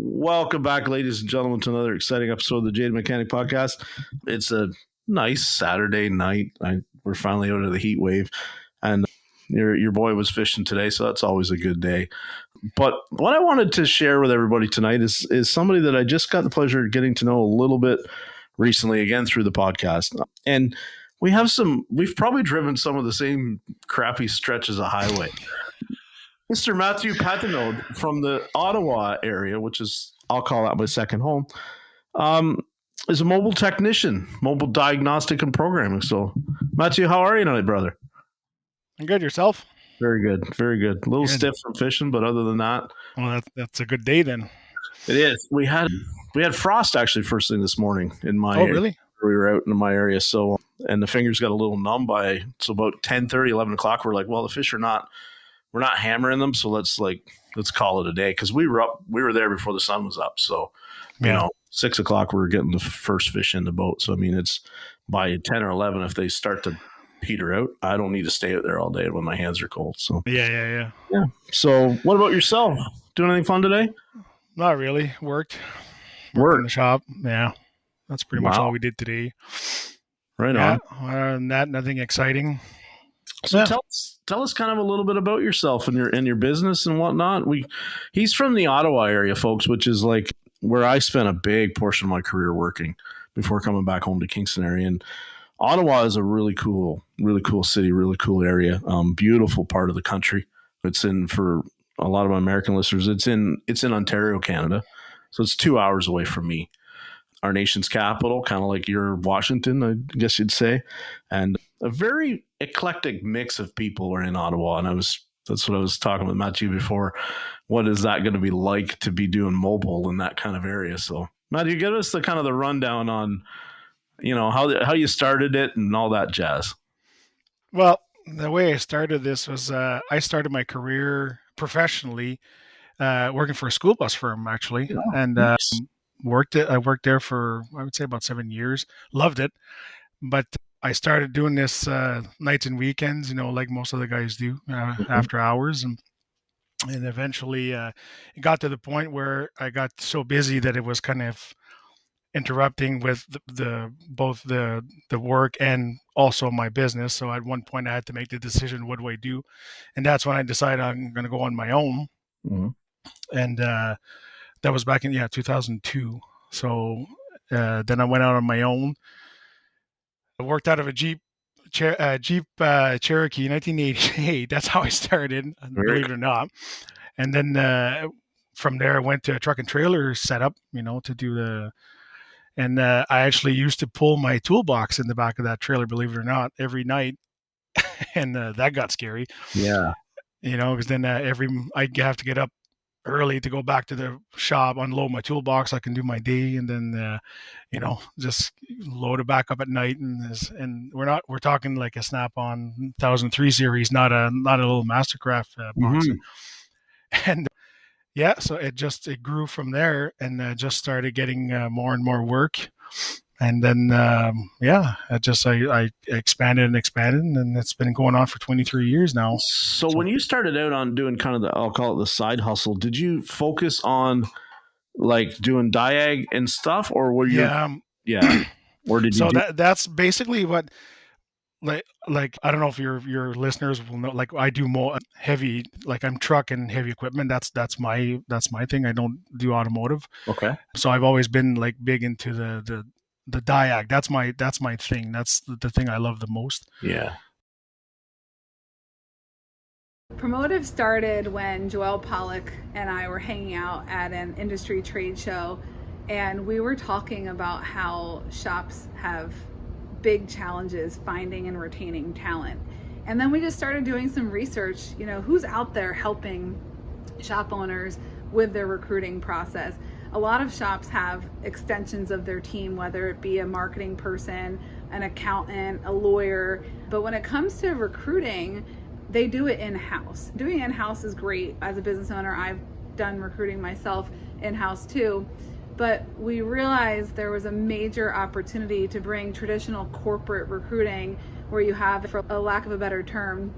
Welcome back, ladies and gentlemen, to another exciting episode of the Jade Mechanic Podcast. It's a nice Saturday night. We're finally out of the heat wave, and your boy was fishing today, so that's always a good day. But what I wanted to share with everybody tonight is somebody that I just got the pleasure of getting to know a little bit recently, again through the podcast. And we've probably driven some of the same crappy stretches of highway. Mr. Mathieu Patenaude from the Ottawa area, which is, I'll call that my second home, is a mobile technician, mobile diagnostic and programming. So, Mathieu, how are you tonight, brother? I'm good. Yourself? Very good. Very good. A little stiff from fishing, but other than that. Well, that's a good day then. It is. We had frost actually first thing this morning in my area. Really? We were out in my area. So, and the fingers got a little numb by, so about 10:30, 11 o'clock. We're like, well, the fish we're not hammering them, so let's call it a day, because we were there before the sun was up. So, you know, 6 o'clock we were getting the first fish in the boat. So I mean, it's by 10 or 11 if they start to peter out. I don't need to stay out there all day when my hands are cold. So yeah. So what about yourself? Doing anything fun today? Not really. Worked in the shop. Yeah, that's pretty much all we did today. Right on. Other than that, nothing exciting. So tell us kind of a little bit about yourself and your business and whatnot. He's from the Ottawa area, folks, which is like where I spent a big portion of my career working before coming back home to Kingston area. And Ottawa is a really cool city, really cool area, beautiful part of the country. It's in, for a lot of my American listeners, it's in Ontario, Canada. So it's 2 hours away from me. Our nation's capital, kind of like your Washington, I guess you'd say. And a very eclectic mix of people are in Ottawa. And that's what I was talking with Mathieu before. What is that going to be like to be doing mobile in that kind of area? So Mathieu, give us the kind of the rundown on, you know, how you started it and all that jazz. Well, the way I started this was I started my career professionally working for a school bus firm, actually. Yeah, and nice. I worked there for, I would say, about 7 years. Loved it. But I started doing this nights and weekends, you know, like most of the guys do, after hours. And eventually it got to the point where I got so busy that it was kind of interrupting with both the work and also my business. So at one point I had to make the decision, what do I do? And that's when I decided I'm going to go on my own. Mm-hmm. And that was back in 2002. So then I went out on my own. I worked out of a Jeep Cherokee 1988. That's how I started, believe it or not. And then from there I went to a truck and trailer setup, you know, to do and I actually used to pull my toolbox in the back of that trailer, believe it or not, every night. And that got scary. Yeah. You know, because then I'd have to get up early to go back to the shop, unload my toolbox. I can do my day, and then you know, just load it back up at night. And we're talking like a Snap-on 1003 series, not a little Mastercraft box. Mm-hmm. And so it grew from there, and just started getting more and more work. And then, I expanded and expanded, and it's been going on for 23 years now. So when you started out on doing kind of I'll call it the side hustle, did you focus on like doing diag and stuff, or were you? Yeah. Or did you? So that's basically what, like I don't know if your listeners will know. Like I do more heavy, like I'm truck and heavy equipment. That's my thing. I don't do automotive. Okay. So I've always been like big into the diag. That's my thing. That's the thing I love the most. Yeah. Promotive started when Joelle Pollock and I were hanging out at an industry trade show, and we were talking about how shops have big challenges finding and retaining talent. And then we just started doing some research, you know, who's out there helping shop owners with their recruiting process. A lot of shops have extensions of their team, whether it be a marketing person, an accountant, a lawyer. But when it comes to recruiting, they do it in-house. Doing in-house is great. As a business owner, I've done recruiting myself in-house too. But we realized there was a major opportunity to bring traditional corporate recruiting, where you have, for a lack of a better term,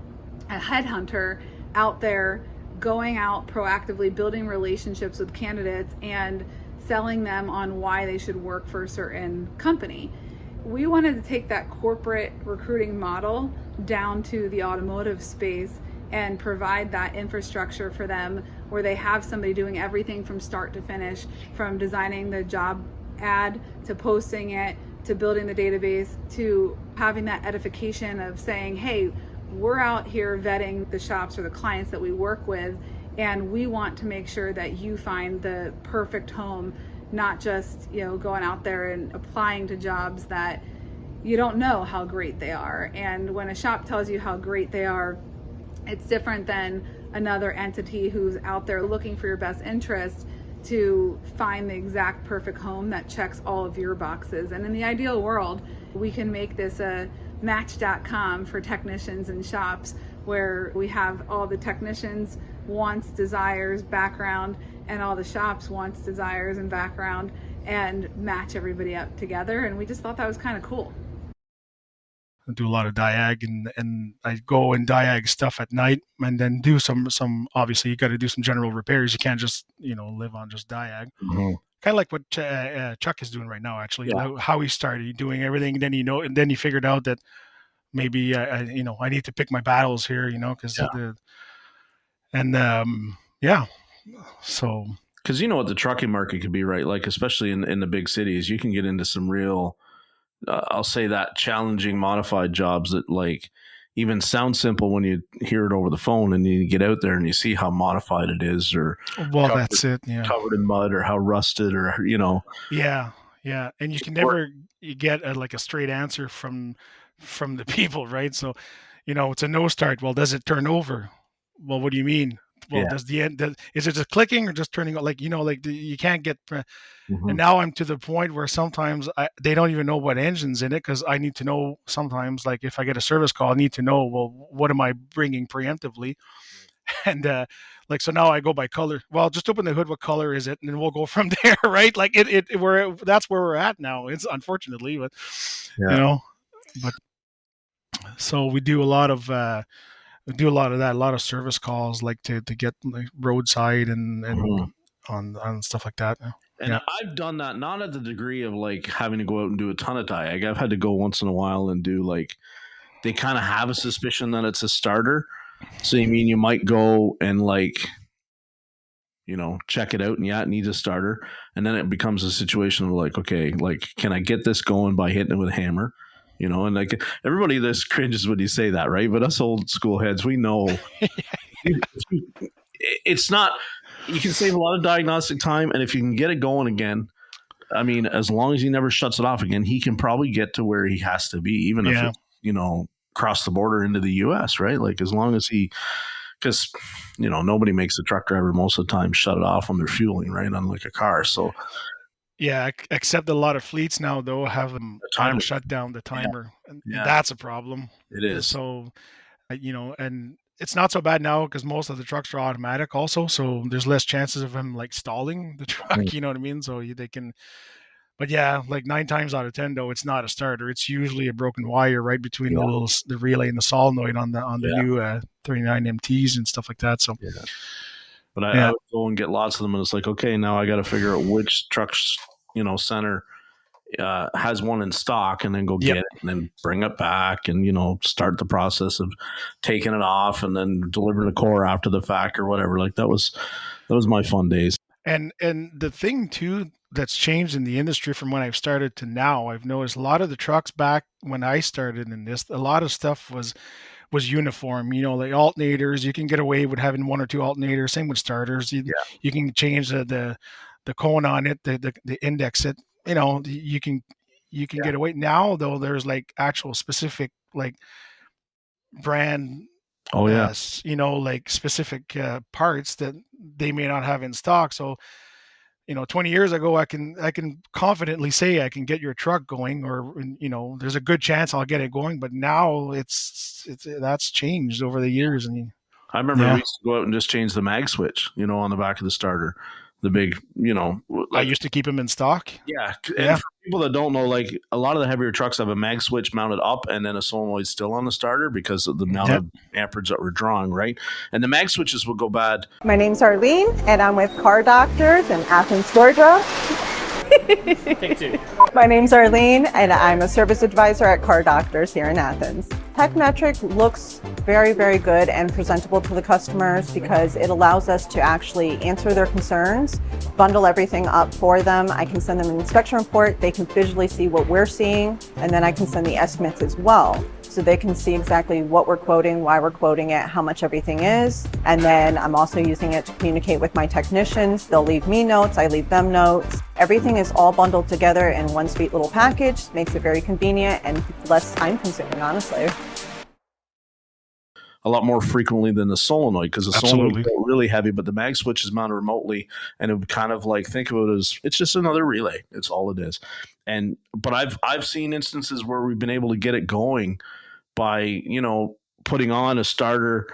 a headhunter out there going out proactively, building relationships with candidates and selling them on why they should work for a certain company. We wanted to take that corporate recruiting model down to the automotive space and provide that infrastructure for them where they have somebody doing everything from start to finish, from designing the job ad to posting it to building the database to having that edification of saying, hey, we're out here vetting the shops or the clients that we work with, and we want to make sure that you find the perfect home, not just going out there and applying to jobs that you don't know how great they are. And when a shop tells you how great they are, it's different than another entity who's out there looking for your best interest to find the exact perfect home that checks all of your boxes. And in the ideal world, we can make this a match.com for technicians and shops, where we have all the technicians' wants, desires, background, and all the shops' wants, desires, and background, and match everybody up together. And we just thought that was kind of cool. I do a lot of diag, and I go and diag stuff at night, and then do some obviously you got to do some general repairs. You can't just live on just diag. Mm-hmm. Kind of like what Chuck is doing right now, actually. Yeah. How he started doing everything, and then he figured out that maybe I need to pick my battles here, because so because what the trucking market could be, right? Like, especially in the big cities, you can get into some real I'll say that challenging modified jobs that like even sound simple when you hear it over the phone, and you get out there and you see how modified it is, or that's it, covered in mud, or how rusted, or yeah, and you can never get a straight answer from the people, right? So it's a no start. Well, does it turn over? Well, what do you mean? Well, does the end? Is it just clicking or just turning? You can't get. And now I'm to the point where sometimes they don't even know what engine's in it, because I need to know sometimes. Like if I get a service call, I need to know, well, what am I bringing preemptively? And so now I go by color. Well, just open the hood. What color is it? And then we'll go from there, right? Like that's where we're at now. It's unfortunately, but but so we do a lot of. A lot of service calls, like to get like roadside and on stuff like that. And I've done that, not at the degree of like having to go out and do a ton of diag. I've had to go once in a while and do like, they kind of have a suspicion that it's a starter. So you might go and like, check it out, and it needs a starter. And then it becomes a situation of like, okay, like, can I get this going by hitting it with a hammer? And like everybody this cringes when you say that, right? But us old school heads, we know it's not, you can save a lot of diagnostic time. And if you can get it going again, I mean, as long as he never shuts it off again, he can probably get to where he has to be, even if it's, cross the border into the US, right? Like as long as because, nobody makes a truck driver most of the time shut it off when they're fueling, right? Unlike a car. So, yeah, except a lot of fleets now, though, have them shut down the timer. And that's a problem. It is. So, and it's not so bad now because most of the trucks are automatic also. So there's less chances of them like stalling the truck, you know what I mean? So they can, but yeah, like 9 times out of 10, though, it's not a starter. It's usually a broken wire right between the relay and the solenoid on the new 39 MTs and stuff like that. So, but I would go and get lots of them, and it's like, okay, now I got to figure out which truck's center has one in stock, and then go get it, and then bring it back, and start the process of taking it off, and then delivering the core after the fact or whatever. Like that was my fun days. And the thing too that's changed in the industry from when I've started to now, I've noticed a lot of the trucks back when I started in this, a lot of stuff was uniform, like alternators. You can get away with having 1 or 2 alternators. Same with starters. You can change the cone on it, the index it. You can get away. Now though, there's like actual specific like brand. Like specific parts that they may not have in stock. So 20 years ago, I can confidently say I can get your truck going, or there's a good chance I'll get it going. But now it's that's changed over the years. And I remember we used to go out and just change the mag switch, on the back of the starter, the big, I used to keep them in stock. Yeah. And for people that don't know, like a lot of the heavier trucks have a mag switch mounted up and then a solenoid still on the starter because of the amount of amperage that we're drawing, right? And the mag switches will go bad. My name's Arlene, and I'm with Car Doctors in Athens, Georgia. Take two. My name's Arlene, and I'm a service advisor at Car Doctors here in Athens. TechMetric looks very, very good and presentable to the customers because it allows us to actually answer their concerns, bundle everything up for them. I can send them an inspection report, they can visually see what we're seeing, and then I can send the estimates as well. So they can see exactly what we're quoting, why we're quoting it, how much everything is. And then I'm also using it to communicate with my technicians. They'll leave me notes, I leave them notes. Everything is all bundled together in one sweet little package. Makes it very convenient and less time consuming, honestly. A lot more frequently than the solenoid because the solenoid is really heavy, but the mag switch is mounted remotely, and it would kind of like think of it as it's just another relay. It's all it is. But I've seen instances where we've been able to get it going by putting on a starter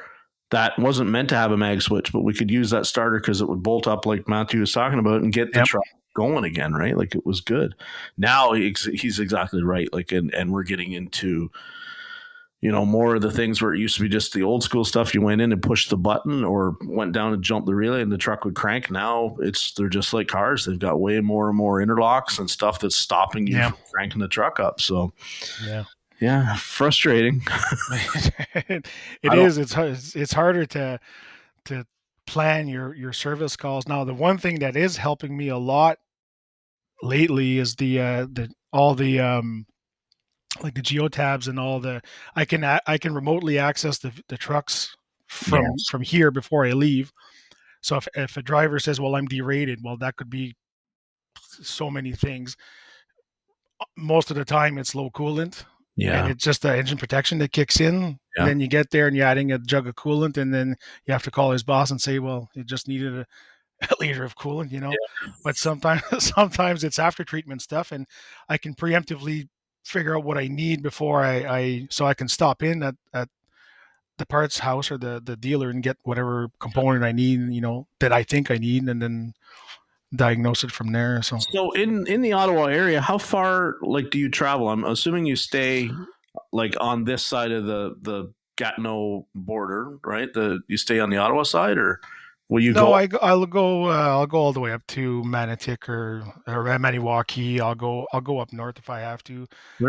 that wasn't meant to have a mag switch, but we could use that starter because it would bolt up like Mathieu was talking about and get the truck going again, right? Like it was good. Now he's exactly right. Like and we're getting into more of the things where it used to be just the old school stuff. You went in and pushed the button or went down and jumped the relay and the truck would crank. Now they're just like cars. They've got way more and more interlocks and stuff that's stopping you from cranking the truck up. So yeah, frustrating. It is. It's harder to plan your service calls. Now, the one thing that is helping me a lot lately is all the like the geotabs and all the I can remotely access the trucks from here before I leave. So if a driver says, well, I'm derated, well, that could be so many things. Most of the time it's low coolant. Yeah. And it's just the engine protection that kicks in. Yeah. And then you get there and you're adding a jug of coolant, and then you have to call his boss and say, well, it just needed a liter of coolant, Yeah. But sometimes it's after treatment stuff, and I can preemptively figure out what I need before so I can stop in at the parts house or the dealer and get whatever component I need, that I think I need, and then diagnose it from there. So in the Ottawa area, how far do you travel? I'm assuming you stay on this side of the Gatineau border, right? You stay on the Ottawa side, or will you go? No, I'll go all the way up to Manotick or Maniwaki. I'll go up north if I have to.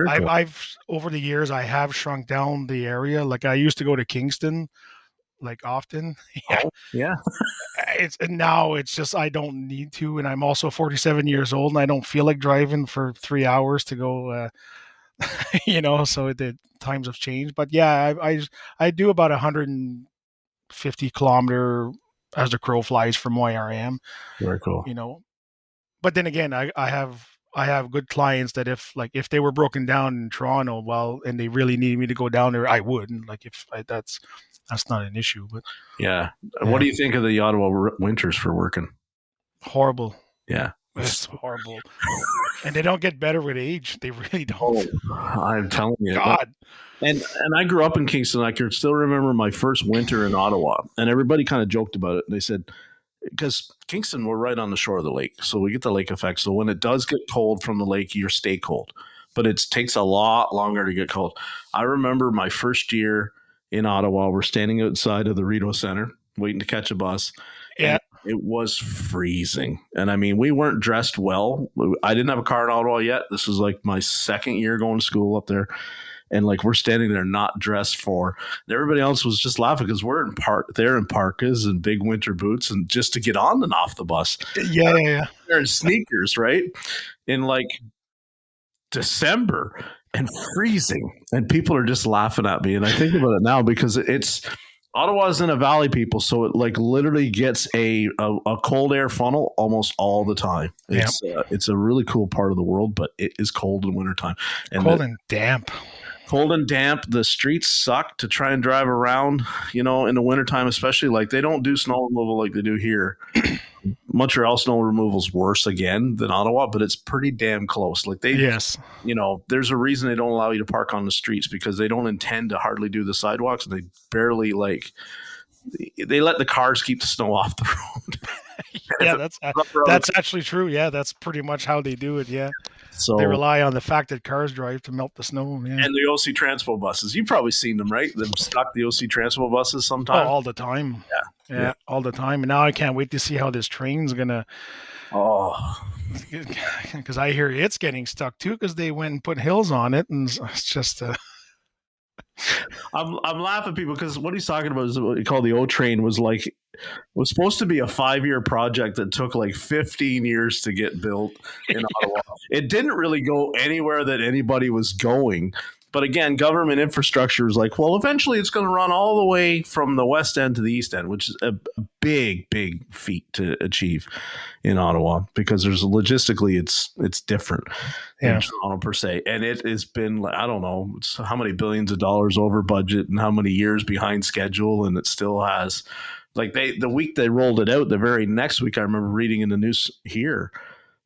I've over the years I have shrunk down the area. Like I used to go to Kingston often. Yeah. Now it's just I don't need to, and I'm also 47 years old and I don't feel like driving for 3 hours to go so the times have changed. But yeah, I do about 150 kilometer as the crow flies from where I am. Very cool. But then again, I have good clients that if they were broken down in Toronto, and they really needed me to go down there, I would. And that's not an issue. But yeah. What do you think of the Ottawa winters for working? Horrible. Yeah. It's horrible. And they don't get better with age. They really don't. Oh, I'm telling you. God. And I grew up in Kingston. I can still remember my first winter in Ottawa. And everybody kind of joked about it. They said, because Kingston, we're right on the shore of the lake. So we get the lake effect. So when it does get cold from the lake, you stay cold. But it takes a lot longer to get cold. I remember my first year in Ottawa, we're standing outside of the Rideau Center waiting to catch a bus. Yeah. It was freezing. And I mean, we weren't dressed well. I didn't have a car in Ottawa yet. This was my second year going to school up there. And we're standing there not dressed for. And everybody else was just laughing because we're in parkas and big winter boots and just to get on and off the bus. Yeah. They're in sneakers, right? In December and freezing. And people are just laughing at me. And I think about it now because Ottawa's in a valley, people, so it literally gets a cold air funnel almost all the time. It's a really cool part of the world, but it is cold in wintertime. And and damp. Cold and damp. The streets suck to try and drive around, in the wintertime, especially. They don't do snow removal like they do here. Montreal snow removal is worse again than Ottawa, but it's pretty damn close. There's a reason they don't allow you to park on the streets because they don't intend to hardly do the sidewalks, and they barely they let the cars keep the snow off the road. Yeah, that's actually true. Yeah, that's pretty much how they do it. Yeah. So They rely on the fact that cars drive to melt the snow. Yeah. and the OC Transpo buses. You've probably seen them, right? Them stuck the OC Transpo buses Oh, sometimes. all the time. Yeah. All the time. And now I can't wait to see how this train's gonna. Oh, Because I hear it's getting stuck too, because they went and put hills on it, and it's just. I'm laughing at people because what he's talking about is what he called the O train was supposed to be a 5-year project that took like 15 years to get built in Ottawa. It didn't really go anywhere that anybody was going. But again, government infrastructure is like, well, eventually it's going to run all the way from the west end to the east end, which is a big, big feat to achieve in Ottawa because there's logistically it's different in Toronto per se. And it has been, I don't know, how many billions of dollars over budget and how many years behind schedule. And it still has, like the week they rolled it out, the very next week, I remember reading in the news here,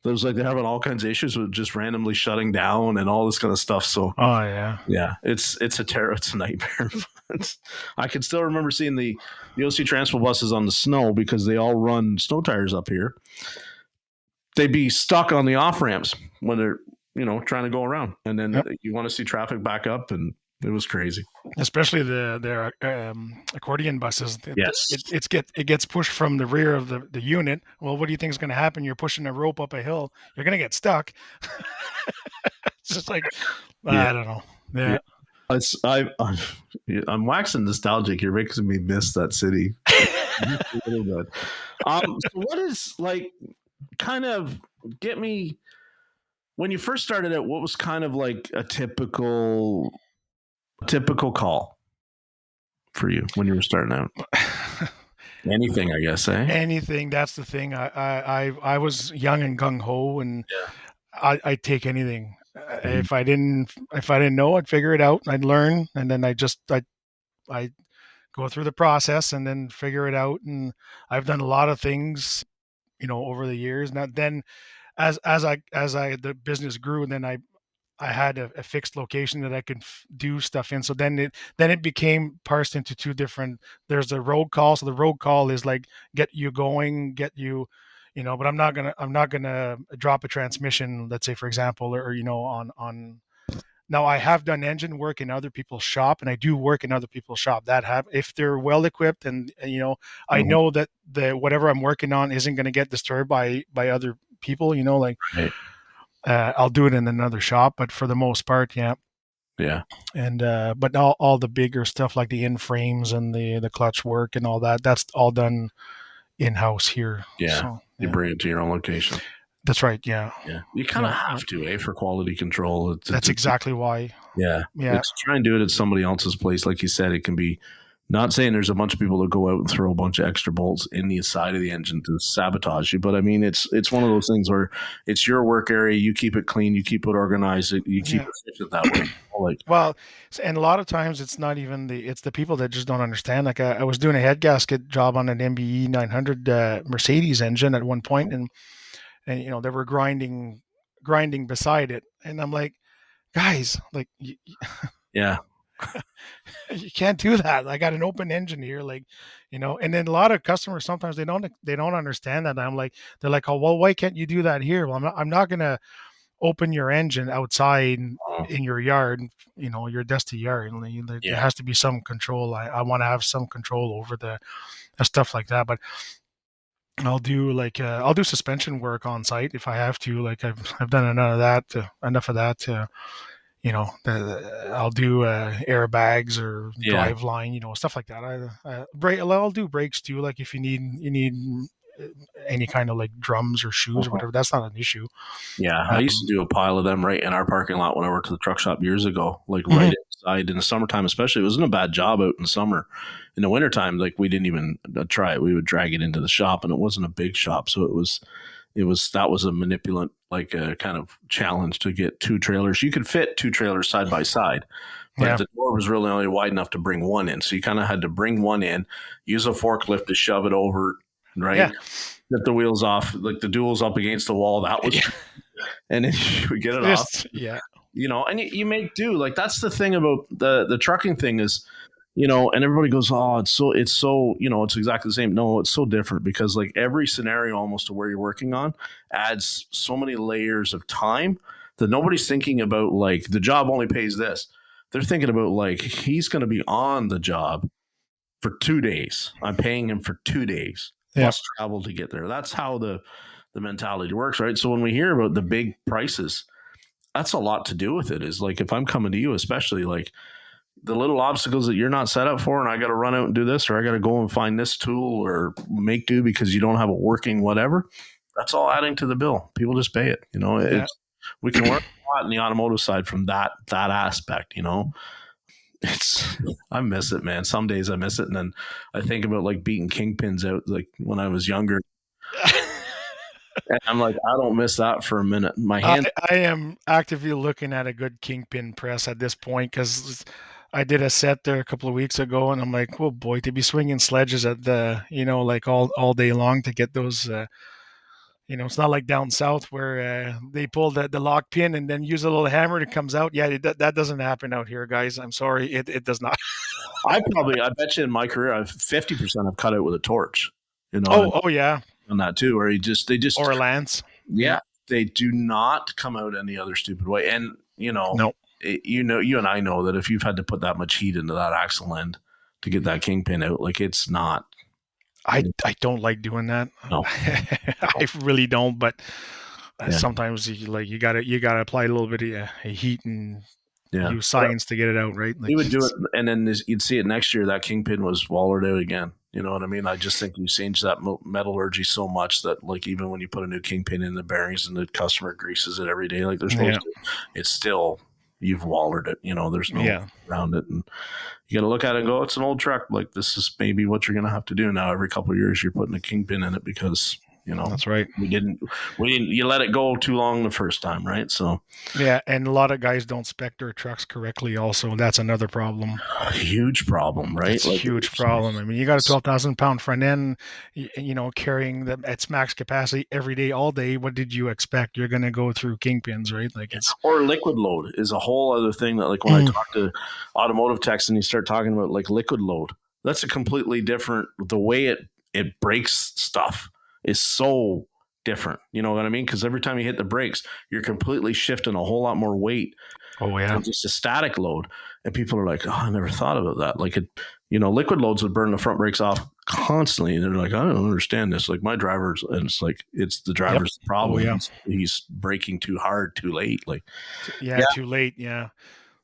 it was like they're having all kinds of issues with just randomly shutting down and all this kind of stuff. So, it's a nightmare. I can still remember seeing the OC Transpo buses on the snow because they all run snow tires up here. They'd be stuck on the off ramps when they're trying to go around, and then you want to see traffic back up, and it was crazy. Especially their accordion buses. Yes. It gets pushed from the rear of the unit. Well, what do you think is going to happen? You're pushing a rope up a hill. You're going to get stuck. It's just like, I don't know. Yeah. I'm waxing nostalgic. You're making me miss that city. A little bit. So what is kind of get me when you first started out, what was kind of like a typical call for you when you were starting out? Anything, I guess, eh? Anything. That's the thing. I was young and gung ho, and I'd take anything. If I didn't know, I'd figure it out. I'd learn, and then I go through the process and then figure it out. And I've done a lot of things, over the years. Now then, as the business grew, and then I had a fixed location that I could do stuff in. So then it became parsed into two different. There's the road call. So the road call is like get you going, get you, But I'm not gonna drop a transmission. Let's say, for example, or on. Now I have done engine work in other people's shop, and I do work in other people's shop. If they're well equipped, and I know that whatever I'm working on isn't going to get disturbed by other people. Right. I'll do it in another shop, but for the most part, yeah. And but all the bigger stuff like the in frames and the clutch work and all that's all done in house here. You bring it to your own location. That's right. Yeah. You kind of have to, for quality control. That's exactly why. Yeah. Try and do it at somebody else's place, like you said. It can be. Not saying there's a bunch of people that go out and throw a bunch of extra bolts in the side of the engine to sabotage you, but I mean, it's one of those things where it's your work area. You keep it clean, you keep it organized, you keep it efficient that way. Well, and a lot of times it's not even it's the people that just don't understand. Like I was doing a head gasket job on an MBE 900 Mercedes engine at one point, and they were grinding beside it, and I'm like, guys, like, you can't do that. I got an open engine here, and then a lot of customers sometimes they don't understand that. I'm like, they're like, oh well, why can't you do that here? Well, I'm not gonna open your engine outside in your yard, your dusty yard. There has to be some control. I want to have some control over the stuff like that. But I'll do suspension work on site if I have to. Like I've done enough of that. I'll do airbags or drive line, stuff like that. I'll do brakes too. Like if you need any kind of like drums or shoes or whatever, that's not an issue. I used to do a pile of them right in our parking lot when I worked at the truck shop years ago, like right inside in the summertime, especially. It wasn't a bad job out in the summer. In the wintertime, like we didn't even try it. We would drag it into the shop, and it wasn't a big shop. So that was a manipulant, like a kind of challenge to get two trailers. You could fit two trailers side by side, but the door was really only wide enough to bring one in. So you kind of had to bring one in, use a forklift to shove it over, right? Yeah. Get the wheels off, like the duals up against the wall. That was, and then you would get it off. Yeah. And you make do. Like that's the thing about the trucking thing is, and everybody goes, oh, it's so, it's exactly the same. No, it's so different because like every scenario almost to where you're working on adds so many layers of time that nobody's thinking about like the job only pays this. They're thinking about like he's going to be on the job for 2 days. I'm paying him for 2 days plus travel to get there. That's how the mentality works, right? So when we hear about the big prices, that's a lot to do with it. Is like if I'm coming to you, especially like the little obstacles that you're not set up for, and I got to run out and do this, or I got to go and find this tool or make do because you don't have a working whatever. That's all adding to the bill. People just pay it. You know, we can learn a lot in the automotive side from that aspect. You know, I miss it, man. Some days I miss it, and then I think about like beating kingpins out like when I was younger. And I'm like, I don't miss that for a minute. My hand. I am actively looking at a good kingpin press at this point because I did a set there a couple of weeks ago, and I'm like, oh boy, to be swinging sledges at the, like all day long to get those. It's not like down south where they pull the lock pin and then use a little hammer and it comes out. Yeah, that doesn't happen out here, guys. I'm sorry, it does not. I bet you in my career, I've 50% I've cut out with a torch. Oh yeah. On that too, where they just or a lance. Yeah, they do not come out any other stupid way. And no. You and I know that if you've had to put that much heat into that axle end to get that kingpin out, like it's not. I don't like doing that. No. I really don't. But sometimes you gotta apply a little bit of heat and use science to get it out, right? Like, you would do it, and then you'd see it next year. That kingpin was wallered out again. You know what I mean? I just think you change that metallurgy so much that, like, even when you put a new kingpin in the bearings and the customer greases it every day, like they're supposed to, it's still you've wallered it. There's no around it, and you got to look at it and go, "It's an old truck. Like this is maybe what you're going to have to do now. Every couple of years, you're putting a kingpin in it because." That's right. We didn't. You let it go too long the first time, right? So and a lot of guys don't spec their trucks correctly. Also, that's another problem. A huge problem, right? It's a huge problem. I mean, you got a 12,000-pound front end, carrying them at max capacity every day, all day. What did you expect? You're going to go through kingpins, right? Like or liquid load is a whole other thing that, like, when I talk to automotive techs and you start talking about like liquid load, that's a completely different. The way it breaks stuff is so different. You know what I mean? Because every time you hit the brakes, you're completely shifting a whole lot more weight. Oh yeah. Than just a static load. And people are like, oh, I never thought about that. Like liquid loads would burn the front brakes off constantly. And they're like, I don't understand this. Like my driver's, and it's like, it's the driver's problem. Oh, yeah. He's braking too hard, too late. Like, too late. Yeah.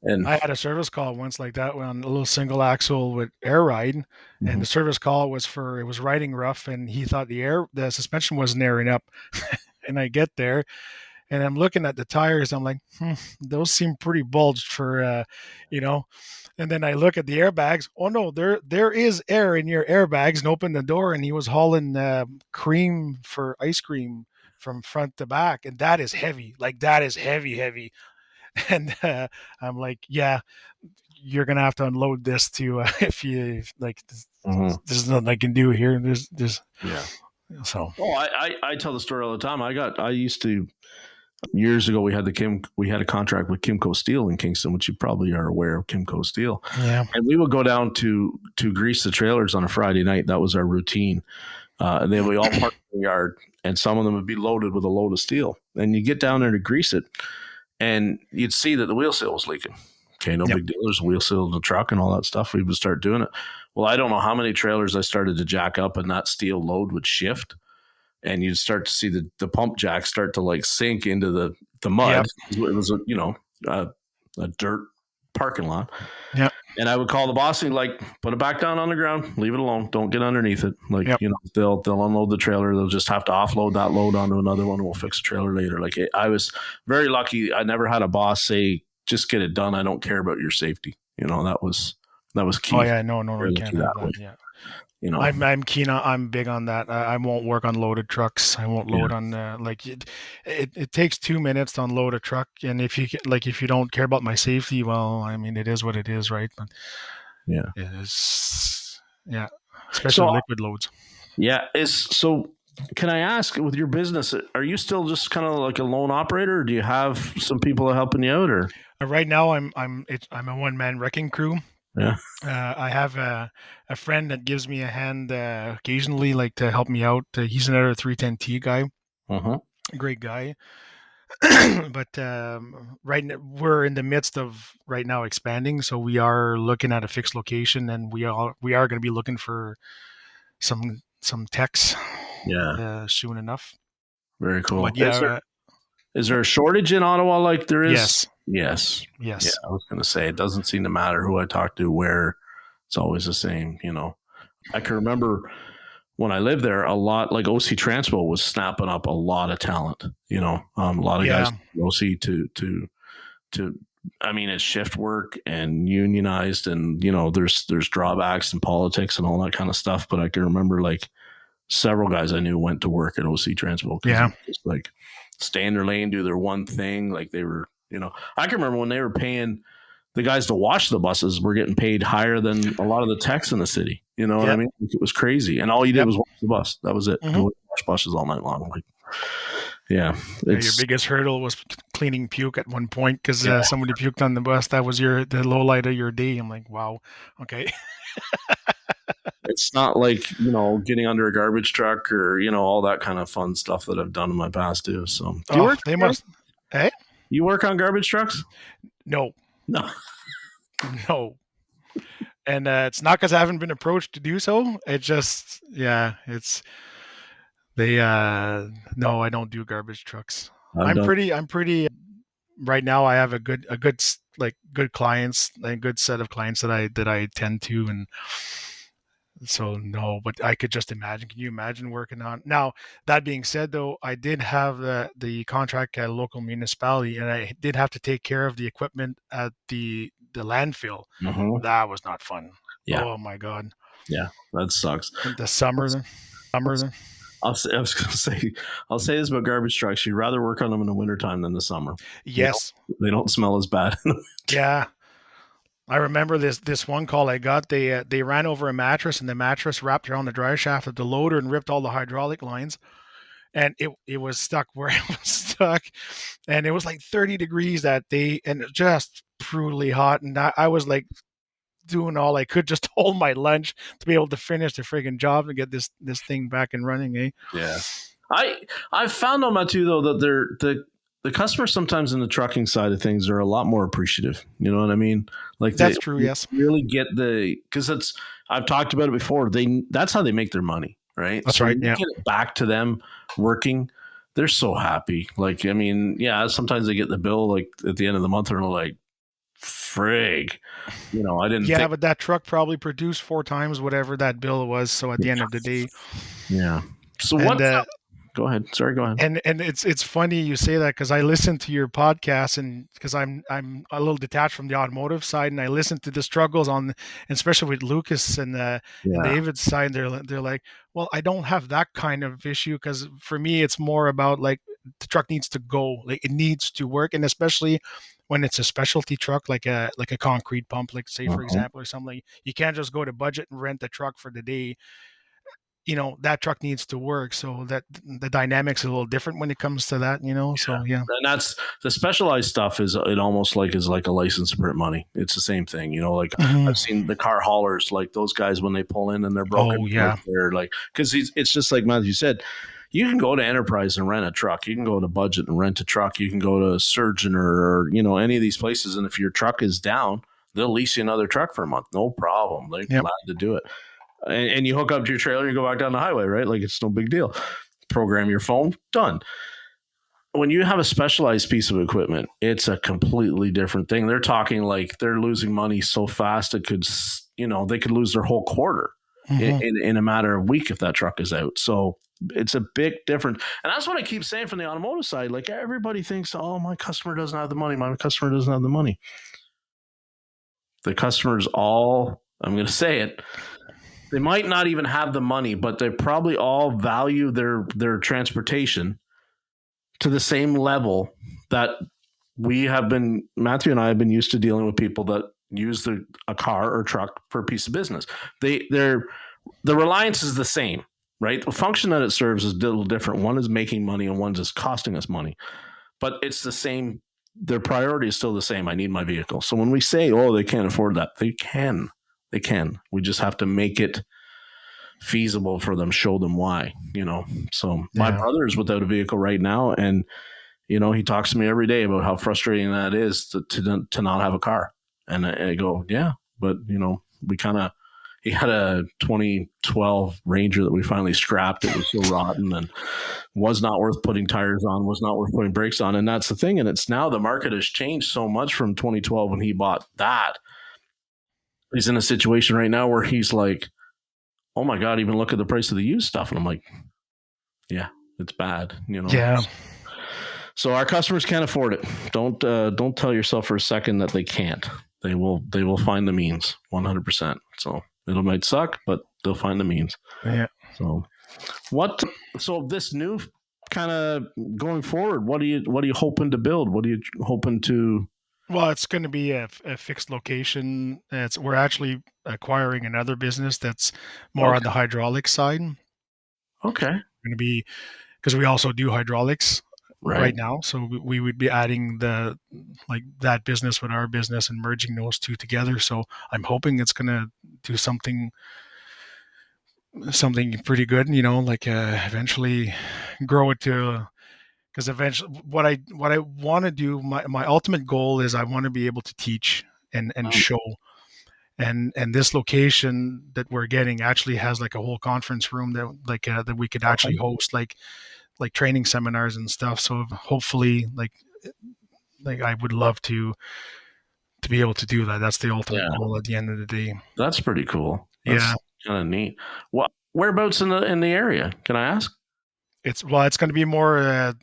And I had a service call once like that on a little single axle with air ride, and the service call was it was riding rough, and he thought the suspension wasn't airing up. And I get there, and I'm looking at the tires. I'm like, those seem pretty bulged for, And then I look at the airbags. Oh no, there is air in your airbags. And open the door, and he was hauling cream for ice cream from front to back, and that is heavy. Like that is heavy. And I'm like, yeah, you're gonna have to unload this too if you like. There's nothing I can do here. There's So. Oh, I tell the story all the time. I used to years ago. We had a contract with Kimco Steel in Kingston, which you probably are aware of Kimco Steel. Yeah. And we would go down to grease the trailers on a Friday night. That was our routine. And they would all park in the yard, and some of them would be loaded with a load of steel. And you get down there to grease it, and you'd see that the wheel seal was leaking. Okay, no big deal. There's a wheel seal in the truck and all that stuff. We would start doing it. Well, I don't know how many trailers I started to jack up, and that steel load would shift, and you'd start to see the pump jack start to like sink into the mud. It was a dirt parking lot. Yeah. And I would call the boss and like, put it back down on the ground, leave it alone, don't get underneath it. Like, they'll unload the trailer. They'll just have to offload that load onto another one, and we'll fix the trailer later. Like I was very lucky. I never had a boss say, just get it done. I don't care about your safety. That was key. Oh yeah, no, you can't have that. Yeah. I'm keen on. I'm big on that. I won't work on loaded trucks. I won't load on it takes 2 minutes to unload a truck, and if you don't care about my safety, well, I mean, it is what it is, right? But it is, especially liquid loads. Yeah, so. Can I ask, with your business, are you still just kind of like a lone operator, or do you have some people helping you out? Or right now, I'm a one-man wrecking crew. Yeah. I have a friend that gives me a hand occasionally, like to help me out. He's another 310T guy. Uh-huh. Great guy. But we're in the midst of right now expanding, so we are looking at a fixed location, and we are going to be looking for some techs soon enough. Very cool. But yeah, Is there a shortage in Ottawa like there is? Yes. Yeah, I was going to say, it doesn't seem to matter who I talk to, where it's always the same, I can remember when I lived there, a lot like OC Transpo was snapping up a lot of talent, a lot of guys OC to I mean, it's shift work and unionized, and there's drawbacks and politics and all that kind of stuff. But I can remember like several guys I knew went to work at OC Transpo because just like stay in their lane, do their one thing. Like they were, I can remember when they were paying the guys to wash the buses were getting paid higher than a lot of the techs in the city. You know what I mean? It was crazy. And all you did was wash the bus. That was it. Go wash buses all night long. Like, your biggest hurdle was cleaning puke at one point because somebody puked on the bus. That was the low light of your day. I'm like, wow, okay. It's not like, getting under a garbage truck or, all that kind of fun stuff that I've done in my past too. So do you work? They must. Hey? You work on garbage trucks? No. And it's not because I haven't been approached to do so. It just, it's they. No, I don't do garbage trucks. I'm pretty. Right now, I have a good clients, a good set of clients that I tend to, and so no. But I could just imagine. Can you imagine working on? Now, that being said, though, I did have the contract at a local municipality, and I did have to take care of the equipment at the landfill. That was not fun. Yeah. Oh my God. Yeah, that sucks. The summer. I'll say this about garbage trucks. You'd rather work on them in the wintertime than the summer. Yes. They don't smell as bad. Yeah. I remember this one call I got. They ran over a mattress, and the mattress wrapped around the dryer shaft of the loader and ripped all the hydraulic lines. And it was stuck where it was stuck. And it was like 30 degrees that day, and just brutally hot. And I was like doing all I could just to hold my lunch to be able to finish the friggin' job and get this thing back and running, eh? Yeah. I've found on Mathieu though that the customers sometimes in the trucking side of things are a lot more appreciative. You know what I mean? Like that's true. Yes. Really get because I've talked about it before. That's how they make their money, right? That's right. Yeah. Get it back to them working. They're so happy. Like, I mean, sometimes they get the bill like at the end of the month and they're like, frig, I didn't. Yeah, but that truck probably produced 4 times whatever that bill was. So at the end of the day, yeah. So what? Go ahead. Sorry, go ahead. And it's funny you say that because I listen to your podcast, and because I'm a little detached from the automotive side, and I listen to the struggles on, especially with Lucas and David's side. They're like, well, I don't have that kind of issue because for me it's more about like the truck needs to go, like it needs to work, and especially when it's a specialty truck like a concrete pump, like say for example, or something, you can't just go to budget and rent a truck for the day. That truck needs to work, so that the dynamics are a little different when it comes to that, so yeah. And that's the specialized stuff is almost like a license to print money. It's the same thing, like I've seen the car haulers, like those guys when they pull in and they're broken. Oh yeah. They're like, because it's just like Matthew said, you can go to Enterprise and rent a truck. You can go to Budget and rent a truck. You can go to Surgeon or any of these places. And if your truck is down, they'll lease you another truck for a month. No problem. They're glad to do it. And you hook up to your trailer, you go back down the highway, right? Like it's no big deal. Program your phone, done. When you have a specialized piece of equipment, it's a completely different thing. They're talking like they're losing money so fast it could, they could lose their whole quarter in a matter of a week if that truck is out. So it's a big difference. And that's what I keep saying from the automotive side. Like everybody thinks, oh, my customer doesn't have the money. My customer doesn't have the money. The customers all, I'm going to say it, they might not even have the money, but they probably all value their transportation to the same level that Matthew and I have been used to dealing with people that use a car or truck for a piece of business. The reliance is the same, right? The function that it serves is a little different. One is making money and one's just costing us money, but it's the same. Their priority is still the same. I need my vehicle. So when we say, oh, they can't afford that, they can. They can. We just have to make it feasible for them, show them why, So my brother is without a vehicle right now, and he talks to me every day about how frustrating that is to not have a car. And I go, yeah, but he had a 2012 Ranger that we finally scrapped. It was so rotten and was not worth putting tires on, was not worth putting brakes on. And that's the thing. And it's now the market has changed so much from 2012 when he bought that. He's in a situation right now where he's like, oh my God, even look at the price of the used stuff. And I'm like, yeah, it's bad, Yeah. So our customers can't afford it. Don't tell yourself for a second that they can't. They will find the means 100%. So it might suck, but they'll find the means. Yeah. So this new kind of going forward, what are you hoping to build? What are you hoping to? Well, it's going to be a fixed location. We're actually acquiring another business that's more on the hydraulic side. Okay. Going to be, because we also do hydraulics right now, so we would be adding that business with our business and merging those two together. So I'm hoping it's going to do something pretty good. Eventually grow it to. Because eventually, what I want to do, my ultimate goal is I want to be able to teach and show, and this location that we're getting actually has like a whole conference room that we could actually host like training seminars and stuff. So hopefully, like I would love to be able to do that. That's the ultimate goal at the end of the day. That's pretty cool. That's kind of neat. Well, whereabouts in the area? Can I ask? It's going to be more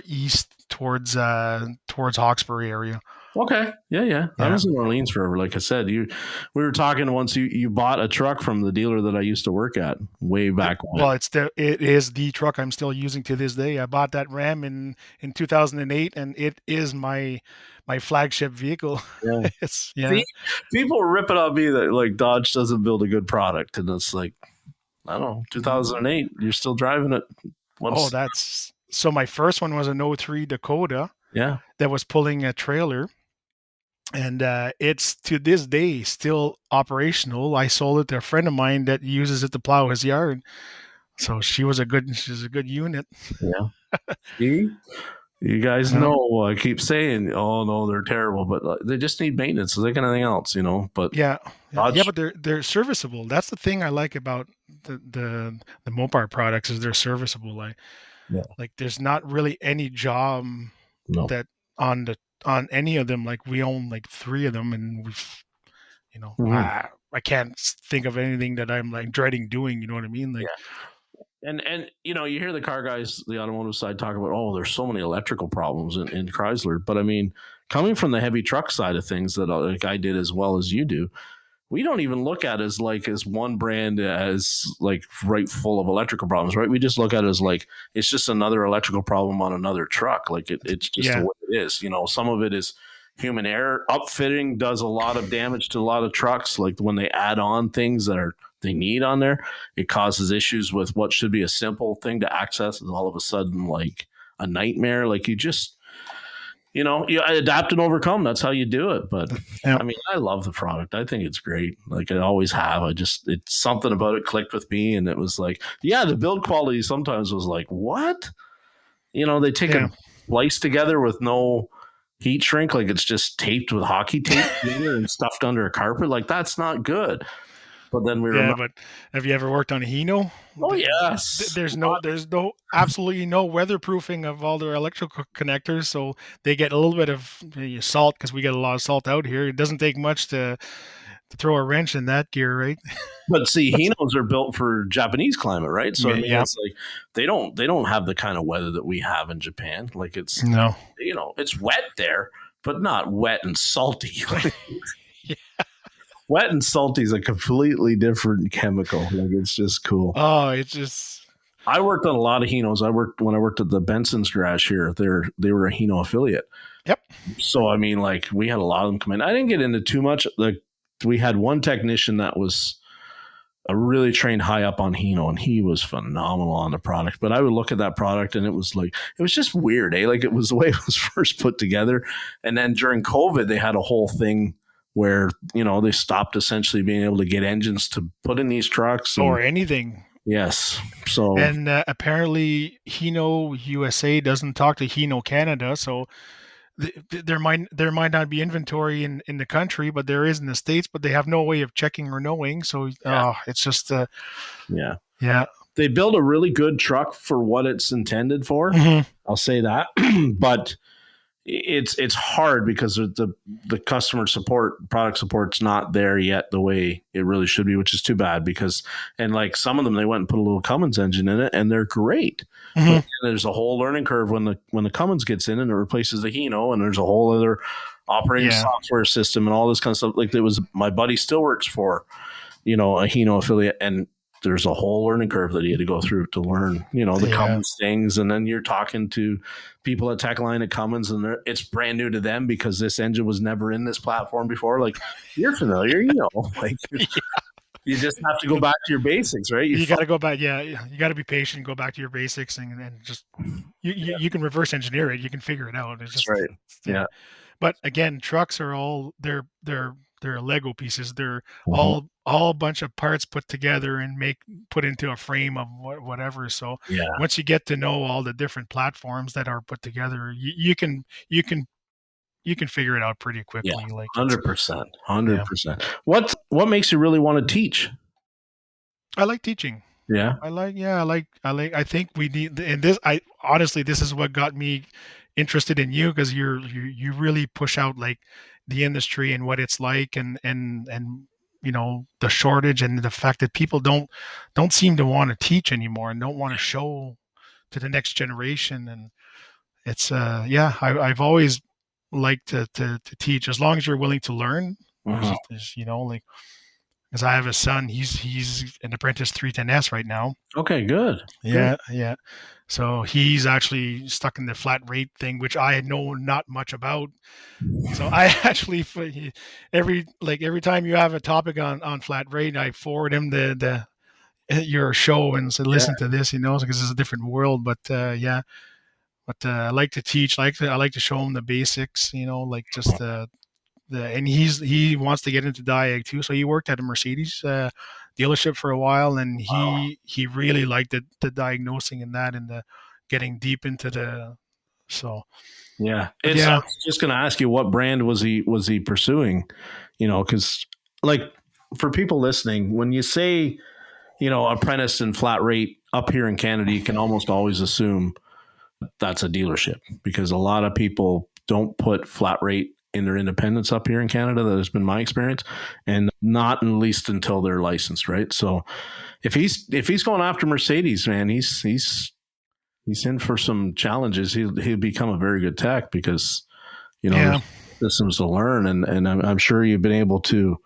east towards Hawkesbury area. Okay. Yeah. I was in Orleans forever. Like I said, we were talking once. You bought a truck from the dealer that I used to work at way back when. Well, it is the truck I'm still using to this day. I bought that Ram in 2008, and it is my flagship vehicle. Yeah. See, people rip it on me that like Dodge doesn't build a good product, and it's like, I don't know, 2008, you're still driving it. So my first one was an 03 Dakota. Yeah. That was pulling a trailer, and it's to this day still operational. I sold it to a friend of mine that uses it to plow his yard. So she's a good unit. Yeah. See? You guys know, I keep saying, oh no, they're terrible, but they just need maintenance like anything else, But but they're serviceable. That's the thing I like about the Mopar products is they're serviceable. Like there's not really any job that on any of them. Like we own like 3 of them, and we've, I can't think of anything that I'm like dreading doing. You know what I mean? Like. And you hear the car guys, the automotive side, talk about, oh, there's so many electrical problems in Chrysler. But I mean, coming from the heavy truck side of things that like I did as well as you do, we don't even look at it as one brand as like right full of electrical problems, right? We just look at it as like it's just another electrical problem on another truck. Like it's just the way it is. Some of it is human error. Upfitting does a lot of damage to a lot of trucks. Like when they add on things that they need on there, it causes issues with what should be a simple thing to access is all of a sudden like a nightmare. Like you just, you adapt and overcome. That's how you do it. But I mean, I love the product. I think it's great. Like I always have. It's something about it clicked with me, and it was like, the build quality sometimes was like, what? They take a splice together with no heat shrink, like it's just taped with hockey tape and stuffed under a carpet. Like that's not good. But then but have you ever worked on a Hino? Oh yes. There's absolutely no weatherproofing of all their electrical connectors, so they get a little bit of salt because we get a lot of salt out here. It doesn't take much to throw a wrench in that gear, right? But see, Hinos are built for Japanese climate, right? So I mean, it's like they don't have the kind of weather that we have in Japan. Like it's it's wet there, but not wet and salty. Wet and salty is a completely different chemical. Like it's just cool. Oh, it's just. I worked on a lot of Hinos. When I worked at the Benson's garage here. They were a Hino affiliate. Yep. So I mean, like we had a lot of them come in. I didn't get into too much. Like we had one technician that was really trained high up on Hino, and he was phenomenal on the product. But I would look at that product, and it was just weird, eh? Like it was the way it was first put together, and then during COVID, they had a whole thing where they stopped essentially being able to get engines to put in these trucks or anything. Yes. So And apparently, Hino USA doesn't talk to Hino Canada, so there might not be inventory in the country, but there is in the States, but they have no way of checking or knowing. So it's just yeah, yeah. they build a really good truck for what it's intended for. Mhm. I'll say that, but it's hard because the customer support, product support's not there yet the way it really should be, which is too bad because, and like some of them, they went and put a little Cummins engine in it and they're great. Mhm. But there's a whole learning curve when the Cummins gets in and it replaces the Hino, and there's a whole other operating Yeah. software system and all this kind of stuff. Like it was my buddy still works for, a Hino affiliate, and there's a whole learning curve that he had to go through to learn, the Yeah. Cummins things. And then you're talking to people at Techline at Cummins, and it's brand new to them because this engine was never in this platform before. Like, you're familiar, like you just have to go back to your basics, right? You got to go back. Yeah, you got to be patient. Go back to your basics, and just you can reverse engineer it. You can figure it out. It's That's just right. Yeah. But again, trucks are all they're Lego pieces. They're Mhm. all a bunch of parts put together and put into a frame of whatever. So Yeah. once you get to know all the different platforms that are put together, you can figure it out pretty quickly. Yeah. Like 100%. 100%. What makes you really want to teach? I like teaching. Yeah. I think we need, and this, honestly, this is what got me interested in you, because you really push out like the industry and what it's like, and the shortage and the fact that people don't seem to want to teach anymore and don't want to show to the next generation. And it's I've always liked to teach, as long as you're willing to learn. Mhm. Like, because I have a son, he's an apprentice 310S right now. Okay, good. Yeah. So he's actually stuck in the flat rate thing, which I know not much about. So I actually, every time you have a topic on flat rate, I forward him your show and say, listen to this, because it's a different world. But I like to teach. I like to show him the basics, like just and he wants to get into diag too. So he worked at a Mercedes dealership for a while, and he really liked the diagnosing and that, and the getting deep into the Yeah. I was just going to ask you, what brand was he pursuing? Because like for people listening, when you say, apprentice and flat rate up here in Canada, you can almost always assume that's a dealership, because a lot of people don't put flat rate in their independence up here in Canada. That has been my experience, and not at least until they're licensed, right? So if he's going after Mercedes, man, he's in for some challenges. He'll become a very good tech, because there's systems to learn, and I'm sure you've been able to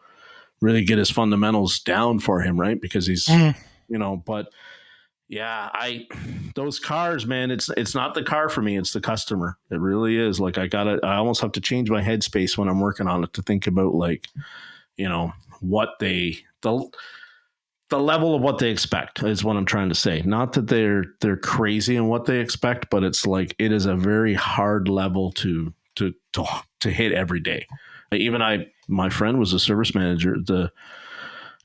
really get his fundamentals down for him, right? Because he's but yeah, those cars, man, it's not the car for me, it's the customer. It really is. Like I almost have to change my headspace when I'm working on it to think about, like, what the level of what they expect is what I'm trying to say. Not that they're crazy in what they expect, but it's like, it is a very hard level to hit every day. Even my friend was a service manager at the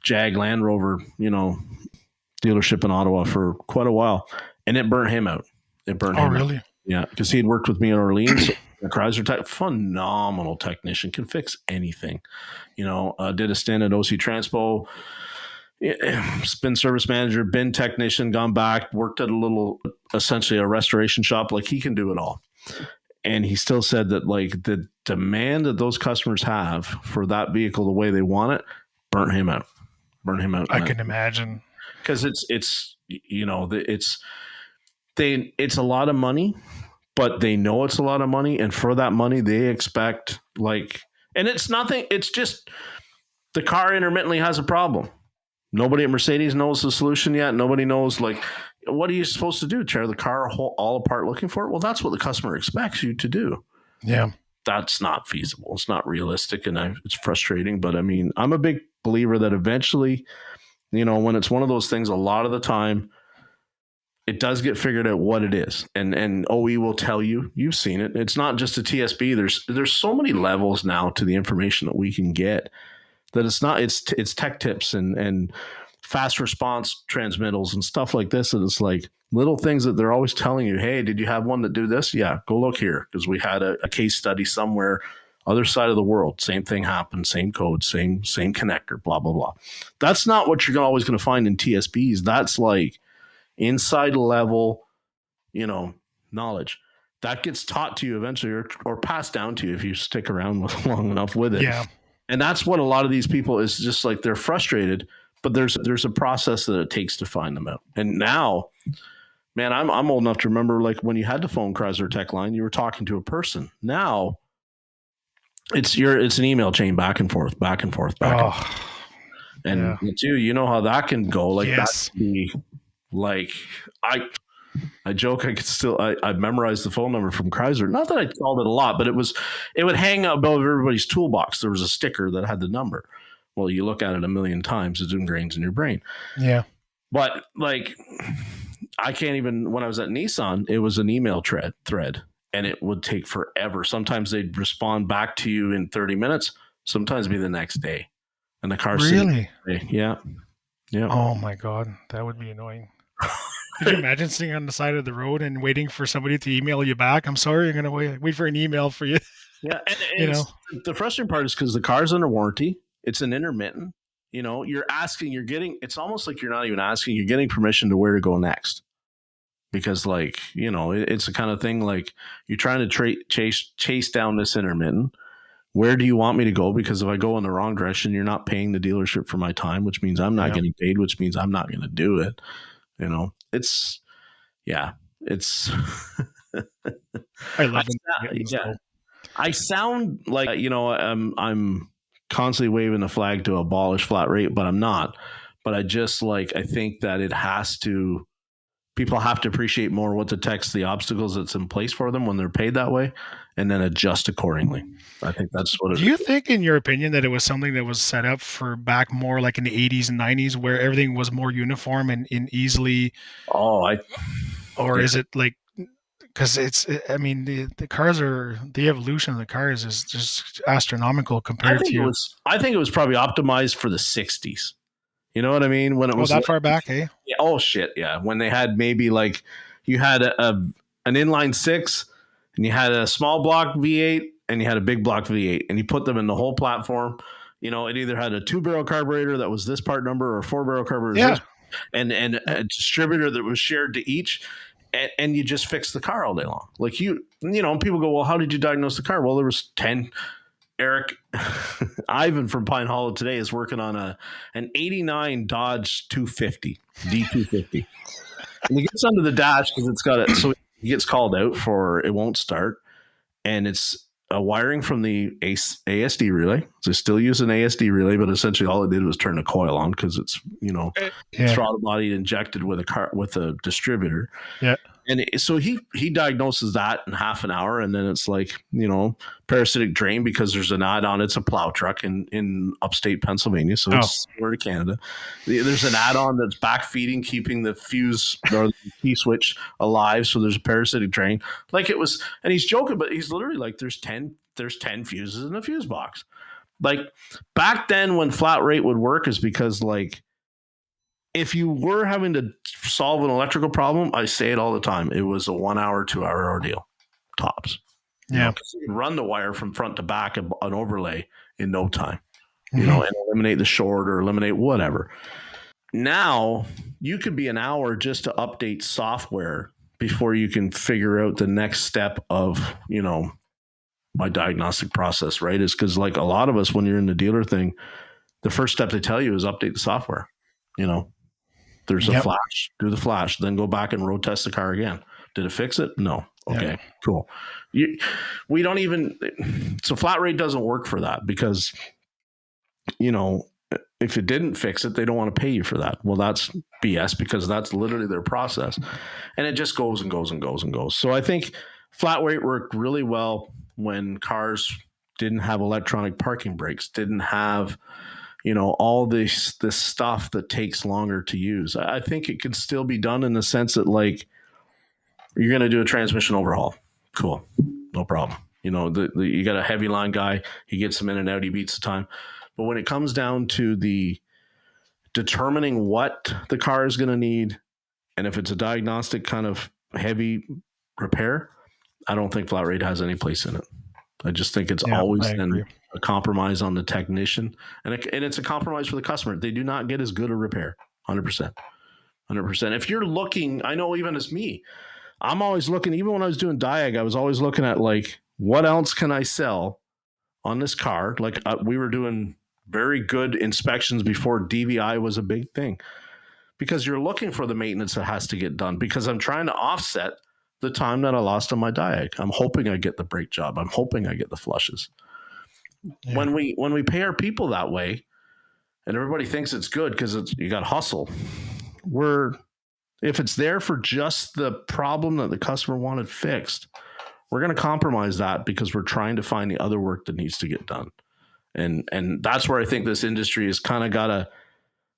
Jag Land Rover, dealership in Ottawa for quite a while, and it burnt him out. Really? Yeah, because he had worked with me in Orleans. A Chrysler type, phenomenal technician, can fix anything. Did a stint at OC Transpo. Been service manager, been technician, gone back, worked at essentially a restoration shop. Like, he can do it all. And he still said that, like, the demand that those customers have for that vehicle the way they want it burnt him out. I can imagine, because it's a lot of money, but they know it's a lot of money, and for that money they expect, like, and it's nothing. It's just the car intermittently has a problem. Nobody at Mercedes knows the solution yet. Nobody knows, like, what are you supposed to do? Tear the car all apart looking for it? Well, that's what the customer expects you to do. Yeah. That's not feasible. It's not realistic, and it's frustrating. But I mean, I'm a big believer that eventually, when it's one of those things, a lot of the time it does get figured out what it is. And OE will tell you, you've seen it. It's not just a TSB. There's so many levels now to the information that we can get, that it's tech tips and fast response transmittals and stuff like this. And it's like little things that they're always telling you, hey, did you have one that do this? Yeah, go look here, because we had a case study somewhere other side of the world. Same thing happened, same code, same connector, blah, blah, blah. That's not what you're always going to find in TSBs. That's like inside level, knowledge that gets taught to you eventually, or passed down to you if you stick around long enough with it. Yeah. And that's what a lot of these people is, just like they're frustrated, but there's a process that it takes to find them out. And now, man, I'm old enough to remember, like, when you had to phone Chrysler Tech Line, you were talking to a person. Now it's an email chain back and forth. And too, you know how that can go. Like, yes. that can be like, I joke, I memorized the phone number from Chrysler. Not that I called it a lot, but it would hang above everybody's toolbox. There was a sticker that had the number. Well, you look at it a million times, it's ingrained in your brain. Yeah. But like, I can't even, when I was at Nissan, it was an email thread, and it would take forever. Sometimes they'd respond back to you in 30 minutes, sometimes be the next day. And the car really? Yeah. Oh my God, that would be annoying. Could you imagine sitting on the side of the road and waiting for somebody to email you back? I'm sorry, I'm going to wait for an email for you. Yeah. And the frustrating part is because the car's under warranty. It's an intermittent. You're asking, it's almost like you're not even asking, you're getting permission to where to go next. Because, like, it's the kind of thing, like, you're trying to chase down this intermittent. Where do you want me to go? Because if I go in the wrong direction, you're not paying the dealership for my time, which means I'm not getting paid, which means I'm not going to do it. It's I love it. Yeah. I sound like, I'm constantly waving the flag to abolish flat rate, but I'm not. But I think that people have to appreciate more what the obstacles that's in place for them when they're paid that way, and then adjust accordingly. I think that's what it is. Do you think, in your opinion, that it was something that was set up for back more like in the 80s and 90s, where everything was more uniform and easily? Is it like, because the cars the evolution of the cars is just astronomical compared to. I think it was probably optimized for the 60s. You know what I mean? When it was that far back, eh? Yeah, oh shit, yeah. When they had maybe like, you had an inline 6, and you had a small block V8, and you had a big block V8, and you put them in the whole platform. It either had a 2-barrel carburetor that was this part number, or a 4-barrel carburetor, yeah, and a distributor that was shared to each, and you just fix the car all day long. Like, people go, well, how did you diagnose the car? Well, there was 10. Eric Ivan from Pine Hollow today is working on an 89 Dodge 250 D250, and he gets under the dash because it's got it. So he gets called out for it won't start, and it's a wiring from the ASD relay. So they still use an ASD relay, but essentially all it did was turn the coil on, because it's throttle body injected with a distributor. Yeah. And so he diagnoses that in half an hour, and then it's like, parasitic drain, because there's an add-on. It's a plow truck in upstate Pennsylvania, so it's similar to Canada. There's an add-on that's backfeeding, keeping the fuse or the key switch alive, so there's a parasitic drain. Like, it was, and he's joking, but he's literally like, there's 10 fuses in a fuse box. Like, back then when flat rate would work is because, like, if you were having to solve an electrical problem, I say it all the time, it was a 1 hour, 2 hour ordeal, tops. Yeah. You can run the wire from front to back, an overlay, in no time, and eliminate the short or eliminate whatever. Now you could be an hour just to update software before you can figure out the next step of, my diagnostic process, right? Is because, like, a lot of us, when you're in the dealer thing, the first step they tell you is update the software. There's a flash, do the flash, then go back and road test the car again. Did it fix it? No. Okay, cool. We don't even, so flat rate doesn't work for that, because, if it didn't fix it, they don't want to pay you for that. Well, that's BS, because that's literally their process. And it just goes and goes and goes and goes. So I think flat rate worked really well when cars didn't have electronic parking brakes, didn't have, all this stuff that takes longer to use. I think it can still be done in the sense that, like, you're going to do a transmission overhaul. Cool. No problem. You got a heavy line guy. He gets them in and out. He beats the time. But when it comes down to the determining what the car is going to need, and if it's a diagnostic kind of heavy repair, I don't think flat rate has any place in it. I just think it's always been a compromise on the technician, and it's a compromise for the customer. They do not get as good a repair, 100%. 100%. If you're looking, I know even as me, I'm always looking, even when I was doing Diag, I was always looking at like, what else can I sell on this car? Like we were doing very good inspections before DVI was a big thing, because you're looking for the maintenance that has to get done, because I'm trying to offset the time that I lost on my Diag. I'm hoping I get the brake job. I'm hoping I get the flushes. Yeah. When we pay our people that way, and everybody thinks it's good because you got hustle, if it's there for just the problem that the customer wanted fixed, we're going to compromise that because we're trying to find the other work that needs to get done. And that's where I think this industry has kind of got to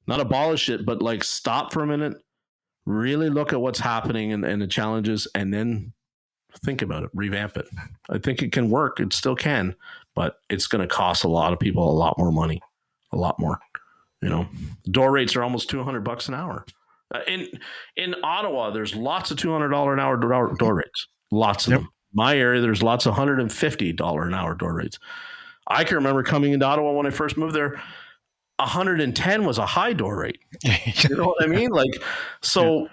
not abolish it, but like stop for a minute, really look at what's happening and the challenges, and then think about it, revamp it. I think it can work. It still can, but it's going to cost a lot of people a lot more money, a lot more. You know, door rates are almost $200 an hour. In Ottawa, there's lots of $200 an hour door rates. Lots of them. My area, there's lots of $150 an hour door rates. I can remember coming into Ottawa when I first moved there, 110 was a high door rate. You know what I mean? Like, so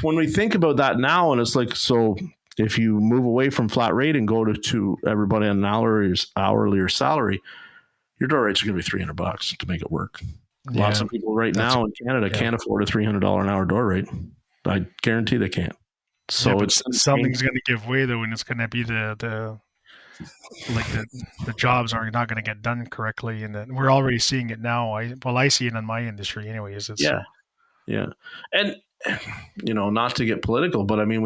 when we think about that now, and it's like, so if you move away from flat rate and go to everybody on an hourly or salary, your door rates are going to be $300 to make it work. Lots of people now in Canada can't afford a $300 an hour door rate. I guarantee they can't. So something's going to give way though, and it's going to be the jobs are not going to get done correctly, and we're already seeing it now. I see it in my industry, anyways. And you know, not to get political, but I mean,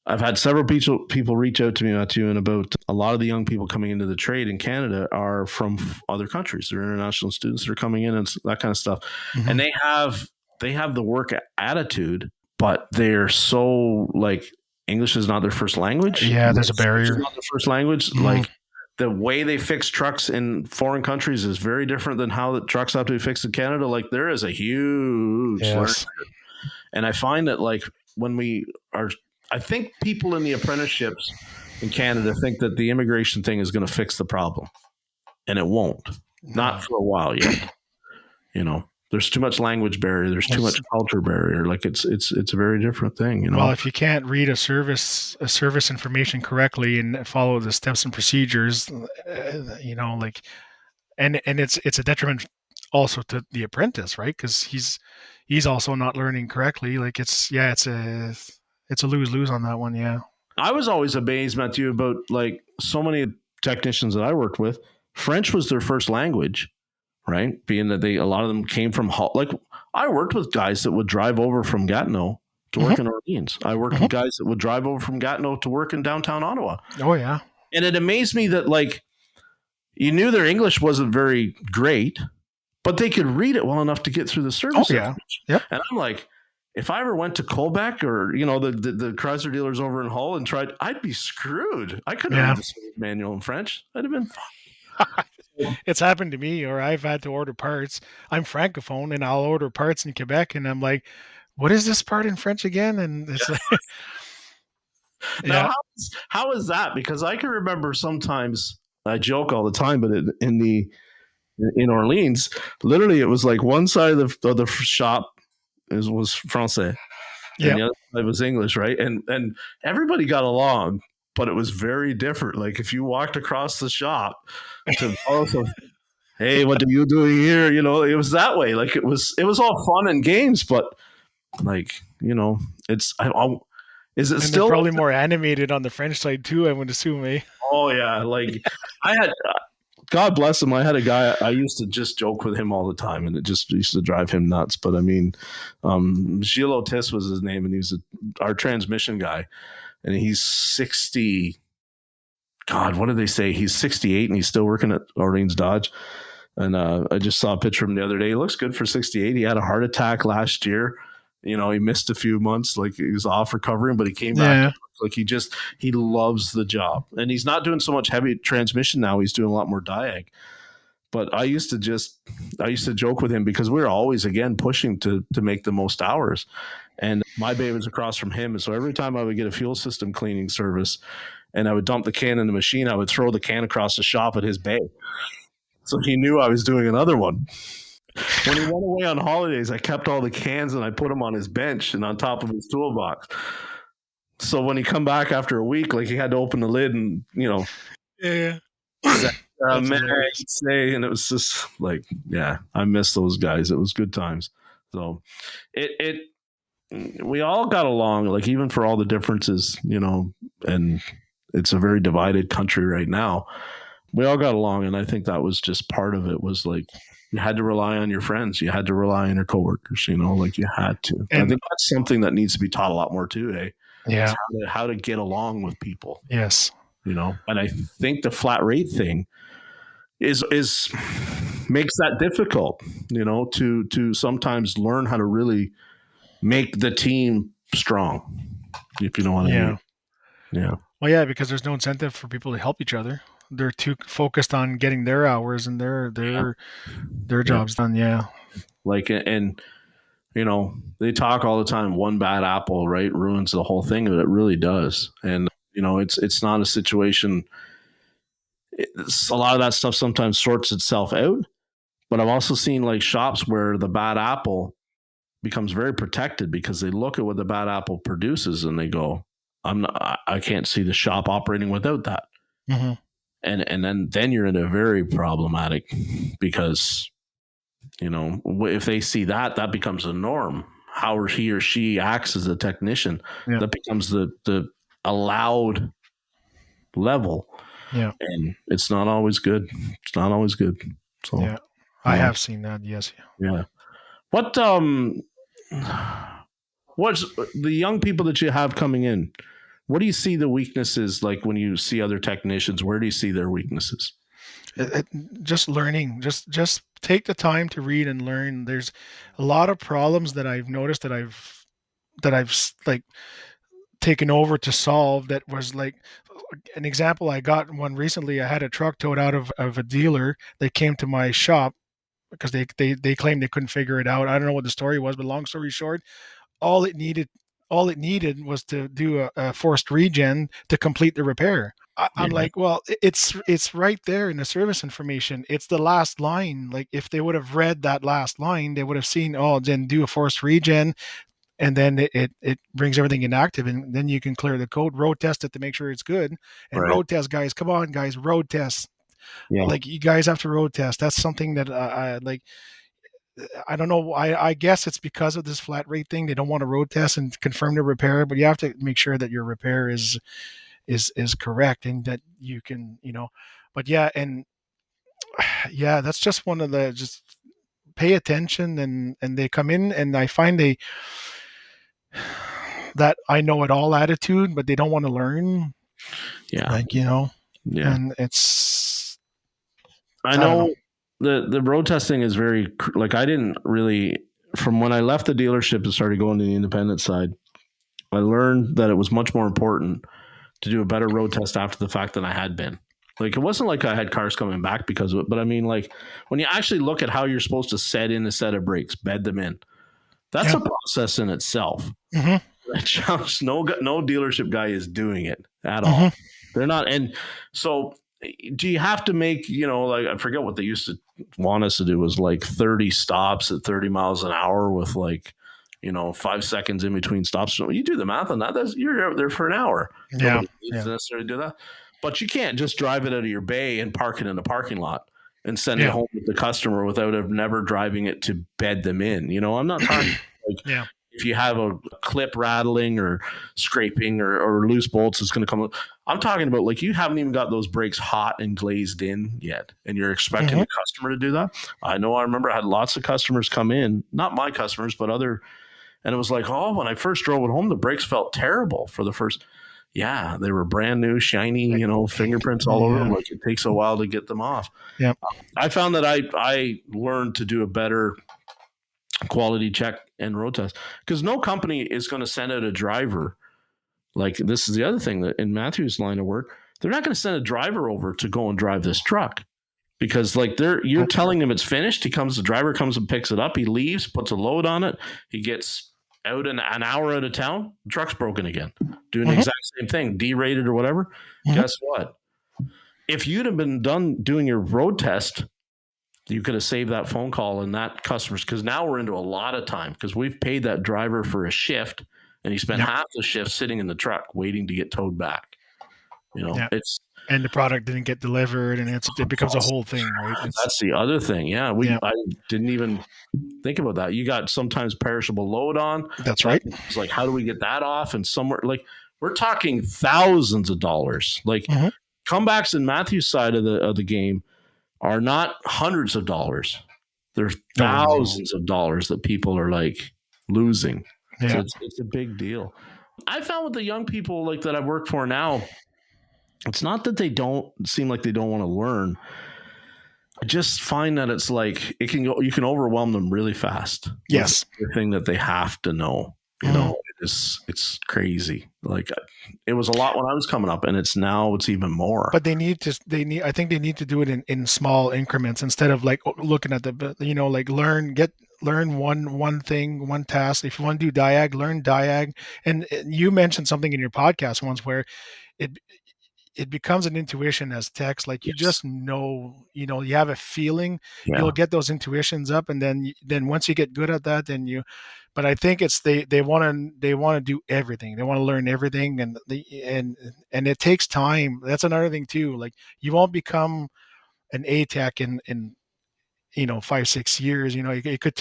I've had several people reach out to me, Mathieu, and about a lot of the young people coming into the trade in Canada are from other countries. They're international students that are coming in and that kind of stuff. Mm-hmm. And they have the work attitude, but they're so like, English is not their first language. Yeah, there's a barrier. It's not their first language. Mm-hmm. Like the way they fix trucks in foreign countries is very different than how the trucks have to be fixed in Canada. Like there is a huge learning. And I find that like I think people in the apprenticeships in Canada think that the immigration thing is going to fix the problem, and it won't. Not for a while yet. You know, there's too much language barrier. There's too much culture barrier. Like it's a very different thing. You know, well, if you can't read a service information correctly and follow the steps and procedures, you know, like, and it's a detriment also to the apprentice, right? Because he's also not learning correctly. Like it's a lose-lose on that one, yeah. I was always amazed, Mathieu, about like so many technicians that I worked with, French was their first language, right? Being that a lot of them came from, like I worked with guys that would drive over from Gatineau to work in Orleans. I worked with guys that would drive over from Gatineau to work in downtown Ottawa. Oh, yeah. And it amazed me that like you knew their English wasn't very great, but they could read it well enough to get through the service. Oh, yeah. Yep. And I'm like, if I ever went to Colbeck or, you know, the Chrysler dealers over in Hull and tried, I'd be screwed. I couldn't read the service manual in French. I'd have been fine. It's happened to me, or I've had to order parts. I'm Francophone, and I'll order parts in Quebec, and I'm like, what is this part in French again? And it's like, now, how is that? Because I can remember sometimes, I joke all the time, but in Orleans, literally it was like one side of the shop was Francais, and the other side was English, right? And everybody got along, but it was very different. Like if you walked across the shop to also, hey, what are you doing here? You know, it was that way. Like it was all fun and games, but like, you know, is it and still probably more animated on the French side too, I would assume, eh? Oh yeah, like I had. God bless him. I had a guy, I used to just joke with him all the time, and it just used to drive him nuts. But I mean, Gilles Otis was his name, and he was our transmission guy. And he's 60. God, what did they say? He's 68, and he's still working at Orleans Dodge. And I just saw a picture of him the other day. He looks good for 68. He had a heart attack last year. You know, he missed a few months, like he was off recovering, but he came back. Like he loves the job, and he's not doing so much heavy transmission now. He's doing a lot more diag, But I used to joke with him because we were always, again, pushing to make the most hours. And my bay was across from him. And so every time I would get a fuel system cleaning service and I would dump the can in the machine, I would throw the can across the shop at his bay. So he knew I was doing another one. When he went away on holidays, I kept all the cans and I put them on his bench and on top of his toolbox. So when he come back after a week, like he had to open the lid and, Yeah. man, say, and it was just like, yeah, I miss those guys. It was good times. So we all got along, like even for all the differences, and it's a very divided country right now. We all got along, and I think that was just part of it. Was like you had to rely on your friends, you had to rely on your coworkers, like you had to. And I think that's something that needs to be taught a lot more too, eh? Yeah, how to get along with people. Yes, and I think the flat rate thing is makes that difficult, to sometimes learn how to really make the team strong, if you know what I mean. Yeah. Well, yeah, because there's no incentive for people to help each other. They're too focused on getting their hours and their jobs done. Yeah. Like, and they talk all the time, one bad apple, right, ruins the whole thing, but it really does. And it's not a situation. A lot of that stuff sometimes sorts itself out, but I've also seen like shops where the bad apple becomes very protected because they look at what the bad apple produces and they go, I can't see the shop operating without that. Mm-hmm. And then you're in a very problematic, because if they see that becomes a norm, how he or she acts as a technician, that becomes the allowed level. Yeah. And it's not always good. So yeah, I have seen that. Yes. Yeah. What's the young people that you have coming in? What do you see the weaknesses like when you see other technicians? Where do you see their weaknesses? Just learning. Just take the time to read and learn. There's a lot of problems that I've noticed that I've like taken over to solve. That was like an example. I got one recently. I had a truck towed out of a dealer that came to my shop because they claimed they couldn't figure it out. I don't know what the story was, but long story short, all it needed was to do a forced regen to complete the repair. I'm like, well, it's right there in the service information. It's the last line. Like if they would have read that last line, they would have seen, then do a forced regen, and then it brings everything inactive, and then you can clear the code, road test it to make sure it's good. And road test, guys, come on, guys, road test. Yeah. Like you guys have to road test. That's something that I like. I don't know. I guess it's because of this flat rate thing. They don't want to road test and confirm the repair, but you have to make sure that your repair is correct and that you can, but that's just one of the, just pay attention and they come in and I find that I know it all attitude, but they don't want to learn. Yeah. Like, and it's, I know. The road testing is very, like, I didn't really, from when I left the dealership and started going to the independent side, I learned that it was much more important to do a better road test after the fact than I had been. Like, it wasn't like I had cars coming back because of it, but I mean, like, when you actually look at how you're supposed to set in a set of brakes, bed them in, that's a process in itself. Mm-hmm. No dealership guy is doing it at all. They're not. And so do you have to make, like, I forget what they used to want us to do was like 30 stops at 30 miles an hour with like, 5 seconds in between stops. So you do the math on that. You're out there for an hour. Nobody needs to necessarily do that. But you can't just drive it out of your bay and park it in a parking lot and send it home with the customer without never driving it to bed them in. I'm not talking like if you have a clip rattling or scraping or loose bolts, it's going to come up. I'm talking about like you haven't even got those brakes hot and glazed in yet, and you're expecting the customer to do that. I remember I had lots of customers come in, not my customers, but other, and it was like, when I first drove it home, the brakes felt terrible for the first. Yeah, they were brand new, shiny, fingerprints all over them. Like it takes a while to get them off. Yeah, I found that I learned to do a better quality check and road test because no company is going to send out a driver. Like this is the other thing that in Matthew's line of work, they're not going to send a driver over to go and drive this truck. because like you're telling him it's finished. The driver comes and picks it up. He leaves, puts a load on it. He gets out an hour out of town. The truck's broken again. Doing the exact same thing, derated or whatever. Guess what? If you'd have been done doing your road test, you could have saved that phone call and that customers, because now we're into a lot of time because we've paid that driver for a shift and he spent half the shift sitting in the truck waiting to get towed back. And the product didn't get delivered, and it becomes a whole thing, right? That's the other thing. Yeah, I didn't even think about that. You got sometimes perishable load on. That's right. It's like, how do we get that off? And somewhere, like, we're talking thousands of dollars. Like comebacks in Matthew's side of the game are not hundreds of dollars. There's thousands of dollars that people are like losing. So it's a big deal. I found with the young people like that I work for now, it's not that they don't seem like they don't want to learn. I just find that it's like you can overwhelm them really fast. Yes. The thing that they have to know, it's crazy. Like it was a lot when I was coming up, and it's even more. But I think they need to do it in small increments instead of like looking at like learn one thing, one task. If you want to do diag, learn diag. And you mentioned something in your podcast once where it becomes an intuition as techs. Like you just know, you have a feeling. You'll get those intuitions up, and then once you get good at that, but I think it's they want to do everything. They want to learn everything, and it takes time. That's another thing too. Like you won't become an A tech in 5-6 years. It could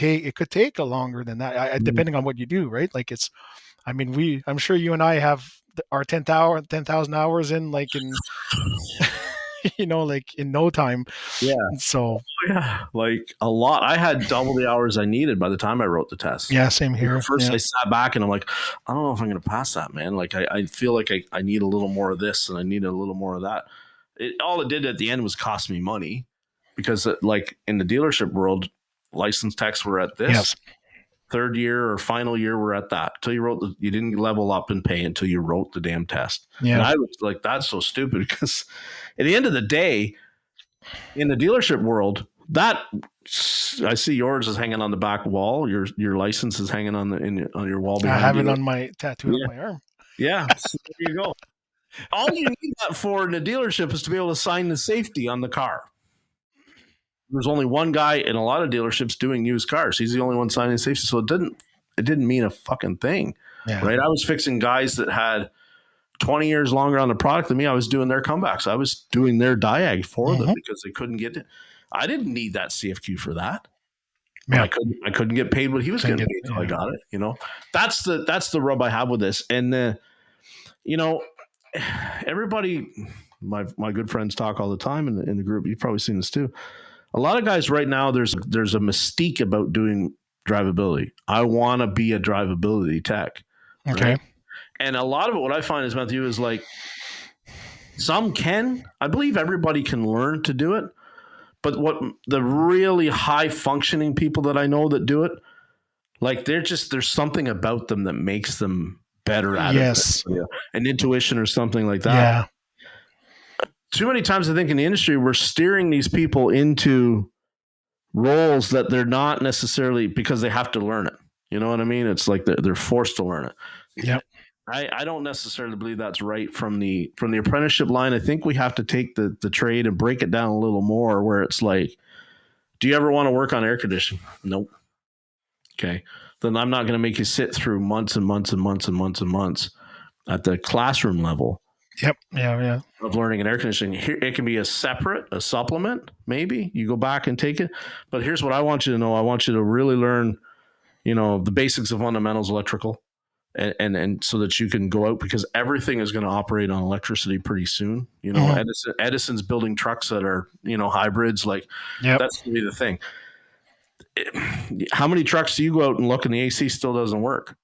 take a longer than that, depending on what you do, right? Like I'm sure you and I have our 10,000 hours in like in like in no time. Yeah. So like a lot. I had double the hours I needed by the time I wrote the test. Yeah, same here. First I sat back and I'm like, I don't know if I'm going to pass that, man. Like I feel like I need a little more of this and I need a little more of that. All it did at the end was cost me money, because like in the dealership world, licensed techs were at this. Yes. Third year or final year, we're at that. Until you didn't level up in pay until you wrote the damn test. Yeah. And I was like, that's so stupid, because at the end of the day, in the dealership world, that I see yours is hanging on the back wall. Your license is hanging on your wall. I have it on my tattoo on my arm. Yeah, so there you go. All you need that for in a dealership is to be able to sign the safety on the car. There's only one guy in a lot of dealerships doing used cars. He's the only one signing safety. So it didn't mean a fucking thing, right? I was fixing guys that had 20 years longer on the product than me. I was doing their comebacks. I was doing their diag for them because they couldn't get it. I didn't need that CFQ for that. Yeah. I couldn't get paid what he was getting paid until I got it. That's the rub I have with this. And everybody, my good friends talk all the time in the group. You've probably seen this too. A lot of guys right now, there's a mystique about doing drivability. I want to be a drivability tech. Okay. Right? And a lot of it, what I find is, Matthew, is like some can. I believe everybody can learn to do it. But what the really high functioning people that I know that do it, like there's something about them that makes them better at it. Yes. An intuition or something like that. Yeah. Too many times, I think, in the industry, we're steering these people into roles that they're not necessarily because they have to learn it. You know what I mean? It's like they're forced to learn it. Yep. I don't necessarily believe that's right from the apprenticeship line. I think we have to take the trade and break it down a little more, where it's like, do you ever want to work on air conditioning? Nope. Okay. Then I'm not going to make you sit through months and months and months and months and months at the classroom level. Yep. Yeah. Of learning an air conditioning. Here, it can be a supplement, maybe. You go back and take it. But here's what I want you to know. I want you to really learn, the basics of fundamentals electrical, and so that you can go out, because everything is going to operate on electricity pretty soon. Edison's building trucks that are, hybrids. Like, that's going to be the thing. How many trucks do you go out and look and the AC still doesn't work?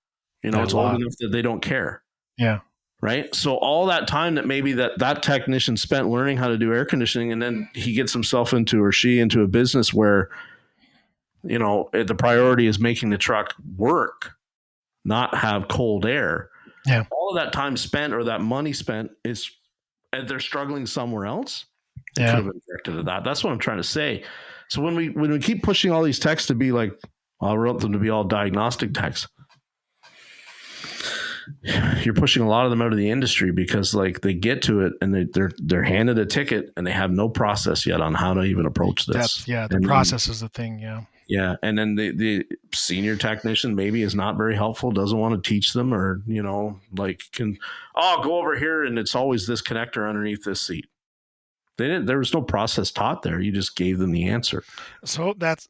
It's old enough that they don't care. Yeah. Right. So all that time that maybe that technician spent learning how to do air conditioning, and then he gets himself into a business where, the priority is making the truck work, not have cold air. Yeah. All of that time spent or that money spent is, and they're struggling somewhere else. It could have been directed at that. That's what I'm trying to say. So when we keep pushing all these texts to be like, I wrote them to be all diagnostic texts, you're pushing a lot of them out of the industry because like they get to it and they're handed a ticket and they have no process yet on how to even approach this. The process is the thing. Yeah. And then the senior technician maybe is not very helpful, doesn't want to teach them, or, like go over here and it's always this connector underneath this seat. There was no process taught there. You just gave them the answer. So that's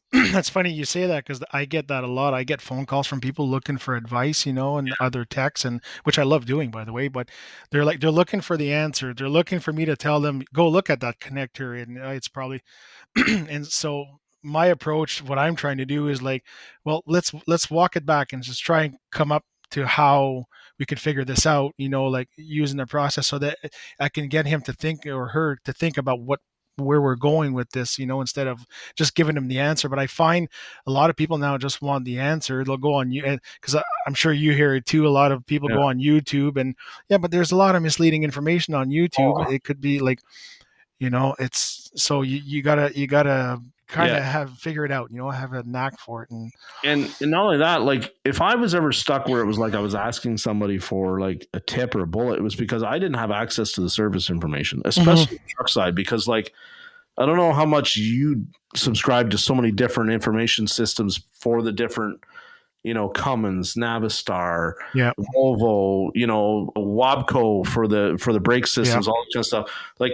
funny you say that, because I get that a lot. I get phone calls from people looking for advice, and other techs, and which I love doing, by the way. But they're looking for the answer. They're looking for me to tell them, go look at that connector, and it's probably. And so my approach, what I'm trying to do is like, well, let's walk it back and just try and come up to how we can figure this out, like using the process, so that I can get him to think, or her to think about where we're going with this, instead of just giving them the answer. But I find a lot of people now just want the answer. They'll go on you, because I'm sure you hear it too. A lot of people go on YouTube, and but there's a lot of misleading information on YouTube. It could be like, it's so you gotta kind of figure it out, have a knack for it. And not only that, like if I was ever stuck where it was like I was asking somebody for like a tip or a bullet, it was because I didn't have access to the service information, especially the truck side, because like I don't know how much you subscribe to so many different information systems for the different, Cummins, Navistar, Volvo, Wabco for the brake systems, all that kind of stuff. Like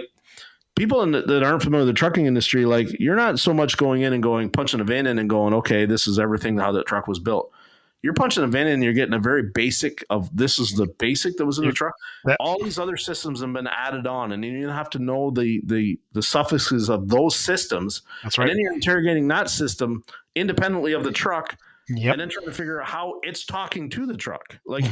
people that aren't familiar with the trucking industry, like you're not so much going in and punching a VIN in and going, okay, this is everything how that truck was built. You're punching a VIN in and you're getting a very basic of this is the basic that was in the truck. All these other systems have been added on, and you have to know the suffixes of those systems. That's right. And then you're interrogating that system independently of the truck, and then trying to figure out how it's talking to the truck. Like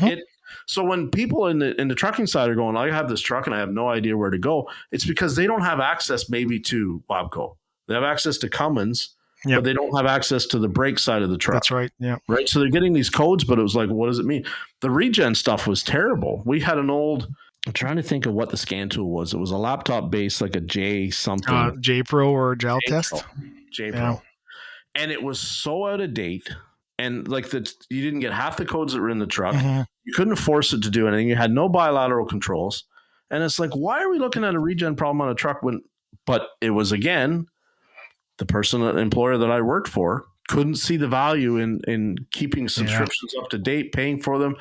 So when people in the trucking side are going, I have this truck and I have no idea where to go, it's because they don't have access maybe to Wabco. They have access to Cummins, but they don't have access to the brake side of the truck. That's right. Yeah. Right. So they're getting these codes, but it was like, what does it mean? The regen stuff was terrible. We had I'm trying to think of what the scan tool was. It was a laptop based, like a J something. J Pro or Gel Test. J Pro. And it was so out of date. And like you didn't get half the codes that were in the truck. You couldn't force it to do anything. You had no bilateral controls. And it's like, why are we looking at a regen problem on a truck but it was, again, the employer that I worked for couldn't see the value in keeping subscriptions up to date, paying for them,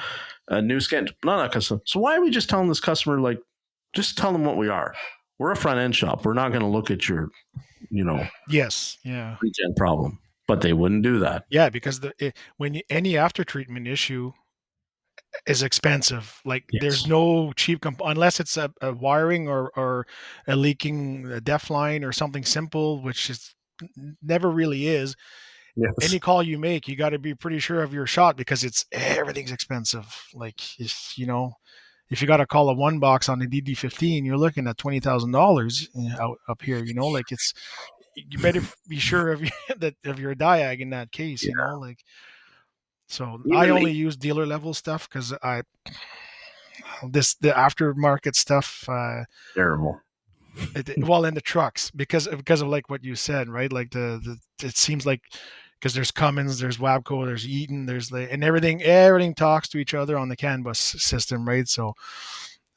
a new scan, none of that kind of stuff. So why are we just telling this customer, like, just tell them what we are? We're a front end shop. We're not going to look at your, regen problem. But they wouldn't do that. Yeah, because any after treatment issue is expensive. Like there's no cheap unless it's a wiring or a leaking def line or something simple, which is never really is. Yes. Any call you make, you got to be pretty sure of your shot, because everything's expensive. Like if you got to call a one box on a DD15, you're looking at $20,000 up here. Like you better be sure of your diag in that case, like. So I only use dealer level stuff because the aftermarket stuff. Terrible. In the trucks because of like what you said, right? Like it seems like because there's Cummins, there's Wabco, there's Eaton, and everything talks to each other on the CAN bus system, right? So.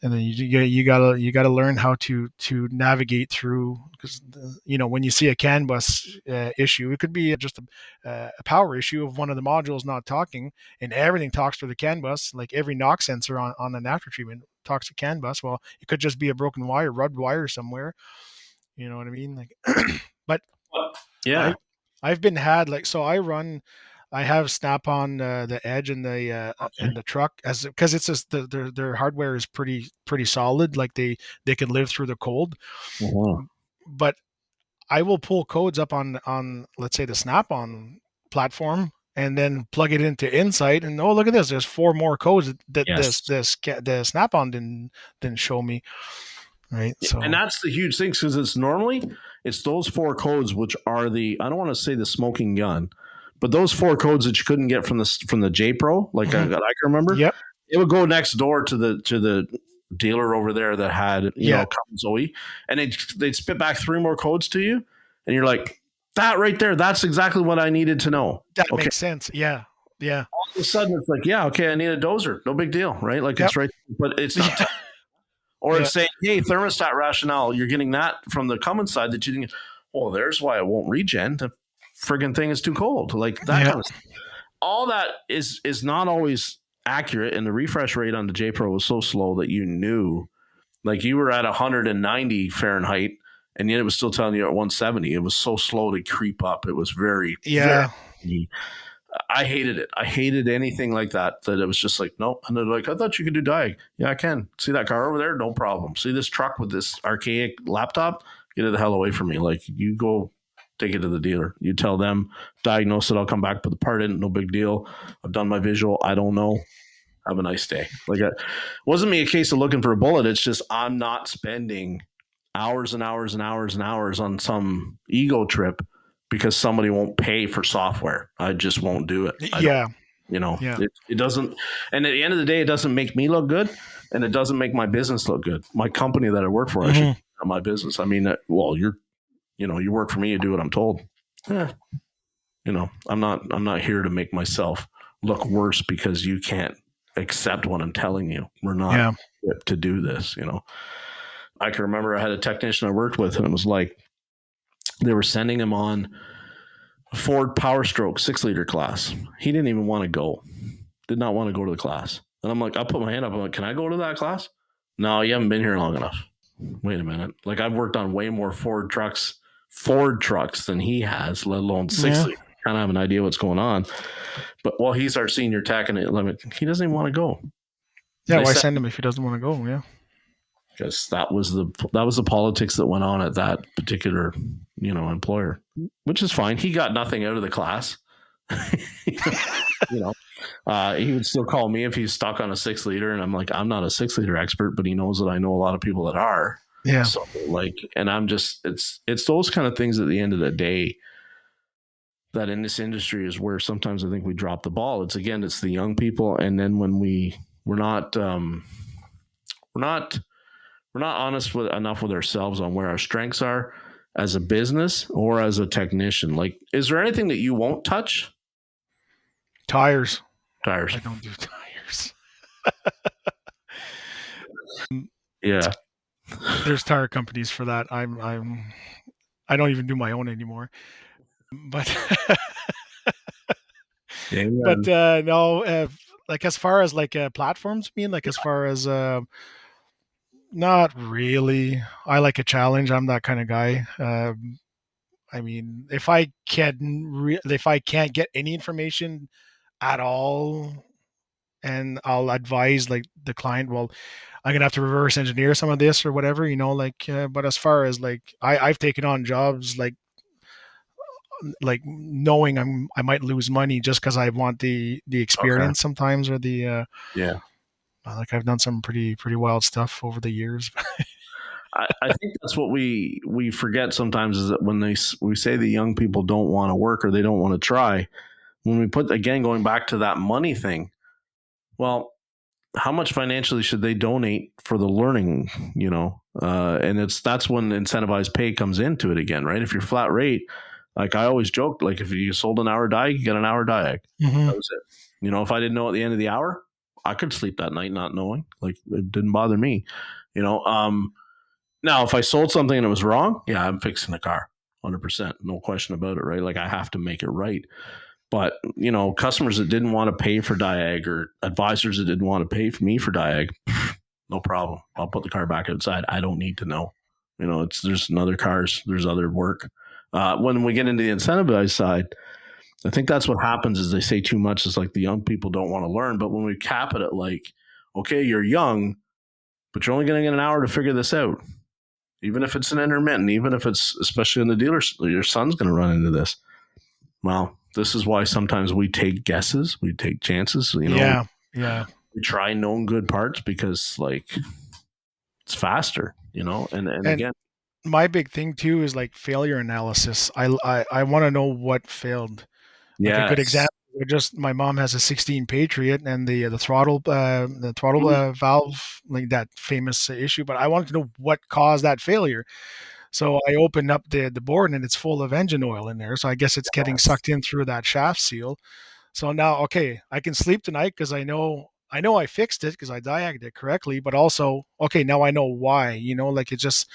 And then you gotta learn how to navigate through, because when you see a CAN bus issue, it could be just a power issue of one of the modules not talking, and everything talks to the CAN bus. Like every knock sensor on an after treatment talks to CAN bus. Well, it could just be a broken wire, rubbed wire somewhere. You know what I mean? Like, but yeah, I've been had like so I have snap on the edge and the truck because it's just their hardware is pretty solid. Like they can live through the cold. But I will pull codes up on let's say the snap on platform and then plug it into Insight and look at this. There's 4 more codes that the snap on didn't show me. Right. So and that's the huge thing, because it's those 4 codes which are I don't want to say the smoking gun. But those 4 codes that you couldn't get from the J Pro, like I can remember, it would go next door to the dealer over there that had, you know, Zoe, and they'd spit back 3 more codes to you, and you're like, that right there, that's exactly what I needed to know. That makes sense. Yeah. Yeah. All of a sudden, it's like, yeah, okay, I need a dozer. No big deal, right? Like it's right, but it's not. Or it's saying, hey, thermostat rationale, you're getting that from the Cummins side that you didn't. Well, there's why it won't regen. The friggin' thing is too cold. Like that kind of stuff. All that is not always accurate, and the refresh rate on the J Pro was so slow that you knew, like you were at 190 Fahrenheit, and yet it was still telling you at 170. It was so slow to creep up. It was very very, I hated it. I hated anything like that. That it was just like, nope. And they're like, I thought you could do diag. Yeah, I can. See that car over there? No problem. See this truck with this archaic laptop? Get it the hell away from me. Like, you go take it to the dealer. You tell them, diagnose it. I'll come back, put the part in. No big deal. I've done my visual. I don't know. Have a nice day. Like, it wasn't me a case of looking for a bullet. It's just I'm not spending hours and hours and hours and hours on some ego trip because somebody won't pay for software. I just won't do it. It doesn't. And at the end of the day, it doesn't make me look good, and it doesn't make my business look good. My company that I work for, I should my business. I mean, well, you work for me, you do what I'm told. I'm not here to make myself look worse because you can't accept what I'm telling you. We're not equipped to do this. I can remember I had a technician I worked with, and it was like they were sending him on Ford Power Stroke 6-liter class. He didn't even want to go. Did not want to go to the class. And I'm like, I'll put my hand up. I'm like, can I go to that class? No, you haven't been here long enough. Wait a minute. Like, I've worked on way more Ford trucks than he has, let alone 6-liter. Kind of have an idea what's going on. But he's our senior tech, and he doesn't even want to go. Yeah, why send him if he doesn't want to go? Yeah. Because that was the politics that went on at that particular, employer, which is fine. He got nothing out of the class. He would still call me if he's stuck on a 6-liter, and I'm like, I'm not a 6-liter expert, but he knows that I know a lot of people that are. Yeah. So and I'm just, it's those kind of things at the end of the day that in this industry is where sometimes I think we drop the ball. It's the young people, and then when we're not honest enough with ourselves on where our strengths are as a business or as a technician. Like, is there anything that you won't touch? Tires. I don't do tires. Yeah. There's tire companies for that. I don't even do my own anymore. But no, like as far as like platforms, as far as not really. I like a challenge. I'm that kind of guy. I mean, if I can't get any information at all, and I'll advise like the client, well, I'm gonna have to reverse engineer some of this or whatever, but as far as like I've taken on jobs like knowing I might lose money just because I want the experience sometimes, or the like I've done some pretty wild stuff over the years. I think that's what we forget sometimes, is that when we say the young people don't want to work or they don't want to try, when we put, again, going back to that money thing, well, how much financially should they donate for the learning, and that's when incentivized pay comes into it again, right? If you're flat rate, like I always joked, like if you sold an hour diag, you get an hour diag. That was it. If I didn't know at the end of the hour, I could sleep that night not knowing. Like, it didn't bother me, Now, if I sold something and it was wrong, yeah, I'm fixing the car 100%. No question about it, right? Like, I have to make it right. But, customers that didn't want to pay for diag, or advisors that didn't want to pay for me for diag, no problem. I'll put the car back outside. I don't need to know. There's other cars, there's other work. When we get into the incentivized side, I think that's what happens is they say too much. It's like the young people don't want to learn. But when we cap it at like, okay, you're young, but you're only going to get an hour to figure this out. Even if it's an intermittent, even if it's, especially in the dealers, your son's going to run into this. Well, this is why sometimes we take guesses, we take chances. Yeah. We try known good parts because like it's faster, and again. My big thing too is like failure analysis. I want to know what failed. Like a good example We're just my mom has a 16 Patriot and the throttle valve, like that famous issue. But I wanted to know what caused that failure. So I opened up the board and it's full of engine oil in there. So I guess it's getting sucked in through that shaft seal. So now, okay, I can sleep tonight because I know I fixed it because I diagnosed it correctly. But also, okay, now I know why. Like it just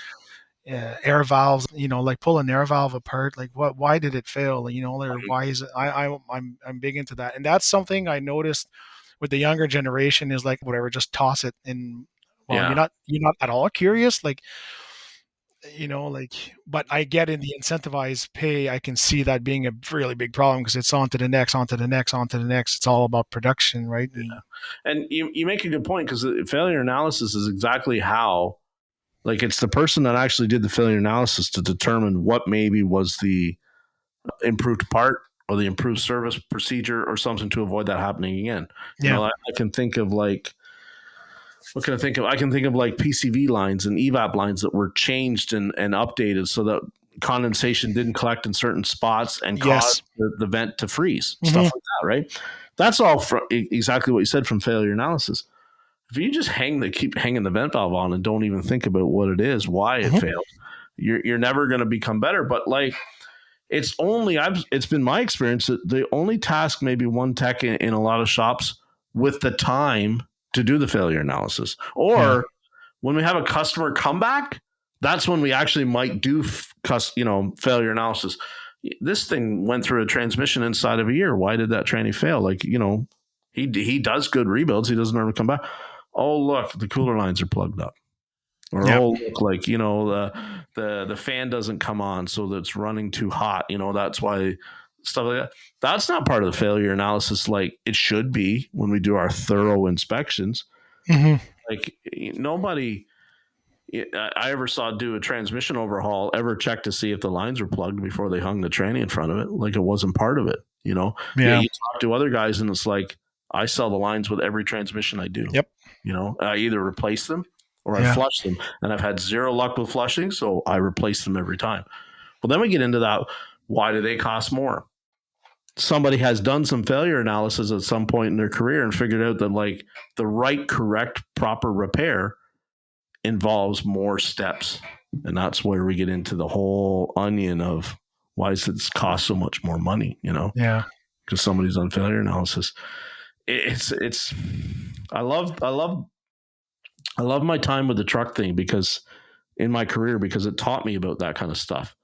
air valves. Like pull an air valve apart. Like why did it fail? Or why is it? I'm big into that, and that's something I noticed with the younger generation is like whatever, just toss it in. Well, Yeah. you're not at all curious, like but I get in the incentivized pay, I can see that being a really big problem because it's on to the next, on to the next, on to the next. It's all about production, right? And you make a good point, because failure analysis is exactly how, like, it's the person that actually did the failure analysis to determine what maybe was the improved part or the improved service procedure or something to avoid that happening again. Yeah. I can think of like, what can I think of? I can think of like PCV lines and evap lines that were changed and updated so that condensation didn't collect in certain spots and Yes. cause the vent to freeze, Mhm. stuff like that, right? That's all exactly what you said from failure analysis. If you just keep hanging the vent valve on and don't even think about what it is, why it Mhm. failed, you're never going to become better. But like, it's been my experience that they only task maybe one tech in a lot of shops with the time to do the failure analysis. Or Yeah. when we have a customer comeback, that's when we actually might do failure analysis. This thing went through a transmission inside of a year. Why did that tranny fail? Like, he does good rebuilds. He doesn't ever come back. Oh, look, the cooler lines are plugged up. Or Yeah. oh, look, like, the fan doesn't come on, so that's running too hot. That's why, stuff like that. That's not part of the failure analysis like it should be when we do our thorough inspections. Mhm. Like, nobody I ever saw do a transmission overhaul ever check to see if the lines were plugged before they hung the tranny in front of it. Like, it wasn't part of it. Yeah. You talk to other guys and it's like, I sell the lines with every transmission I do. Yep. I either replace them or I Yeah. flush them, and I've had zero luck with flushing, so I replace them every time. Well, then we get into that. Why do they cost more? Somebody has done some failure analysis at some point in their career and figured out that, like, the right, correct, proper repair involves more steps. And that's where we get into the whole onion of why does it cost so much more money, Yeah. because somebody's done failure analysis. It's I love my time with the truck thing because in my career, because it taught me about that kind of stuff.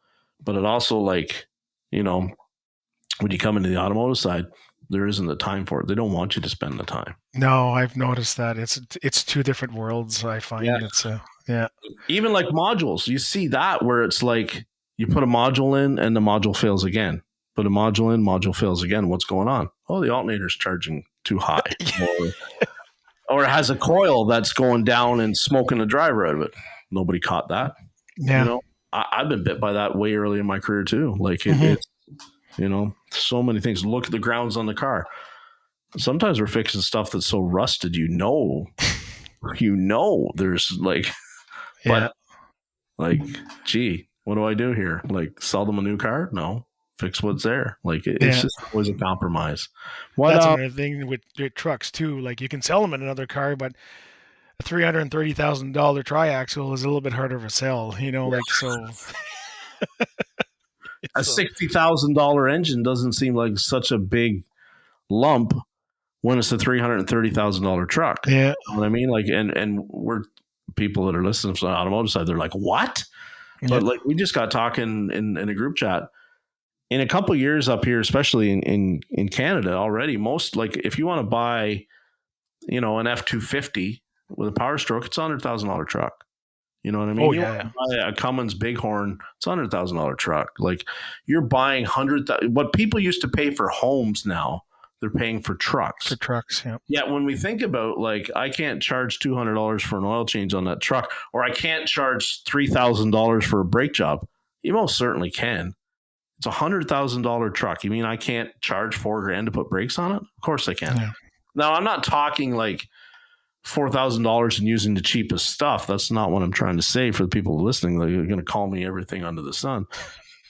But it also, like, when you come into the automotive side, there isn't the time for it. They don't want you to spend the time. No, I've noticed that it's two different worlds. I find it's yeah. Even like modules, you see that where it's like you put a module in and the module fails again. Put a module in, module fails again. What's going on? Oh, the alternator's charging too high. Or it has a coil that's going down and smoking the driver out of it. Nobody caught that. Yeah. I've been bit by that way early in my career too. Like, Mhm. it's, so many things. Look at the grounds on the car. Sometimes we're fixing stuff that's so rusted, there's like, Yeah. but like, gee, what do I do here? Like, sell them a new car? No, fix what's there. Like, it's Yeah. just always a compromise. That's another thing with trucks too. Like you can sell them in another car, but a $330,000 triaxle is a little bit harder to sell. Like so. a $60,000 engine doesn't seem like such a big lump when it's a $330,000 truck. Yeah. You know what I mean? Like, and we're people that are listening from the automotive side, they're like, what? But like, we just got talking in a group chat. In a couple of years up here, especially in Canada already, most, like, if you want to buy, an F-250 with a Power Stroke, it's a $100,000 truck. You know what I mean? Oh, You yeah. want to buy a Cummins Bighorn, it's a $100,000 truck. Like, you're buying what people used to pay for homes now, they're paying for trucks. For trucks, yeah. Yeah, when we think about, like, I can't charge $200 for an oil change on that truck, or I can't charge $3,000 for a brake job. You most certainly can. It's a $100,000 truck. You mean I can't charge $4,000 to put brakes on it? Of course I can. Yeah. Now, I'm not talking like $4,000 and using the cheapest stuff. That's not what I'm trying to say for the people listening. Like, you're going to call me everything under the sun.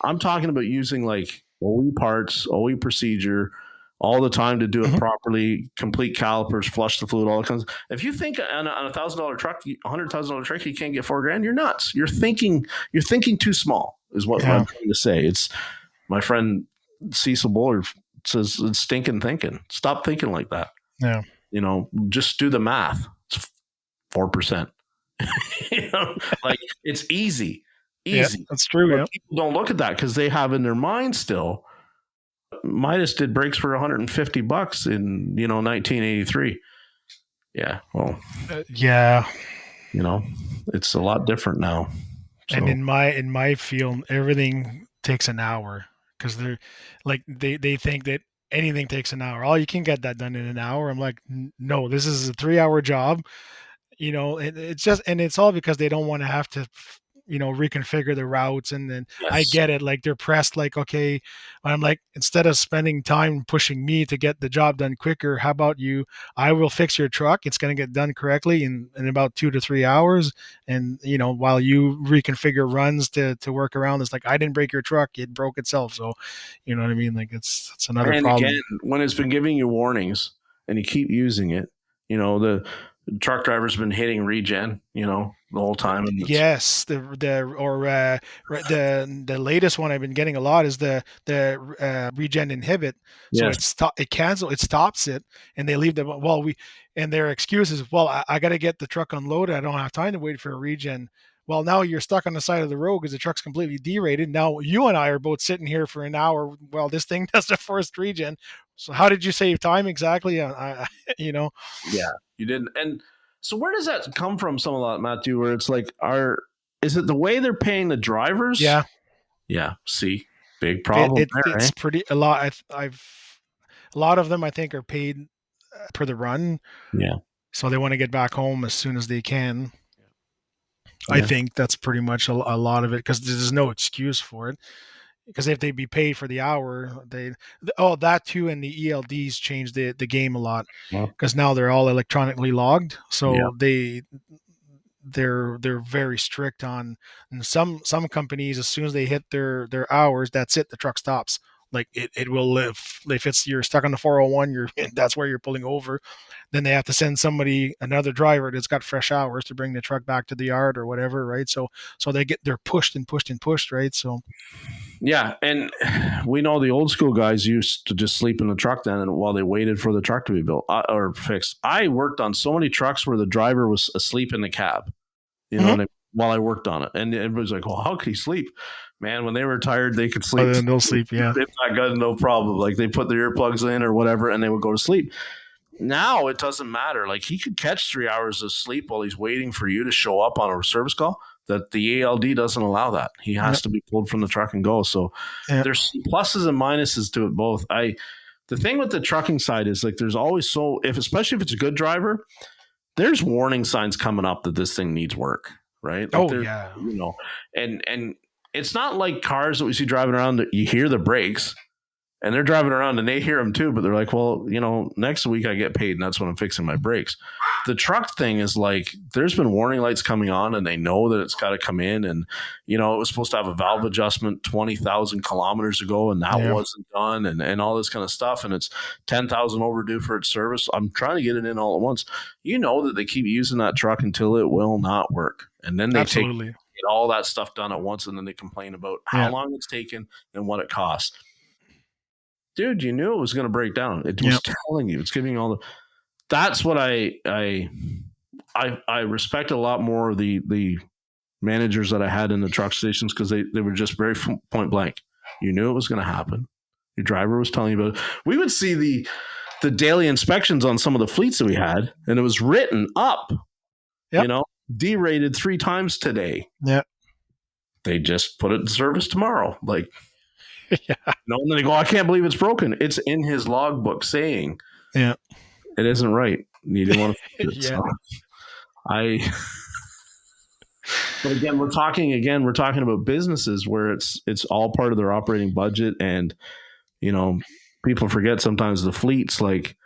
I'm talking about using like OE parts, OE procedure, all the time to do it properly, complete calipers, flush the fluid, all that kinds of. If you think on a $1,000 truck, $100,000 truck, you can't get $4,000, you're nuts. You're thinking too small, is what I'm trying to say. It's my friend Cecil Buller says it's stinking thinking. Stop thinking like that. Yeah. Just do the math. It's 4%. Like it's easy. Yeah, that's true. But people don't look at that because they have in their mind still. Midas did brakes for $150 in 1983. Yeah, well, yeah. It's a lot different now. So. And in my field, everything takes an hour because they're like they think that anything takes an hour. Oh, you can get that done in an hour. I'm like, no, this is a 3-hour job. It's all because they don't want to have to reconfigure the routes. And then I get it, like they're pressed, like, okay, I'm like, instead of spending time pushing me to get the job done quicker, how about I will fix your truck, it's going to get done correctly in about 2 to 3 hours, and while you reconfigure runs to work around this. Like, I didn't break your truck, it broke itself. So you know what I mean, like it's another problem. Again, when it's been giving you warnings and you keep using it, the truck driver's been hitting regen, the whole time. And yes, the latest one I've been getting a lot is the regen inhibit. So it stops it, and they leave them. And their excuse is, I got to get the truck unloaded. I don't have time to wait for a regen. Well, now you're stuck on the side of the road because the truck's completely derated. Now you and I are both sitting here for an hour while this thing does the first regen. So how did you save time exactly? Yeah, you didn't. And so where does that come from? Some of that, Matthew, where it's like, is it the way they're paying the drivers? Yeah. See, big problem. It's pretty a lot. A lot of them, I think, are paid per the run. Yeah. So they want to get back home as soon as they can. Yeah. I think that's pretty much a lot of it, because there's no excuse for it. Because if they'd be paid for the hour, that too, and the ELDs changed the game a lot, because now they're all electronically logged. So they're very strict on, and some companies, as soon as they hit their hours, that's it, the truck stops. Like it will live. If you're stuck on the 401, that's where you're pulling over. Then they have to send another driver that's got fresh hours to bring the truck back to the yard or whatever, right? So they're pushed and pushed and pushed, right? So yeah, and we know the old school guys used to just sleep in the truck then, and while they waited for the truck to be built or fixed. I worked on so many trucks where the driver was asleep in the cab, while I worked on it, and everybody's like, "Well, how could he sleep?" Man, when they were tired, they could sleep. They'll sleep, yeah. If that got no problem. Like, they put their earplugs in or whatever, and they would go to sleep. Now it doesn't matter. Like, he could catch 3 hours of sleep while he's waiting for you to show up on a service call. That the ALD doesn't allow that. He has to be pulled from the truck and go. So there's pluses and minuses to it both. The thing with the trucking side is, like, there's always especially if it's a good driver, there's warning signs coming up that this thing needs work, right? Like, and it's not like cars that we see driving around that you hear the brakes, and they're driving around and they hear them too, but they're like, well, next week I get paid and that's when I'm fixing my brakes. The truck thing is like, there's been warning lights coming on and they know that it's got to come in, and it was supposed to have a valve adjustment 20,000 kilometers ago, and that wasn't done, and all this kind of stuff, and it's 10,000 overdue for its service. I'm trying to get it in all at once. That they keep using that truck until it will not work, and then they get all that stuff done at once, and then they complain about how long it's taken and what it costs. Dude, you knew it was going to break down. It was telling you. It's giving you all the. That's what I respect a lot more of the managers that I had in the truck stations, because they were just very point blank. You knew it was going to happen. Your driver was telling you about it. We would see the daily inspections on some of the fleets that we had, and it was written up. Derated 3 times today. Yeah. They just put it in service tomorrow. Like, and then they go, I can't believe it's broken. It's in his logbook saying, it isn't right. You didn't want to fix it. So but again, we're talking about businesses where it's all part of their operating budget. And, people forget sometimes the fleets, like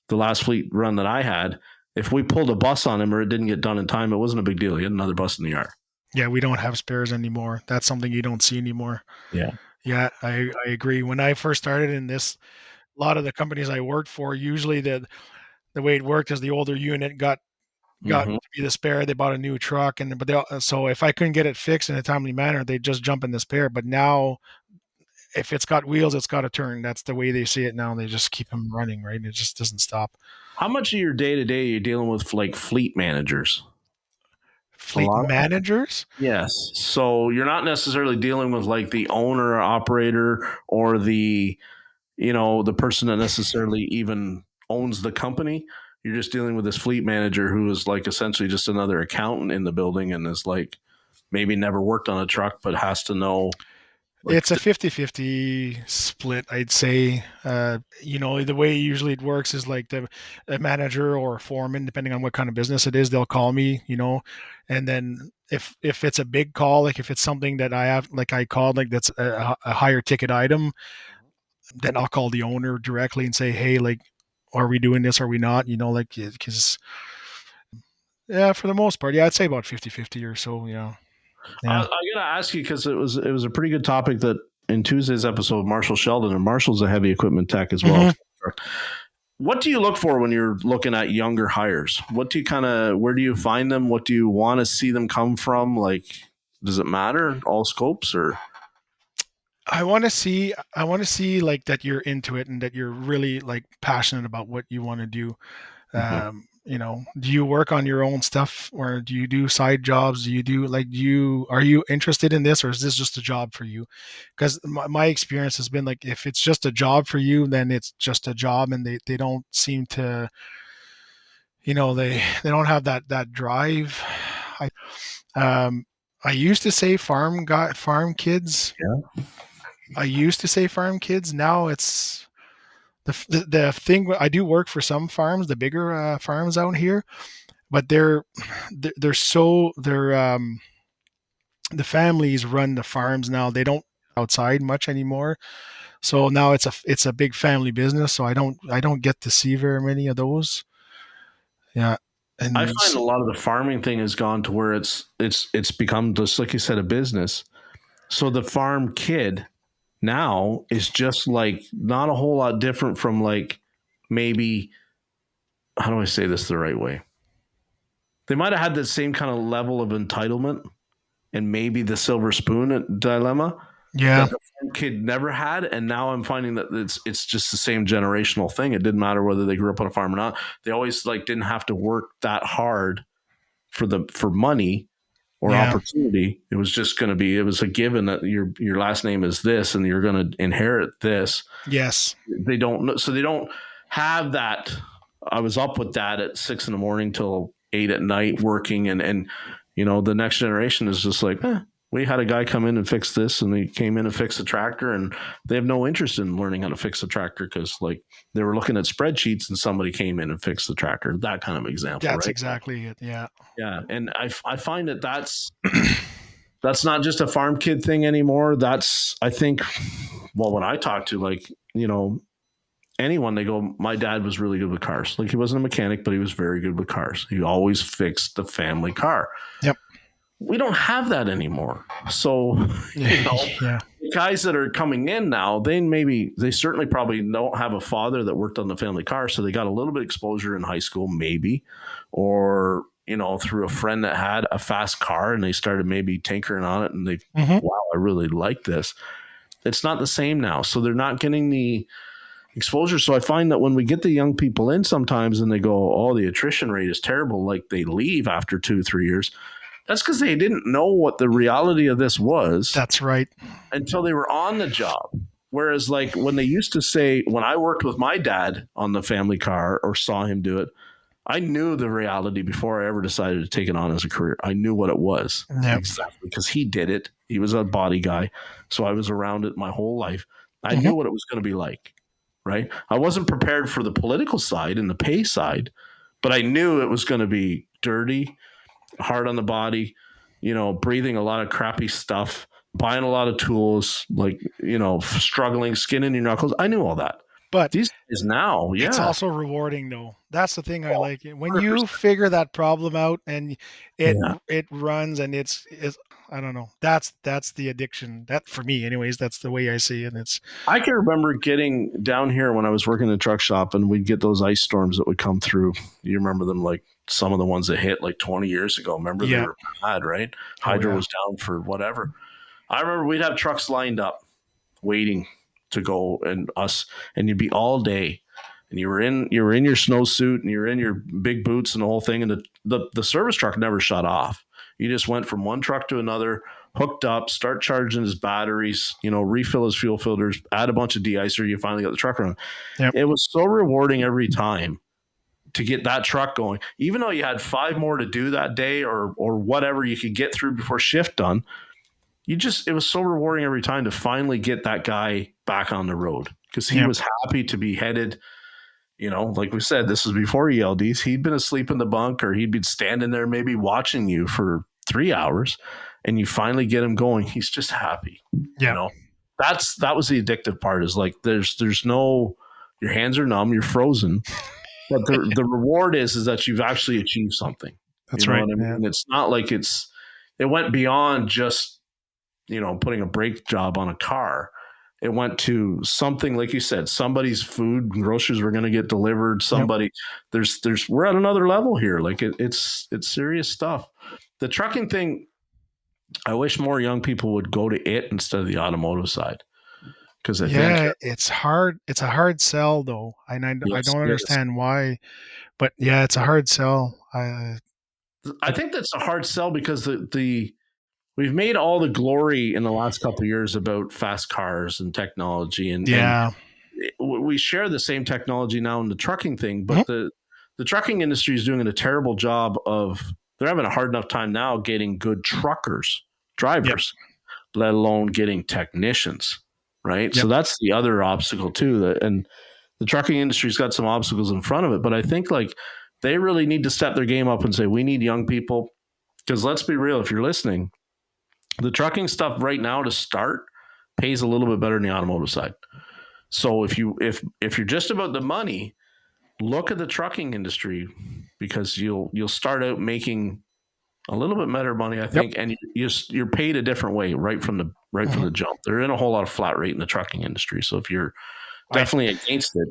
the last fleet run that I had, if we pulled a bus on him or it didn't get done in time, it wasn't a big deal. He had another bus in the yard. Yeah, we don't have spares anymore. That's something you don't see anymore. Yeah. Yeah, I agree. When I first started in this, a lot of the companies I worked for, usually the way it worked is the older unit got to be the spare. They bought a new truck, so if I couldn't get it fixed in a timely manner, they'd just jump in the spare. But now, if it's got wheels, it's got to turn. That's the way they see it now. They just keep them running, right? It just doesn't stop. How much of your day to day you're dealing with like fleet managers? Fleet managers? Yes. So you're not necessarily dealing with like the owner or operator or the the person that necessarily even owns the company. You're just dealing with this fleet manager who is like essentially just another accountant in the building and is like maybe never worked on a truck but has to know. Like, It's a 50-50 split, I'd say. The way usually it works is like a manager or a foreman, depending on what kind of business it is, they'll call me, and then if it's a big call, like if it's something that I have, like I called, like that's a higher ticket item, then I'll call the owner directly and say, hey, like, are we doing this? Are we not? Because yeah, for the most part, yeah, I'd say about 50-50 or so. Yeah. I gotta ask you because it was a pretty good topic that in Tuesday's episode, Marshall Sheldon, and Marshall's a heavy equipment tech as well. What do you look for when you're looking at younger hires? What do you where do you find them? What do you want to see them come from? Like, does it matter all scopes or? I want to see like that you're into it and that you're really like passionate about what you want to do. Do you work on your own stuff or do you do side jobs? Do you do are you interested in this or is this just a job for you? Because my experience has been like, if it's just a job for you, then it's just a job and they don't seem to, they don't have that drive. I used to say farm kids. Yeah. I used to say farm kids. Now it's the thing. I do work for some farms, the bigger farms out here, but the families run the farms now. They don't outside much anymore. So now it's a big family business. So I don't get to see very many of those. Yeah. And I find a lot of the farming thing has gone to where it's become just like you said, a business. So the farm kid now is just like not a whole lot different from like maybe, how do I say this the right way? They might have had the same kind of level of entitlement and maybe the silver spoon dilemma. Yeah. That the farm kid never had, and now I'm finding that it's just the same generational thing. It didn't matter whether they grew up on a farm or not. They always like didn't have to work that hard for money or opportunity. It was just going to be, it was a given that your last name is this and you're going to inherit this. Yes. They don't have that. I was up with that at 6 a.m. till 8 p.m. working and the next generation is just like, we had a guy come in and fix this and he came in and fixed the tractor and they have no interest in learning how to fix the tractor because like they were looking at spreadsheets and somebody came in and fixed the tractor. That kind of example. That's right? exactly it. Yeah. Yeah. And I find that's not just a farm kid thing anymore. That's, I think, well, when I talk to like, anyone, they go, my dad was really good with cars. Like he wasn't a mechanic, but he was very good with cars. He always fixed the family car. Yep. We don't have that anymore. So, the guys that are coming in now, they certainly probably don't have a father that worked on the family car. So they got a little bit of exposure in high school, maybe, or, through a friend that had a fast car and they started maybe tinkering on it and wow, I really like this. It's not the same now. So they're not getting the exposure. So I find that when we get the young people in sometimes and they go, oh, the attrition rate is terrible. Like they leave after 2-3 years. That's because they didn't know what the reality of this was. That's right. Until they were on the job. Whereas like when they used to say, when I worked with my dad on the family car or saw him do it, I knew the reality before I ever decided to take it on as a career. I knew what it was. Yep. Exactly. Because he did it. He was a body guy. So I was around it my whole life. I knew what it was going to be like. Right. I wasn't prepared for the political side and the pay side, but I knew it was going to be dirty, hard on the body, breathing a lot of crappy stuff, buying a lot of tools, like, struggling, skin in your knuckles. I knew all that. But these days now, it's also rewarding though. That's the thing I like. When you figure that problem out and it runs and it's I don't know. That's the addiction. That for me, anyways. That's the way I see it. It's I can remember getting down here when I was working in the truck shop, and we'd get those ice storms that would come through. You remember them, like some of the ones that hit like 20 years ago. Remember they yeah. were bad, right? Oh Hydro yeah. was down for whatever. I remember we'd have trucks lined up waiting to go, and you'd be all day, and you were in your snowsuit and you're in your big boots and the whole thing, and the service truck never shut off. You just went from one truck to another, hooked up, start charging his batteries, refill his fuel filters, add a bunch of de-icer, you finally got the truck running. Yep. It was so rewarding every time to get that truck going, even though you had 5 more to do that day or whatever you could get through before shift done. It was so rewarding every time to finally get that guy back on the road, because he was happy to be headed. Like we said, this was before ELDs. He'd been asleep in the bunk, or he'd been standing there maybe watching you for 3 hours, and you finally get him going. He's just happy. Yeah. That was the addictive part, is like, there's no, your hands are numb, you're frozen, but the reward is that you've actually achieved something. That's right. What I mean? Yeah. It's not like it went beyond just, putting a brake job on a car. It went to something, like you said, somebody's food and groceries were going to get delivered. Somebody, we're at another level here. Like it's serious stuff. The trucking thing, I wish more young people would go to it instead of the automotive side. Because I think it's hard. It's a hard sell though. And I don't understand why, but yeah, it's a hard sell. I think that's a hard sell because we've made all the glory in the last couple of years about fast cars and technology, and we share the same technology now in the trucking thing, but the trucking industry is doing a terrible job they're having a hard enough time now getting good drivers, let alone getting technicians, right? So that's the other obstacle too, and the trucking industry's got some obstacles in front of it, but I think like they really need to step their game up and say, we need young people, because let's be real, if you're listening, the trucking stuff right now to start pays a little bit better than the automotive side. So if you're just about the money, look at the trucking industry, because you'll start out making a little bit better money, I think, and you're paid a different way right from the jump. There isn't a whole lot of flat rate in the trucking industry. So if you're definitely against it,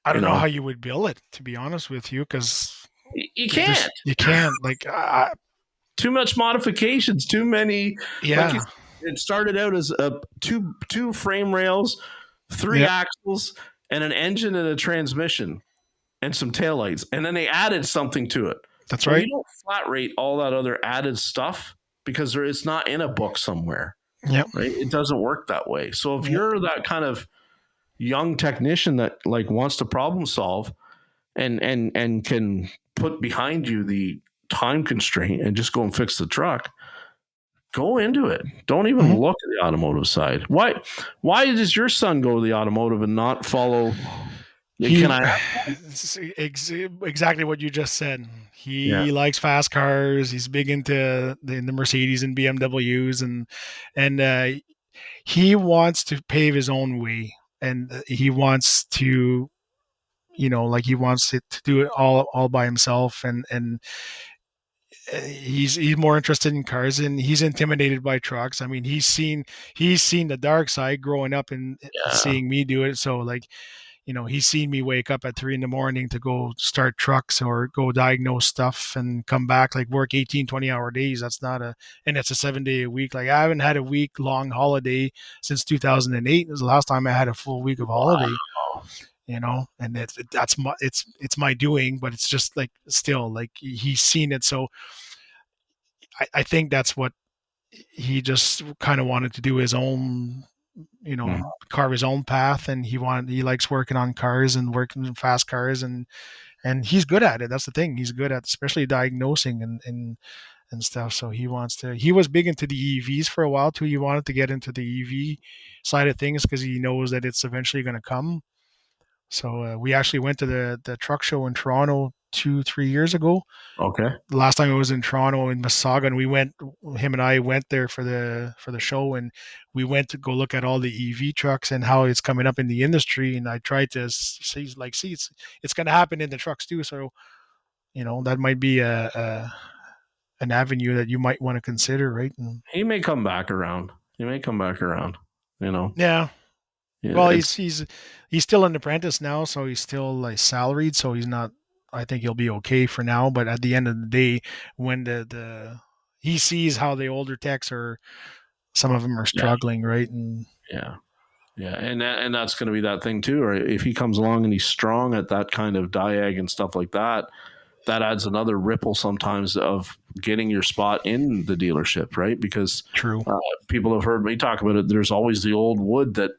I don't know how you would bill it, to be honest with you, because you can't. You can't. Like too much modifications, too many. Yeah. Like it started out as two frame rails, 3 axles, and an engine and a transmission and some taillights. And then they added something to it. That's right. You don't flat rate all that other added stuff because it's not in a book somewhere. Yeah. Right? It doesn't work that way. So if you're that kind of young technician that like wants to problem solve and can put behind you the time constraint and just go and fix the truck, go into it. Don't even look at the automotive side. Why does your son go to the automotive and not follow? Exactly what you just said. He likes fast cars. He's big into the Mercedes and BMWs, and he wants to pave his own way, and he wants to, he wants to do it all by himself, and he's more interested in cars, and he's intimidated by trucks. I mean, he's seen the dark side growing up and seeing me do it. So like, he's seen me wake up at 3 a.m. to go start trucks or go diagnose stuff and come back, like work 18-20 hour days. And it's a 7-day a week. Like I haven't had a week long holiday since 2008. It was the last time I had a full week of holiday. Wow. And it's my doing, but it's just like, still like he's seen it. So I think that's what he just kind of wanted to do, his own, carve his own path. And he likes working on cars and working in fast cars, and he's good at it. That's the thing. He's good at, especially diagnosing and stuff. So he was big into the EVs for a while too. He wanted to get into the EV side of things because he knows that it's eventually going to come. So we actually went to the truck show in Toronto 2-3 years ago. Okay. The last time it was in Toronto in Mississauga, and him and I went there for the show, and we went to go look at all the EV trucks and how it's coming up in the industry. And I tried to see it's going to happen in the trucks too. So, that might be a an avenue that you might want to consider, right? And, He may come back around. You know. yeah. Yeah, Well, he's still an apprentice now, so he's still like salaried, so he's not. I think he'll be okay for now. But at the end of the day, when the he sees how the older techs are, some of them are struggling, right? And yeah. Yeah, and that's going to be that thing too. Or if he comes along and he's strong at that kind of diag and stuff like that, that adds another ripple sometimes of getting your spot in the dealership, right? Because true. People have heard me talk about it. There's always the old wood that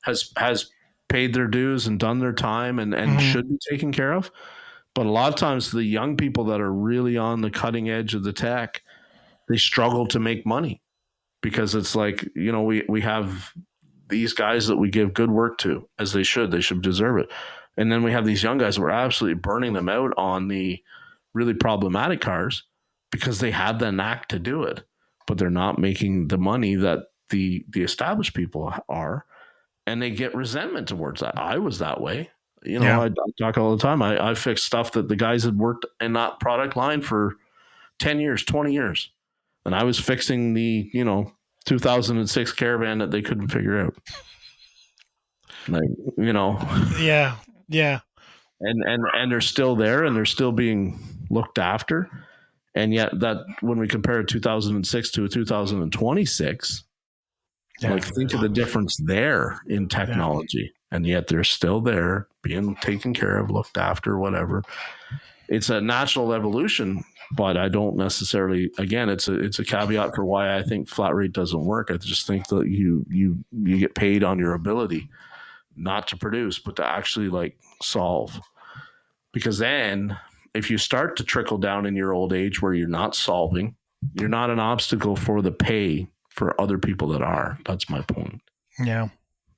has paid their dues and done their time and should be taken care of. But a lot of times, the young people that are really on the cutting edge of the tech, they struggle to make money because it's like we have these guys that we give good work to as they should deserve it. And then we have these young guys that we're absolutely burning them out on the really problematic cars because they have the knack to do it, but they're not making the money that the established people are. And they get resentment towards that. I was that way. I talk all the time. I fixed stuff that the guys had worked in that product line for 10 years, 20 years. And I was fixing the, 2006 Caravan that they couldn't figure out. Yeah. And they're still there and they're still being looked after. And yet that when we compare 2006 to 2026, think of the difference there in technology. And yet they're still there being taken care of, looked after, whatever. It's a natural evolution. But I don't necessarily. Again, it's a caveat for why I think flat rate doesn't work. I just think that you get paid on your ability, not to produce, but to actually solve. Because then, if you start to trickle down in your old age where you're not solving, you're not an obstacle for the pay for other people that are. That's my point. Yeah,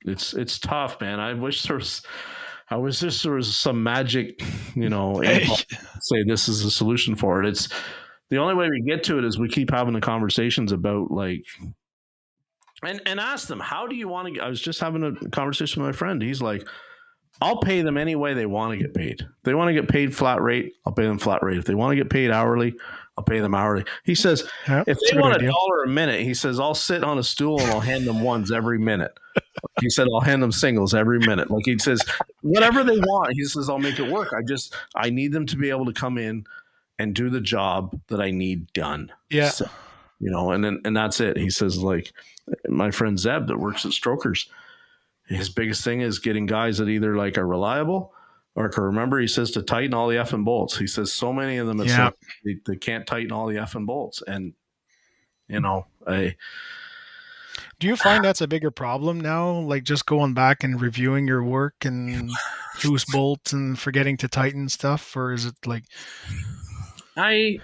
it's tough, man. I wish there was some magic, say this is a solution for it. It's the only way we get to it is we keep having the conversations about and ask them, how do you want to, I was just having a conversation with my friend. He's like, I'll pay them any way they want to get paid. If they want to get paid flat rate, I'll pay them flat rate. If they want to get paid hourly, I'll pay them hourly. He says, if they want $1 a minute, he says, I'll sit on a stool and I'll hand them ones every minute. He said, I'll hand them singles every minute. He says, whatever they want. He says, I'll make it work. I need them to be able to come in and do the job that I need done. Yeah. So, and that's it. He says, my friend Zeb that works at Strokers, his biggest thing is getting guys that either are reliable or can remember, he says, to tighten all the effing bolts. He says so many of them, they can't tighten all the effing bolts. And, do you find that's a bigger problem now? Just going back and reviewing your work and loose bolts and forgetting to tighten stuff? Or is it I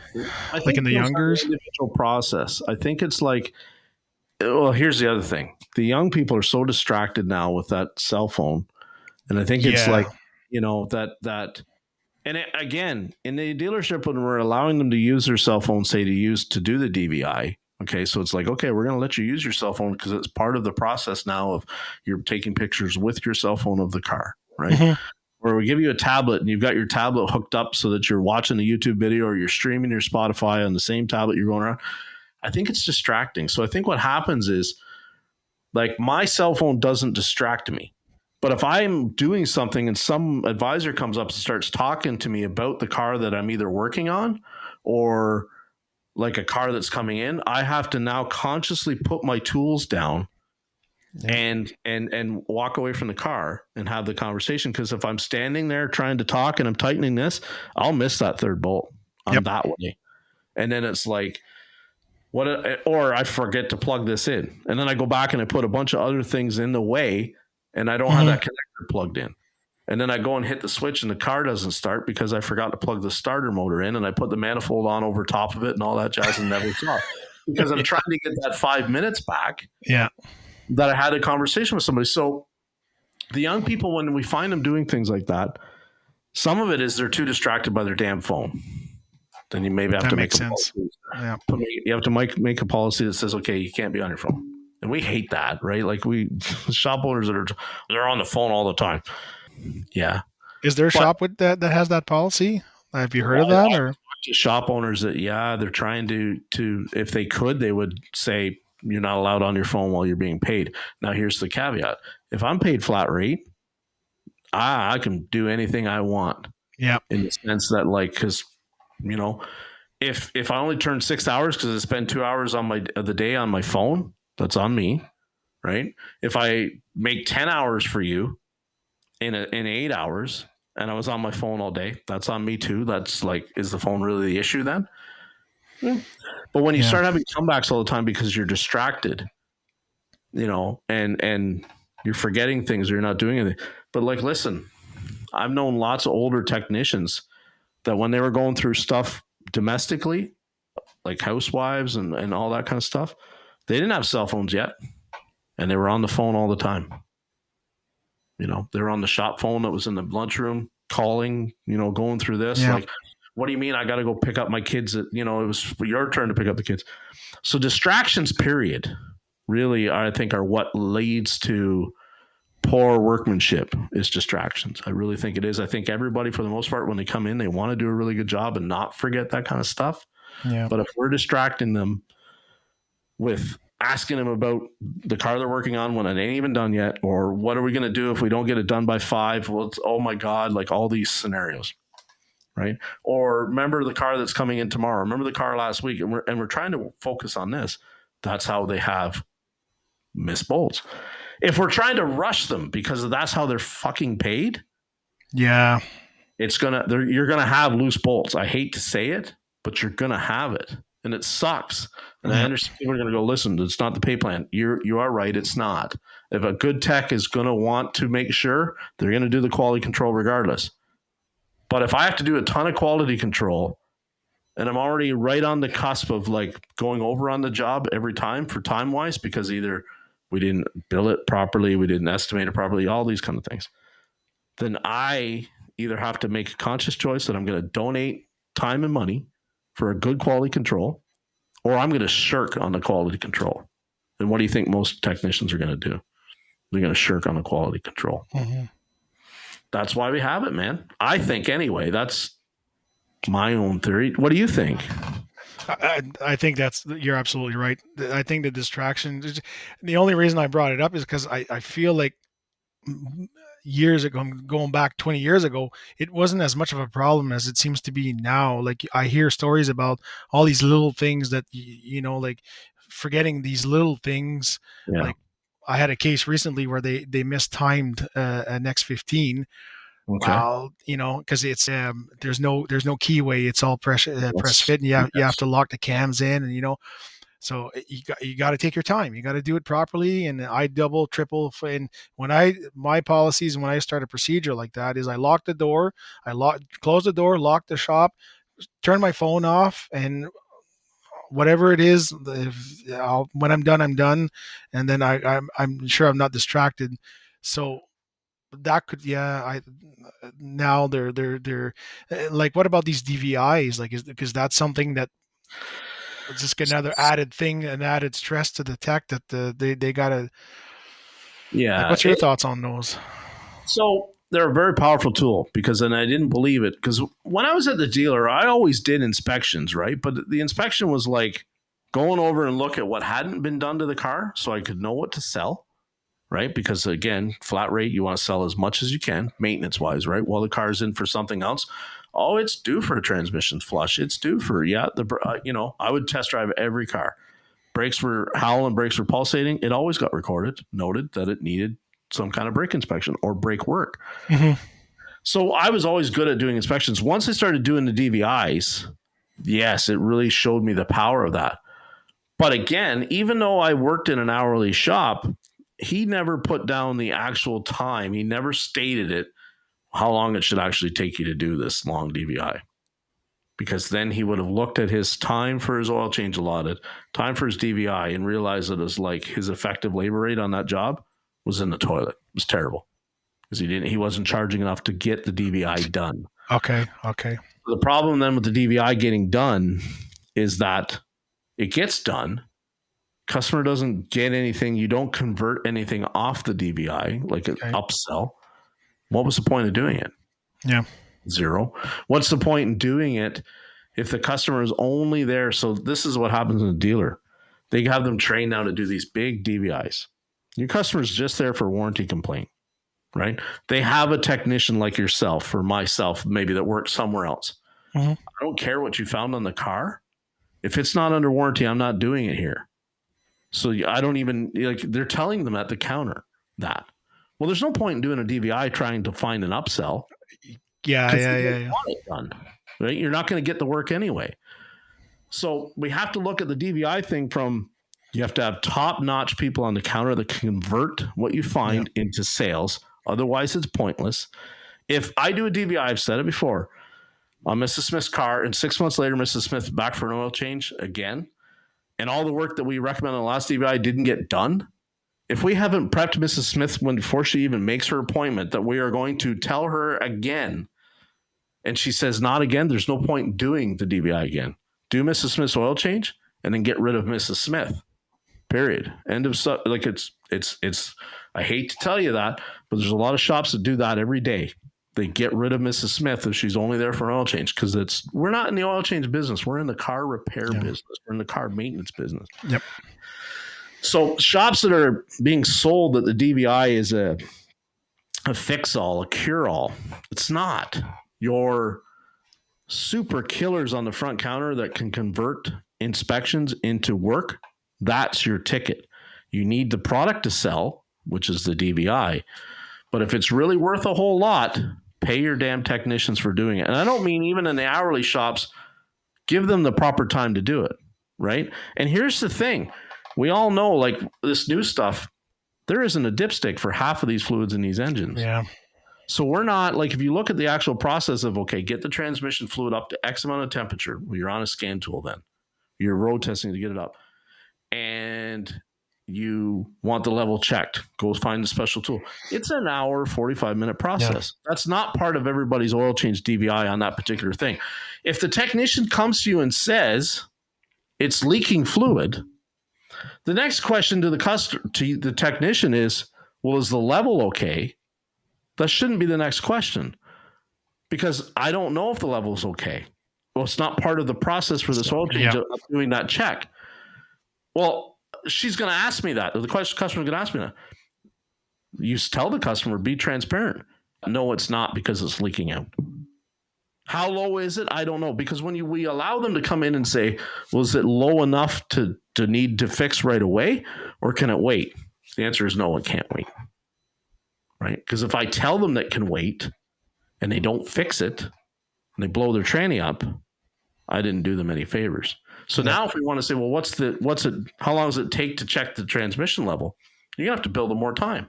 think in the youngers? Individual process. I think it's well, here's the other thing. The young people are so distracted now with that cell phone. And I think it's that. And again, in the dealership, when we're allowing them to use their cell phone, say to do the DVI. Okay. So it's okay, we're going to let you use your cell phone because it's part of the process now of you're taking pictures with your cell phone of the car. Right. Mm-hmm. Or we give you a tablet and you've got your tablet hooked up so that you're watching the YouTube video or you're streaming your Spotify on the same tablet you're going around. I think it's distracting. So I think what happens is my cell phone doesn't distract me. But if I'm doing something and some advisor comes up and starts talking to me about the car that I'm either working on or a car that's coming in, I have to now consciously put my tools down and walk away from the car and have the conversation. Because if I'm standing there trying to talk and I'm tightening this, I'll miss that third bolt. I'm that way. And then it's or I forget to plug this in. And then I go back and I put a bunch of other things in the way and I don't have that connector plugged in. And then I go and hit the switch and the car doesn't start because I forgot to plug the starter motor in and I put the manifold on over top of it and all that jazz and never saw. Because I'm trying to get that 5 minutes back. Yeah. That I had a conversation with somebody. So the young people, when we find them doing things like that, some of it is they're too distracted by their damn phone. Then you maybe have to make sense. Yeah. You have to make a policy that says, okay, you can't be on your phone. And we hate that, right? Shop owners they're on the phone all the time. Yeah. Is there a shop that has that policy? Have you heard of that? Or to shop owners that, they're trying to, if they could, they would say, you're not allowed on your phone while you're being paid. Now, here's the caveat. If I'm paid flat rate, I can do anything I want. Yeah. In the sense that, like, because, if I only turn 6 hours because I spend 2 hours on the day on my phone, that's on me, right? If I make 10 hours for you in 8 hours and I was on my phone all day, that's on me too. That's like, is the phone really the issue then? But when you start having comebacks all the time because you're distracted, and you're forgetting things or you're not doing anything. But like, listen, I've known lots of older technicians that when they were going through stuff domestically, like housewives and all that kind of stuff, they didn't have cell phones yet. And they were on the phone all the time. They were on the shop phone that was in the lunchroom calling, going through this. Yeah. Like, what do you mean I got to go pick up my kids? It was your turn to pick up the kids. So distractions, period, really, I think, are what leads to poor workmanship is distractions. I really think it is. I think everybody, for the most part, when they come in, they want to do a really good job and not forget that kind of stuff. Yeah. But if we're distracting them with asking them about the car they're working on when it ain't even done yet, or what are we going to do if we don't get it done by 5? Well, it's, oh my God, like all these scenarios, right? Or remember the car that's coming in tomorrow. Remember the car last week, and we're trying to focus on this. That's how they have missed bolts. If we're trying to rush them because that's how they're fucking paid, you're gonna have loose bolts. I hate to say it, but you're gonna have it, and it sucks. And I understand people are gonna go, listen, it's not the pay plan. You are right, it's not. If a good tech is gonna want to make sure, they're gonna do the quality control regardless. But if I have to do a ton of quality control, and I'm already right on the cusp of like going over on the job every time for time wise, because either we didn't bill it properly, we didn't estimate it properly, all these kind of things, then I either have to make a conscious choice that I'm going to donate time and money for a good quality control, or I'm going to shirk on the quality control. And what do you think most technicians are going to do? They're going to shirk on the quality control. Mm-hmm. That's why we have it, man. I think anyway. That's my own theory. What do you think? I think you're absolutely right. I think the distraction, the only reason I brought it up is because I feel like years ago, going back 20 years ago, it wasn't as much of a problem as it seems to be now. Like I hear stories about all these little things that, like forgetting these little things. Yeah. Like I had a case recently where they mistimed an X15. Okay. Well, because it's there's no keyway. It's all press fit, and you have to lock the cams in, and so you got to take your time. You got to do it properly. And I double, triple. And my policies when I start a procedure like that is I lock the door, close the door, lock the shop, turn my phone off, and whatever it is, when I'm done, I'm done, and then I'm sure I'm not distracted. So. That could, now they're like, what about these DVIs? Like, because that's something that it's just another added thing, an added stress to the tech that they gotta. Yeah. Like, what's your thoughts on those? So they're a very powerful tool and I didn't believe it because when I was at the dealer, I always did inspections, right? But the inspection was like going over and look at what hadn't been done to the car so I could know what to sell. Right? Because again, flat rate, you want to sell as much as you can, maintenance wise, right? While the car's in for something else. Oh, it's due for a transmission flush. It's due for, I would test drive every car. Brakes were howling, brakes were pulsating. It always got noted that it needed some kind of brake inspection or brake work. Mm-hmm. So I was always good at doing inspections. Once I started doing the DVIs, yes, it really showed me the power of that. But again, even though I worked in an hourly shop, he never put down the actual time. He never stated it, how long it should actually take you to do this long DVI. Because then he would have looked at his time for his oil change allotted, time for his DVI, and realized that it's like his effective labor rate on that job was in the toilet. It was terrible. Because he wasn't charging enough to get the DVI done. Okay. The problem then with the DVI getting done is that it gets done. Customer doesn't get anything. You don't convert anything off the DVI, like an upsell. What was the point of doing it? Yeah. 0. What's the point in doing it If the customer is only there, so this is what happens in a dealer. They have them trained now to do these big DVIs. Your customer's just there for a warranty complaint, right? They have a technician like yourself or myself, maybe that works somewhere else. Mm-hmm. I don't care what you found on the car. If it's not under warranty, I'm not doing it here. So I don't even, like, they're telling them at the counter that. Well, there's no point in doing a DVI trying to find an upsell. Yeah. Want it done, right? You're not going to get the work anyway. So we have to look at the DVI thing from, you have to have top-notch people on the counter that can convert what you find into sales. Otherwise, it's pointless. If I do a DVI, I've said it before, on Mrs. Smith's car, and 6 months later, Mrs. Smith back for an oil change again, and all the work that we recommended on the last DVI didn't get done, if we haven't prepped Mrs. Smith before she even makes her appointment that we are going to tell her again, and she says not again, there's no point in doing the DVI again. Do Mrs. Smith's oil change and then get rid of Mrs. Smith. Period. End of like it's. I hate to tell you that, but there's a lot of shops that do that every day. They get rid of Mrs. Smith if she's only there for an oil change, because we're not in the oil change business. We're in the car repair business. We're in the car maintenance business. Yep. So shops that are being sold that the DVI is a fix-all, a cure-all, it's not. Your super killers on the front counter that can convert inspections into work, that's your ticket. You need the product to sell, which is the DVI. But if it's really worth a whole lot, pay your damn technicians for doing it. And I don't mean even in the hourly shops, give them the proper time to do it, right? And here's the thing. We all know, like, this new stuff, there isn't a dipstick for half of these fluids in these engines. Yeah. So we're not, like, if you look at the actual process of, okay, get the transmission fluid up to X amount of temperature, well, you're on a scan tool then. You're road testing to get it up. And you want the level checked. Go find a special tool. It's an hour, 45-minute process. Yeah. That's not part of everybody's oil change DVI on that particular thing. If the technician comes to you and says it's leaking fluid, the next question to the technician is, well, is the level okay? That shouldn't be the next question, because I don't know if the level is okay. Well, it's not part of the process for this oil change of doing that check. Well, she's going to ask me that. The customer's going to ask me that. You tell the customer, be transparent. No, it's not, because it's leaking out. How low is it? I don't know. Because when we allow them to come in and say, well, is it low enough to need to fix right away, or can it wait? The answer is no, it can't wait. Right? Because if I tell them that can wait and they don't fix it and they blow their tranny up, I didn't do them any favors. So now if we want to say, well, how long does it take to check the transmission level? You're going to have to bill them more time.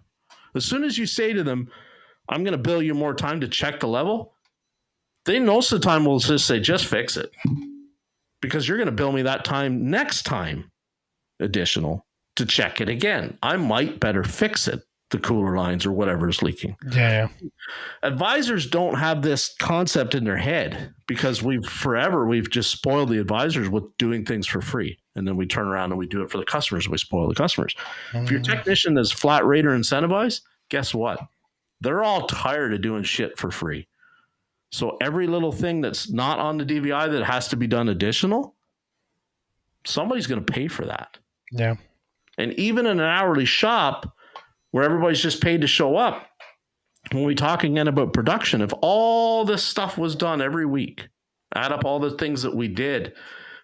As soon as you say to them, I'm going to bill you more time to check the level, they most of the time will just say, just fix it. Because you're going to bill me that time next time additional to check it again. I might better fix it, the cooler lines or whatever is leaking. Yeah. Advisors don't have this concept in their head, because we've just spoiled the advisors with doing things for free. And then we turn around and we do it for the customers and we spoil the customers. If your technician is flat rate or incentivized, guess what? They're all tired of doing shit for free. So every little thing that's not on the DVI that has to be done additional, somebody's going to pay for that. Yeah. And even in an hourly shop where everybody's just paid to show up, when we talk again about production, if all this stuff was done every week, add up all the things that we did,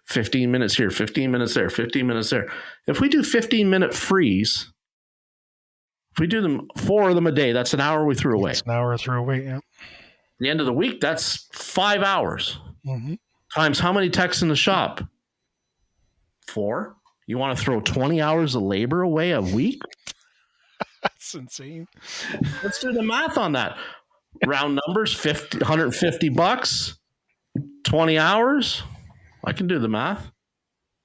15 minutes here, 15 minutes there, 15 minutes there. If we do 15-minute freeze, if we do them 4 of them a day, that's an hour we threw away. That's an hour threw away, yeah. The end of the week, that's 5 hours. Mm-hmm. Times how many techs in the shop? 4? You want to throw 20 hours of labor away a week? That's insane. Let's do the math on that. Round numbers, $150, 20 hours. I can do the math,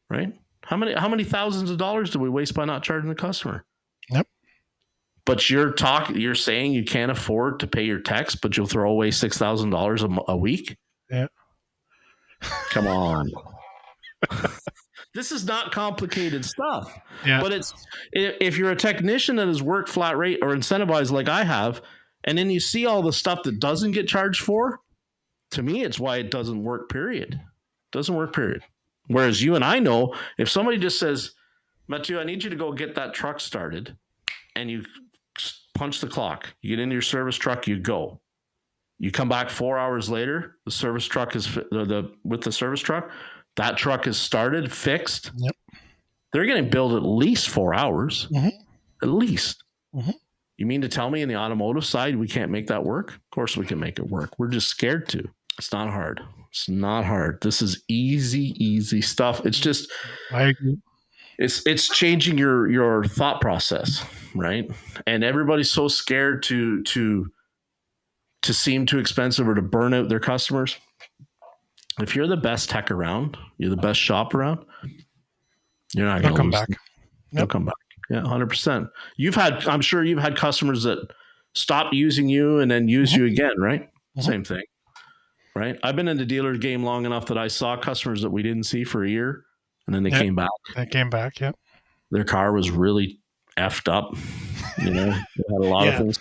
right? How many thousands of dollars do we waste by not charging the customer? Yep. But you're saying you can't afford to pay your techs, but you'll throw away $6,000 a week? Yeah. Come on. This is not complicated stuff. Yeah. But if you're a technician that has worked flat rate or incentivized like I have, and then you see all the stuff that doesn't get charged for, to me, it's why it doesn't work, period. Doesn't work, period. Whereas you and I know, if somebody just says, Mathieu, I need you to go get that truck started, and you punch the clock, you get into your service truck, you go. You come back 4 hours later, the service truck is with the service truck, that truck is started, fixed. Yep. They're getting billed at least 4 hours. Mm-hmm. At least. Mm-hmm. You mean to tell me in the automotive side we can't make that work? Of course we can make it work. We're just scared to. It's not hard. It's not hard. This is easy stuff. It's just, I agree. It's changing your thought process, right? And everybody's so scared to seem too expensive or to burn out their customers. If you're the best tech around, you're the best shop around, you're not going to come back. They'll come back. Yeah, 100%. I'm sure you've had customers that stop using you and then use you again, right? Same thing, right? I've been in the dealer game long enough that I saw customers that we didn't see for a year, and then they came back. They came back, yeah. Their car was really effed up. They had a lot of things.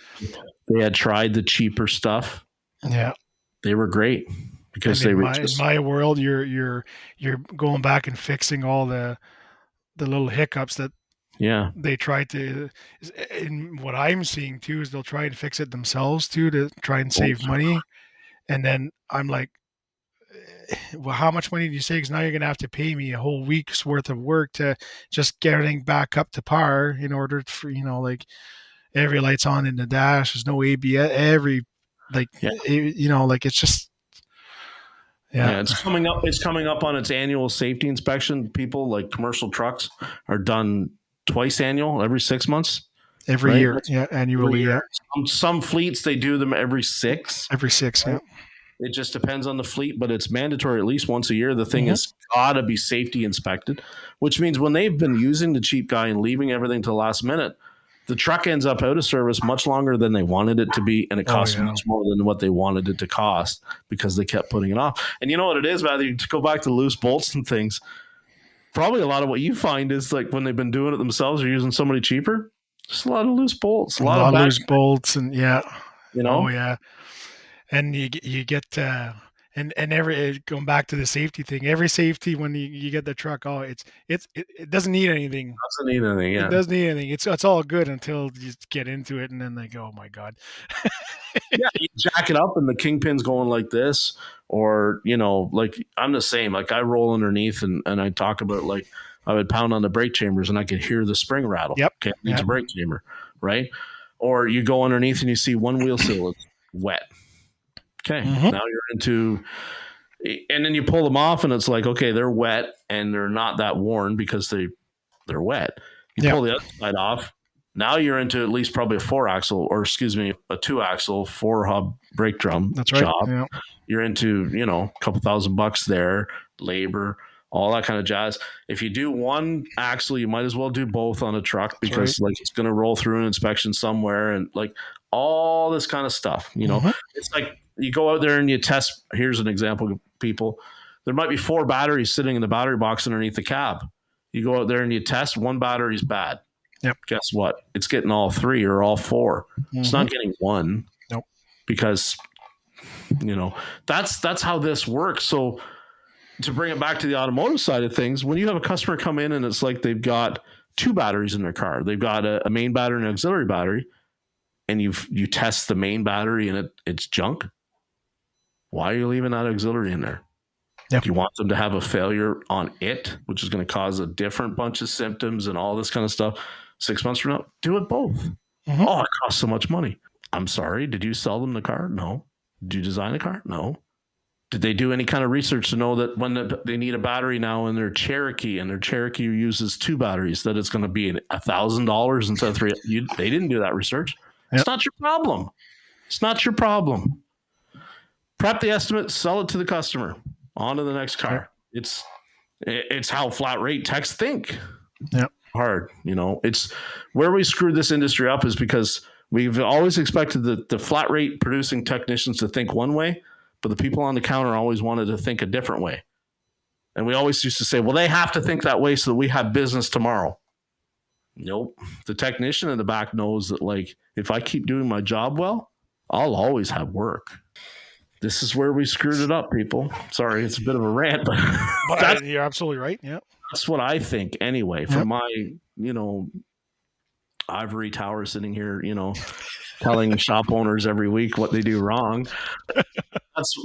They had tried the cheaper stuff. Yeah. They were great because in my world, you're going back and fixing all the little hiccups that they try to. And what I'm seeing too is they'll try and fix it themselves too to try and save money. And then I'm like, well, how much money do you say? Because now you're going to have to pay me a whole week's worth of work to just get everything back up to par in order for, like every light's on in the dash. There's no ABS, it's just, it's coming up. It's coming up on its annual safety inspection. People like commercial trucks are done twice annual, every 6 months. Every year. Yeah. Annually. Yeah. Some fleets, they do them every 6. Every 6. Right? Yeah. It just depends on the fleet, but it's mandatory at least once a year. The thing is gotta be safety inspected, which means when they've been using the cheap guy and leaving everything to the last minute, the truck ends up out of service much longer than they wanted it to be, and it costs much more than what they wanted it to cost because they kept putting it off. And you know what it is, Matthew, to go back to loose bolts and things, probably a lot of what you find is like when they've been doing it themselves or using somebody cheaper, just a lot of loose bolts, a lot of loose bolts, and and you get and every going back to the safety thing, every safety when you get the truck, it doesn't need anything. It doesn't need anything. It's all good until you get into it, and then they go, oh my god. You jack it up and the kingpin's going like this, or like I'm the same. Like I roll underneath and I talk about like I would pound on the brake chambers and I could hear the spring rattle. Yep. Okay, it's a brake chamber, right? Or you go underneath and you see one wheel seal is wet. Okay, now you're into, and then you pull them off and it's like, okay, they're wet and they're not that worn because they're wet. You pull the other side off. Now you're into at least probably a 4-axle, or excuse me, a 2-axle 4-hub brake drum job. Yeah. You're into, a couple $1,000 there, labor, all that kind of jazz. If you do one axle, you might as well do both on a truck because like it's going to roll through an inspection somewhere and like all this kind of stuff. It's like you go out there and you test. Here's an example, people. There might be 4 batteries sitting in the battery box underneath the cab. You go out there and you test. One battery's bad. Yep. Guess what? It's getting all 3 or all 4. It's not getting one. Nope. Because, that's how this works. So to bring it back to the automotive side of things, when you have a customer come in and it's like they've got 2 batteries in their car, they've got a main battery and an auxiliary battery, and you test the main battery and it's junk. Why are you leaving that auxiliary in there? Yep. You want them to have a failure on it, which is going to cause a different bunch of symptoms and all this kind of stuff. 6 months from now, do it both. Oh, it costs so much money. I'm sorry. Did you sell them the car? No. Did you design a car? No. Did they do any kind of research to know that when they need a battery now in their Cherokee and their Cherokee uses 2 batteries, that it's going to be $1,000 instead of 3? They didn't do that research. Yep. It's not your problem. It's not your problem. Prep the estimate, sell it to the customer. On to the next car. Yep. It's how flat rate techs think. Yep. Hard. It's where we screwed this industry up is because we've always expected the flat rate producing technicians to think one way, but the people on the counter always wanted to think a different way. And we always used to say, well, they have to think that way so that we have business tomorrow. Nope. The technician in the back knows that, like, if I keep doing my job well, I'll always have work. this is where we screwed it up, people. Sorry, it's a bit of a rant, but you're absolutely right. Yeah. that's what I think anyway. From my, Ivory Tower sitting here, telling shop owners every week what they do wrong.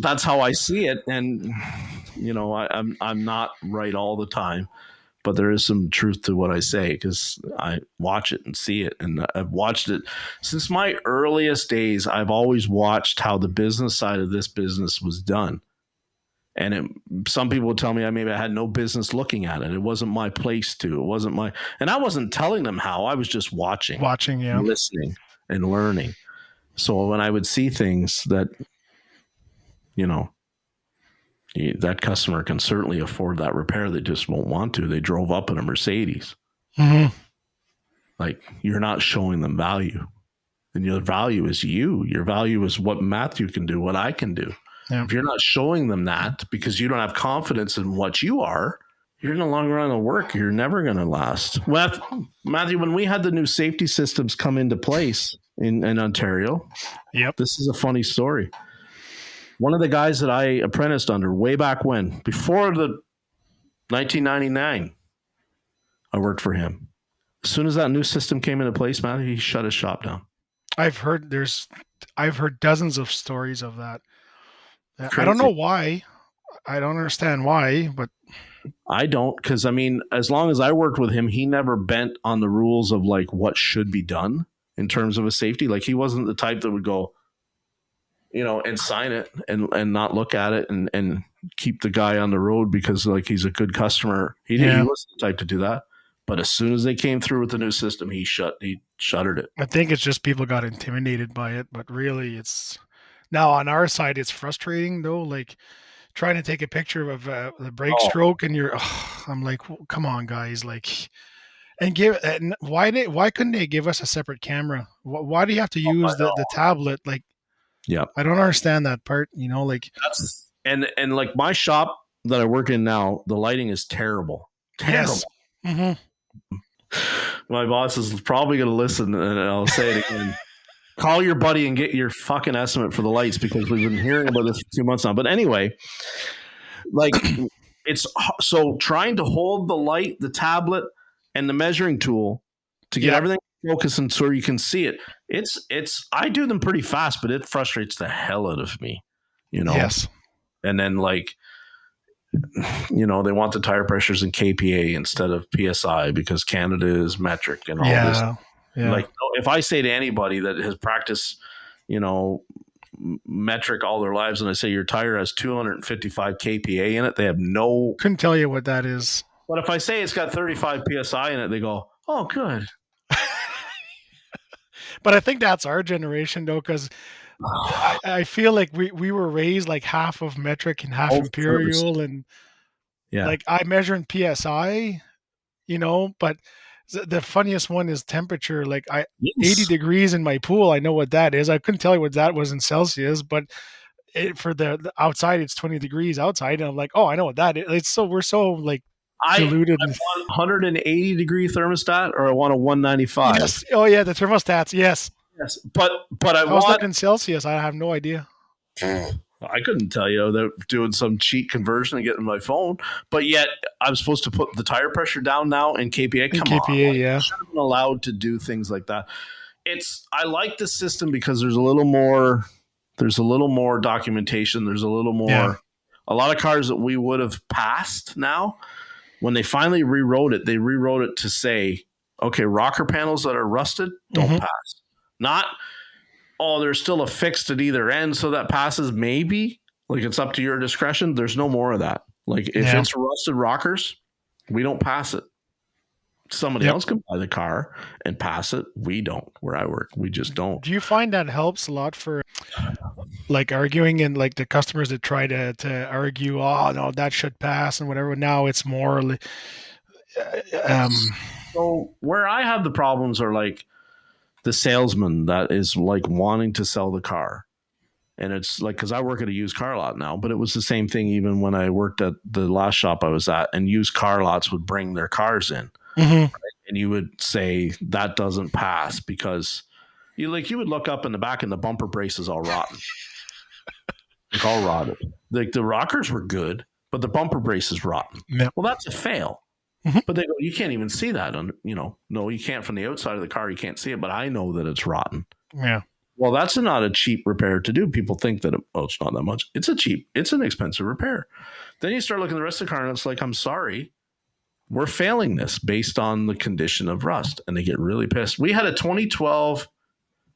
That's how I see it. And, I'm not right all the time, but there is some truth to what I say because I watch it and see it. And I've watched it since my earliest days. I've always watched how the business side of this business was done. And some people would tell me I had no business looking at it. It wasn't my place to. It wasn't and I wasn't telling them how. I was just watching, listening, and learning. So when I would see things that, that customer can certainly afford that repair, they just won't want to. They drove up in a Mercedes. Mm-hmm. Like, you're not showing them value. And your value is you. Your value is what Matthew can do, what I can do. Yeah. If you're not showing them that because you don't have confidence in what you are, you're in the long run of work. You're never going to last. Well, Matthew, when we had the new safety systems come into place in Ontario, this is a funny story. One of the guys that I apprenticed under way back when, before the 1999, I worked for him. As soon as that new system came into place, Matthew, he shut his shop down. I've heard dozens of stories of that. Crazy. I don't know why. I don't understand why, but I don't, because as long as I worked with him, he never bent on the rules of like what should be done in terms of a safety. Like, he wasn't the type that would go, and sign it and not look at it and keep the guy on the road because like he's a good customer. He wasn't the type to do that. But as soon as they came through with the new system, he shuttered it. I think it's just people got intimidated by it, but really it's now on our side, it's frustrating though. Like trying to take a picture of the brake stroke and I'm like, well, come on guys. Like, and why couldn't they give us a separate camera? Why do you have to use the tablet? Like, yeah, I don't understand that part, like and like my shop that I work in now, the lighting is terrible. Yes. Mm-hmm. My boss is probably going to listen, and I'll say it again. Call your buddy and get your fucking estimate for the lights because we've been hearing about this for 2 months now. But anyway, like it's so trying to hold the light, the tablet, and the measuring tool to get everything focused and so you can see it. It's I do them pretty fast, but it frustrates the hell out of me, Yes. And then like, they want the tire pressures in kPa instead of PSI because Canada is metric and all this. Yeah. Like, if I say to anybody that has practiced, metric all their lives, and I say your tire has 255 kPa in it, they have couldn't tell you what that is. But if I say it's got 35 PSI in it, they go, "Oh, good." But I think that's our generation though, because I feel like we were raised like half of metric and half imperial, and like I measure in PSI, but the funniest one is temperature. Like 80 degrees in my pool, I know what that is. I couldn't tell you what that was in Celsius, but for the outside, it's 20 degrees outside, and I'm like, oh, I know what that is. We're so like diluted. I want 180 degree thermostat, or I want a 195. Yes. Oh yeah, the thermostats. Yes. Yes, but I was looking in Celsius. I have no idea. I couldn't tell you. They're doing some cheat conversion and getting my phone, but yet I'm supposed to put the tire pressure down now in kPa. Come on, yeah. I should have been allowed to do things like that. I like the system because there's a little more documentation. There's a little more. Yeah. A lot of cars that we would have passed now, when they finally rewrote it, to say, okay, rocker panels that are rusted don't pass. Not, there's still a fixed at either end, so that passes maybe. Like, it's up to your discretion. There's no more of that. Like, if it's rusted rockers, we don't pass it. Somebody else can buy the car and pass it. We don't. Where I work, we just don't. Do you find that helps a lot for like arguing and like the customers that try to argue, oh, no, that should pass and whatever? Now it's more So where I have the problems are like the salesman that is like wanting to sell the car. And it's like, because I work at a used car lot now, but it was the same thing even when I worked at the last shop I was at, and used car lots would bring their cars in. Right? And you would say that doesn't pass because you would look up in the back and the bumper brace is all rotten. like all rotted. Like the rockers were good, but the bumper brace is rotten. Yeah. Well, that's a fail. Mhm. But they go, you can't even see that. No, you can't from the outside of the car. You can't see it, but I know that it's rotten. Yeah. Well, that's not a cheap repair to do. People think that, it's not that much. It's an expensive repair. Then you start looking at the rest of the car and it's like, I'm sorry, we're failing this based on the condition of rust. And they get really pissed. We had a 2012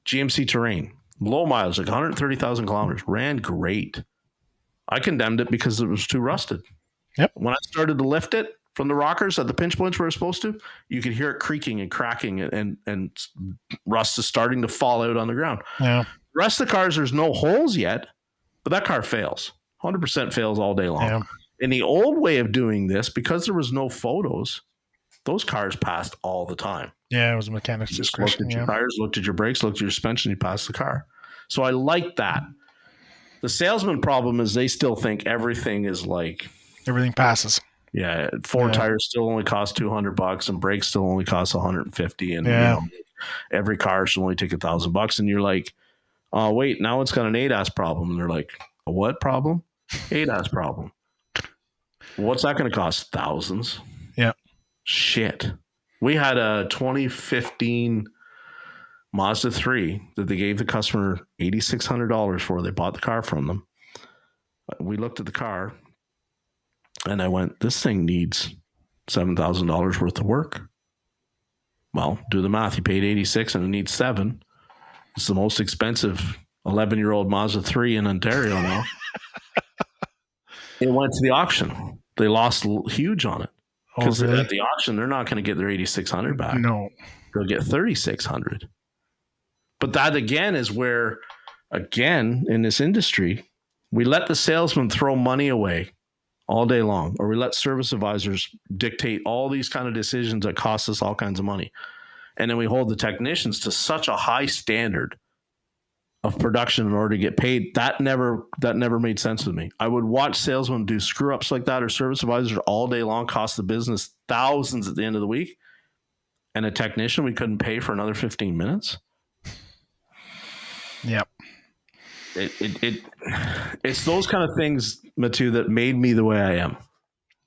GMC Terrain, low mileage, like 130,000 kilometers, ran great. I condemned it because it was too rusted. Yep. When I started to lift it from the rockers at the pinch points where it's supposed to, you could hear it creaking and cracking, and rust is starting to fall out on the ground. Yeah. The rest of the cars, there's no holes yet, but that car fails. 100% fails all day long. Yeah. In the old way of doing this, because there was no photos, those cars passed all the time. Yeah, it was a mechanic's You just discretion. looked at your tires, looked at your brakes, looked at your suspension, you passed the car. So I like that. The salesman problem is they still think everything is like, Everything passes. yeah, four tires still only cost $200 and brakes still only cost $150, and every car should only take $1,000. And you're like, oh wait, now it's got an ADAS problem. And they're like, a what problem? ADAS problem. What's that going to cost? Thousands. Yeah. Shit. We had a 2015 Mazda 3 that they gave the customer $8,600 for. They bought the car from them. We looked at the car and I went, this thing needs $7,000 worth of work. Well, do the math. You paid 86 and it needs 7. It's the most expensive 11-year-old Mazda 3 in Ontario now. It went to the auction. They lost huge on it because at the auction they're not going to get their 8,600 back. No, they'll get 3,600. But that again is where, again, in this industry, we let the salesman throw money away all day long, or we let service advisors dictate all these kind of decisions that cost us all kinds of money, and then we hold the technicians to such a high standard of production in order to get paid. That never made sense to me. I would watch salesmen do screw ups like that, or service advisors all day long, cost the business thousands at the end of the week, and a technician we couldn't pay for another 15 minutes. Yep. It's those kind of things, Mathieu, that made me the way I am.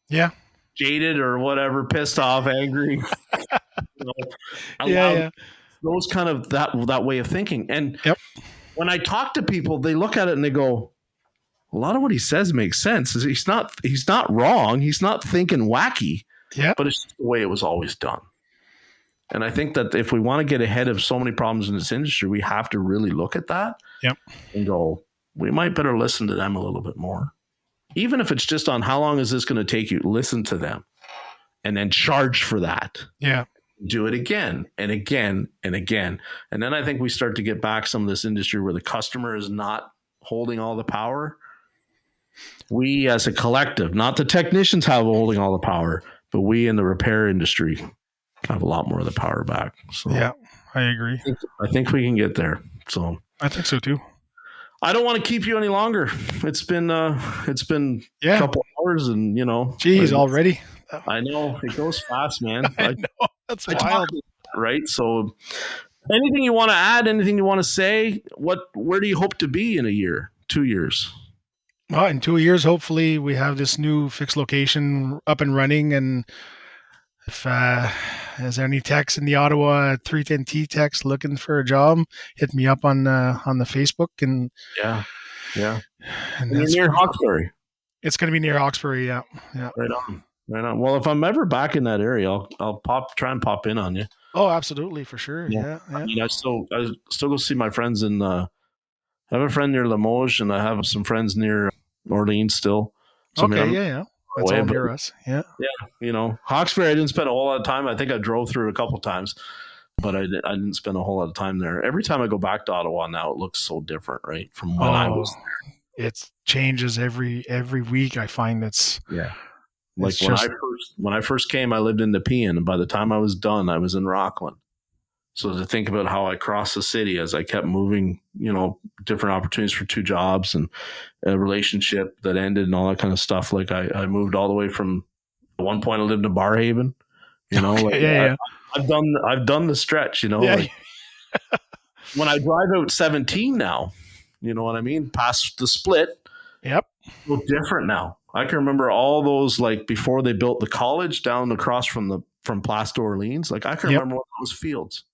Yeah. Jaded or whatever, pissed off, angry. Those kind of that way of thinking. And when I talk to people, they look at it and they go, a lot of what he says makes sense. He's not wrong. He's not thinking wacky. Yeah. But it's just the way it was always done. And I think that if we want to get ahead of so many problems in this industry, we have to really look at that and go, we might better listen to them a little bit more. Even if it's just on how long is this going to take you, listen to them and then charge for that. Yeah. Do it again and again and again. And then I think we start to get back some of this industry where the customer is not holding all the power. We as a collective, not the technicians have holding all the power, but we in the repair industry have a lot more of the power back. So yeah, I agree. I think we can get there. So I think so too. I don't want to keep you any longer. It's been a couple hours, and geez, already. I know it goes fast, man. I know that's wild, right? So, anything you want to add? Anything you want to say? Where do you hope to be in a year, 2 years? Well, in 2 years, hopefully, we have this new fixed location up and running, and if is there any techs in the Ottawa 310T techs looking for a job, hit me up on the Facebook. And and you're near Hawkesbury. It's going to be near Hawkesbury. Yeah. Right on. Well, if I'm ever back in that area, I'll try and pop in on you. Oh, absolutely, for sure. Yeah. I mean, I still go see my friends in. I have a friend near Limoges, and I have some friends near Orleans still. So yeah. That's all near us. Yeah. Yeah. Hawkesbury, I didn't spend a whole lot of time. I think I drove through it a couple of times, but I didn't spend a whole lot of time there. Every time I go back to Ottawa now, it looks so different, right? From when I was there. It changes every week. I find it's like when I first came, I lived in Nepean, and by the time I was done, I was in Rockland. So to think about how I crossed the city as I kept moving, different opportunities for 2 jobs and a relationship that ended and all that kind of stuff. Like I moved all the way from, at one point I lived in Barrhaven, I've done the stretch, like, when I drive out 17 now, you know what I mean? Past the split, Yep. So different now. I can remember all those, like before they built the college down across from Place d'Orleans. Like I can remember when it was fields.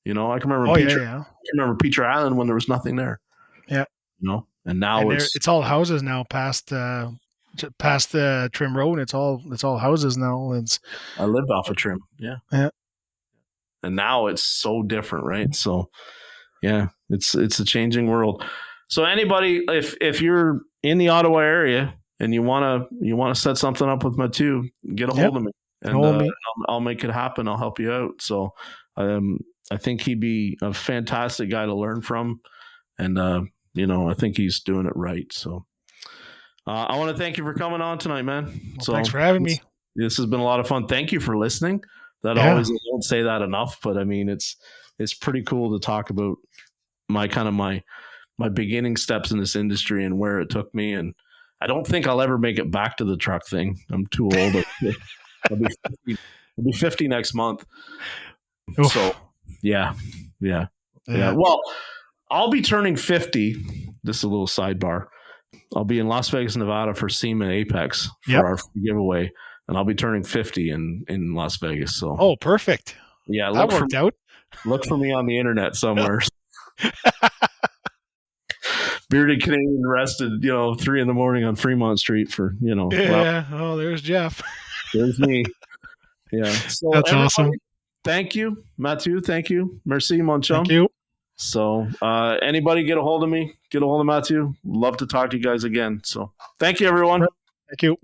You know, I can remember Peacher Island when there was nothing there. Yeah. You know, and now it's all houses now past the Trim Road. It's all houses now. I lived off of Trim. Yeah. Yeah. And now it's so different, right? So yeah, it's a changing world. So anybody, if you're in the Ottawa area and you wanna set something up with Mathieu, get a hold of me, and I'll make it happen. I'll help you out. So I think he'd be a fantastic guy to learn from, and I think he's doing it right. So I want to thank you for coming on tonight, man. Well, thanks for having me. This has been a lot of fun. Thank you for listening. I don't say that enough, but I mean it's pretty cool to talk about my beginning steps in this industry and where it took me. And I don't think I'll ever make it back to the truck thing. I'm too old. I'll be 50 next month. Oof. So yeah. Well, I'll be turning 50. This is a little sidebar. I'll be in Las Vegas, Nevada for SEMA Apex for our giveaway, and I'll be turning 50 in Las Vegas. So perfect. Yeah, that worked out. Look for me on the internet somewhere. Bearded Canadian arrested, 3 a.m. on Fremont Street for, Yeah. Well, there's Jeff. There's me. Yeah. So that's awesome. Thank you, Mathieu. Thank you. Merci, mon chum. Thank you. So anybody get a hold of me, get a hold of Mathieu. Love to talk to you guys again. So thank you, everyone. Thank you.